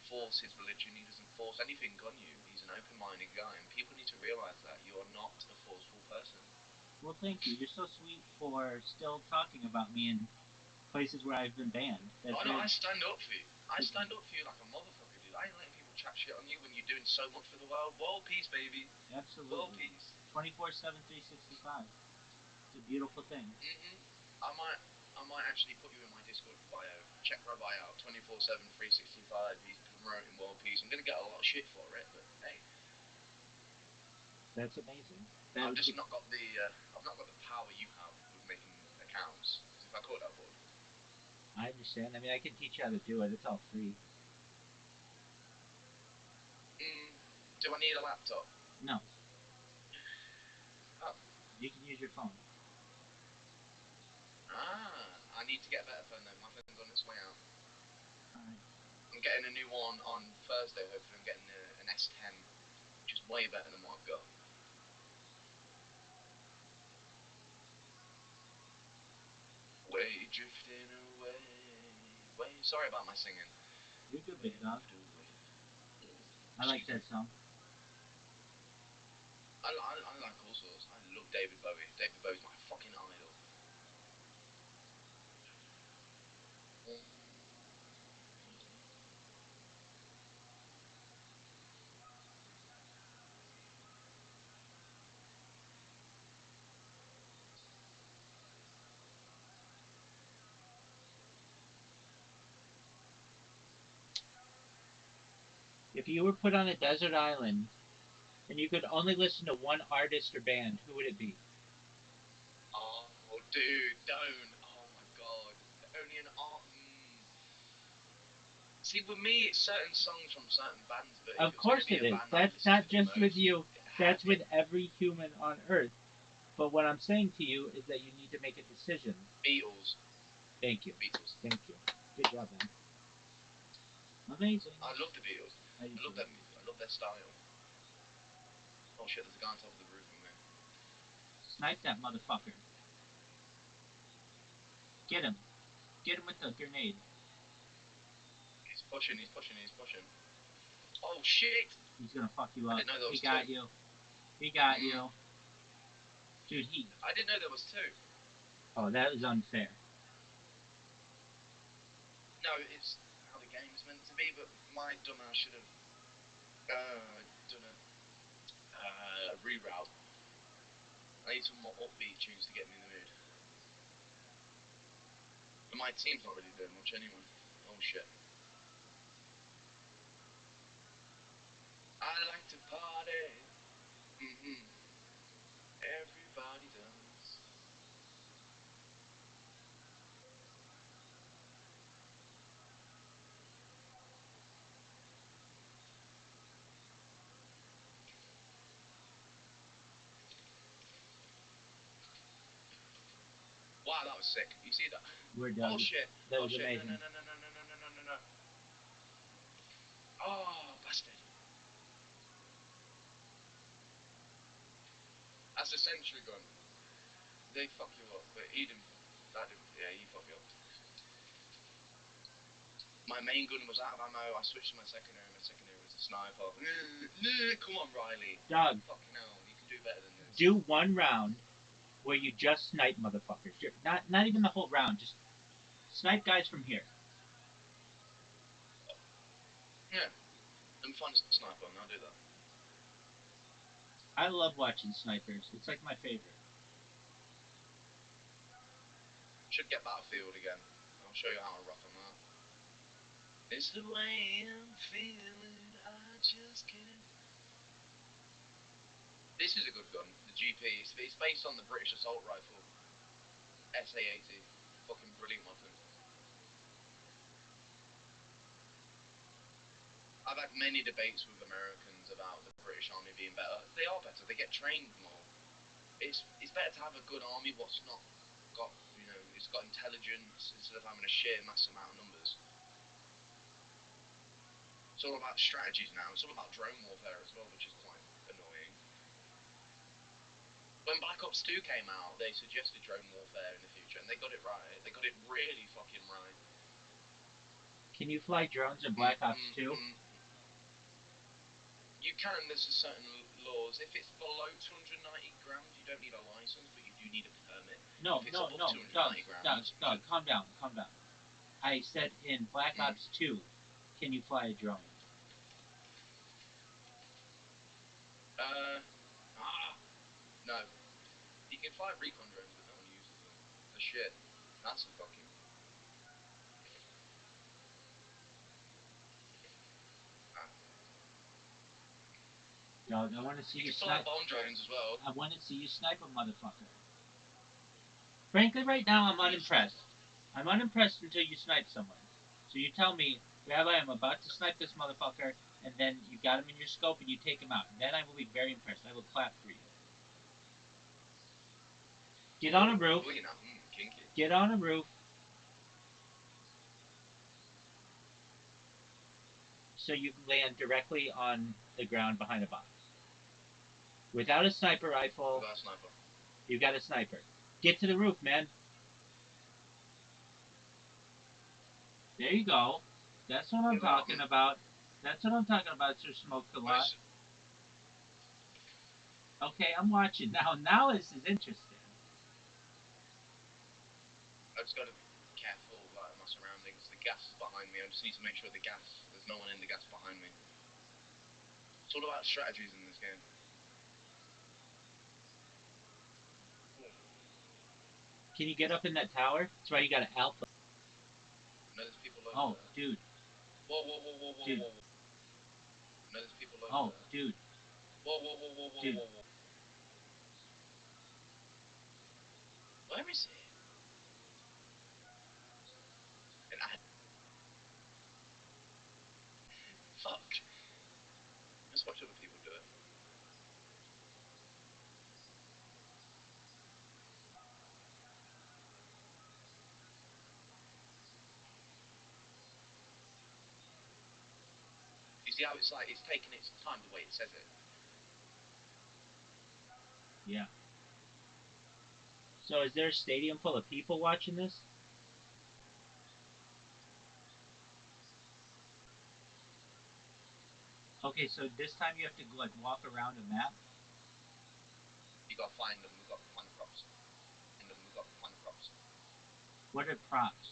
force his religion. He doesn't force anything on you. He's an open-minded guy, and people need to realize that you are not a forceful person. Well, thank you. You're so sweet for still talking about me in places where I've been banned. I know. I stand up for you. I stand up for you like a motherfucker, dude. I ain't letting people chat shit on you when you're doing so much for the world. World peace, baby. Absolutely. World peace. 24/7, 365. It's a beautiful thing. I might actually put you in my Discord bio. Check Rabbi out. 24/7, 365. He's promoting world peace. I'm gonna get a lot of shit for it, but hey. That's amazing. That I've would just be, not got the I've not got the power you have with making accounts. Because if I could, I would. I understand. I mean, I can teach you how to do it. It's all free. Do I need a laptop? No, Oh. you can use your phone. I need to get a better phone though. My phone's on its way out. All right. I'm getting a new one on Thursday. Hopefully, I'm getting an S10, which is way better than what I've got. Way drifting away. Way. Sorry about my singing. You're good, big dog. Away. I like that song. I like all sorts. I love David Bowie. David Bowie's my fucking idol. If you were put on a desert island and you could only listen to one artist or band, who would it be? Oh, dude, don't. Oh my god. Only an art. See, with me, it's certain songs from certain bands, but if Of it was going to course be it a is. band I That's listen to not the just with most, you. it, That's with every human on Earth. But what I'm saying to you is that you need to make a decision. Beatles. Thank you. Beatles. Thank you. Good job, man. Amazing. I love the Beatles. I I love them. I love their style. Oh shit, there's a guy on top of the roof with me. Snipe that motherfucker. Get him. Get him with the grenade. He's pushing, he's pushing, he's pushing. Oh shit! He's gonna fuck you I up. didn't know there He was got two. you. He got you. Dude, I didn't know there was two. Oh, that is unfair. No, it's how the game's meant to be, but my dumbass should have done a reroute. I need some more upbeat tunes to get me in the mood. But my team's not really doing much anyway. Oh shit. I like to party. Everybody does. Wow, that was sick. You see that? We're done. Oh shit. That Oh was shit. No, amazing. no, no, no, no, no, no, no, no, no, no. Oh, bastard. That's a sentry gun. They fuck you up, but he didn't. That didn't. Yeah, he fucked me up. My main gun was out of ammo. I switched to my secondary. My secondary was a sniper. Come on, Riley. Doug. Fucking hell, you can do better than this. Do one round where you just snipe motherfuckers. Not even the whole round. Just snipe guys from here. Yeah. Let me find a sniper and I'll do that. I love watching snipers. It's like my favorite. Should get Battlefield again. I'll show you how I rock on that. It's the way I'm feeling. I just can't. This is a good gun. The GP. It's based on the British assault rifle. SA-80. Fucking brilliant weapon. I've had many debates with Americans about the British Army being better. They are better. They get trained more. It's better to have a good army what's not got, it's got intelligence instead of having a sheer mass amount of numbers. It's all about strategies now. It's all about drone warfare as well, which is quite annoying. When Black Ops 2 came out, they suggested drone warfare in the future, and they got it right. They got it really fucking right. Can you fly drones in Black Ops 2? You can. There's a certain laws. If it's below 290 grams, you don't need a license, but you do need a permit. No, if it's no, above no. 290 grams, Doug, calm down, calm down. I said in Black Ops 2, can you fly a drone? No. You can fly recon drones, but no one uses them. The shit. That's a fucking. Dog, I want to see You you can fly snipe. bomb drones as well. I want to see you snipe a motherfucker. Frankly, right now, I'm unimpressed. I'm unimpressed until you snipe someone. So you tell me, Rabbi, I'm about to snipe this motherfucker, and then you got him in your scope and you take him out. Then I will be very impressed. I will clap for you. Get on a roof. Oh, you know, kinky. Get on a roof. So you can land directly on the ground behind a box. Without a sniper rifle, Without a sniper. you got a sniper. Get to the roof, man. There you go. That's what I'm talking about. That's what I'm talking about, Sir Smoke a lot. Okay, I'm watching now. Now this is interesting. I just gotta be careful like my surroundings. The gas is behind me. I just need to make sure there's no one in the gas behind me. It's all about strategies in this game. Can you get up in that tower? That's why you got an alpha. No, there's people over Oh, there. dude. Whoa, whoa, whoa, whoa, whoa, Dude. whoa, whoa. No, there's people over Oh, there. dude. Whoa, whoa, whoa, whoa, whoa, Dude. whoa, whoa. Where is it? And fuck. Let's watch other people do it. You see how it's like it's taking its time the way it says it. Yeah. So is there a stadium full of people watching this? Okay, so this time you have to like walk around a map. You gotta find them. We've got to find the props. We've got to find the props. What are props?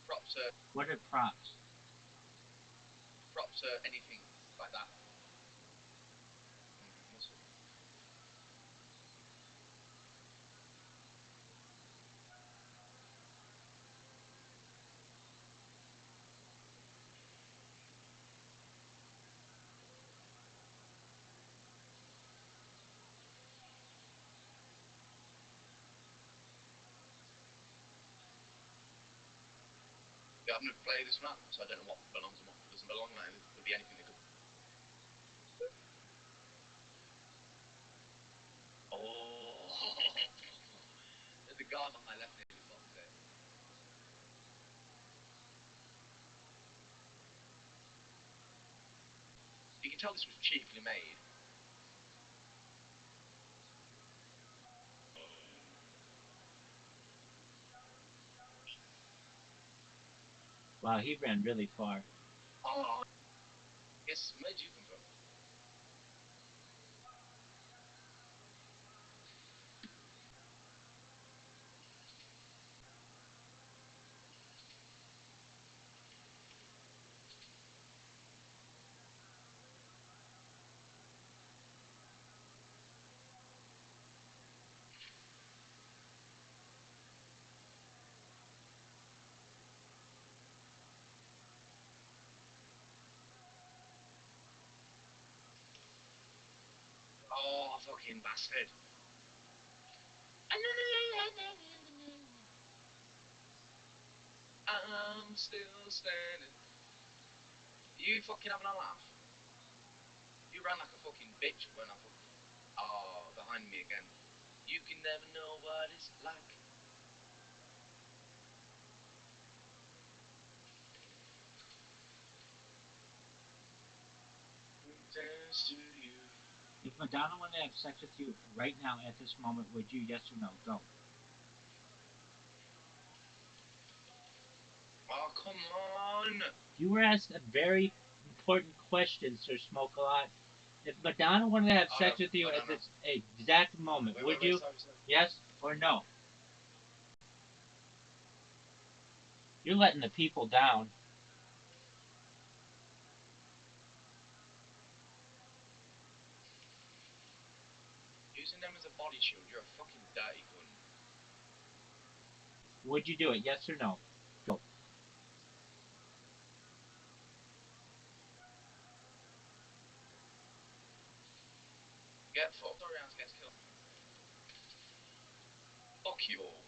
Props What are props? Props anything like that. Yeah, I've never played this map, so I don't know what belongs and what doesn't belong. Like, it could be anything. That could. Oh, there's a guy on my left near the box there. You can tell this was cheaply made. Wow, he ran really far. Oh, yes. Where did you come from? Oh, fucking bastard. I'm still standing. You fucking having a laugh? You ran like a fucking bitch when I fucking. Oh, behind me again. You can never know what it's like. Dance to you. If Madonna wanted to have sex with you right now at this moment, would you? Yes or no? Go. Oh, come on. You were asked a very important question, Sir Smoke a Lot. If Madonna wanted to have sex with you at this exact moment, would you? Sorry. Yes or no? You're letting the people down. Using them as a body shield, you're a fucking dirty cunt. Would you do it? Yes or no? Go. Get fucked. Rounds gets killed. Fuck you all.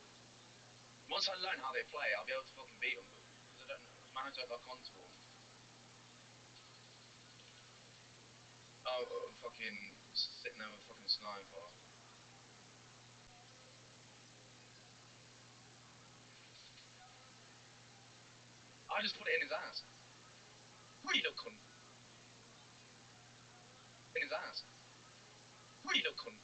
Once I learn how they play, I'll be able to fucking beat them, but because I don't know, man, I don't lock onto them. Oh, fucking sitting there with a fucking sniper. I just put it in his ass. Who you look cunt? In his ass. Who you look cunt?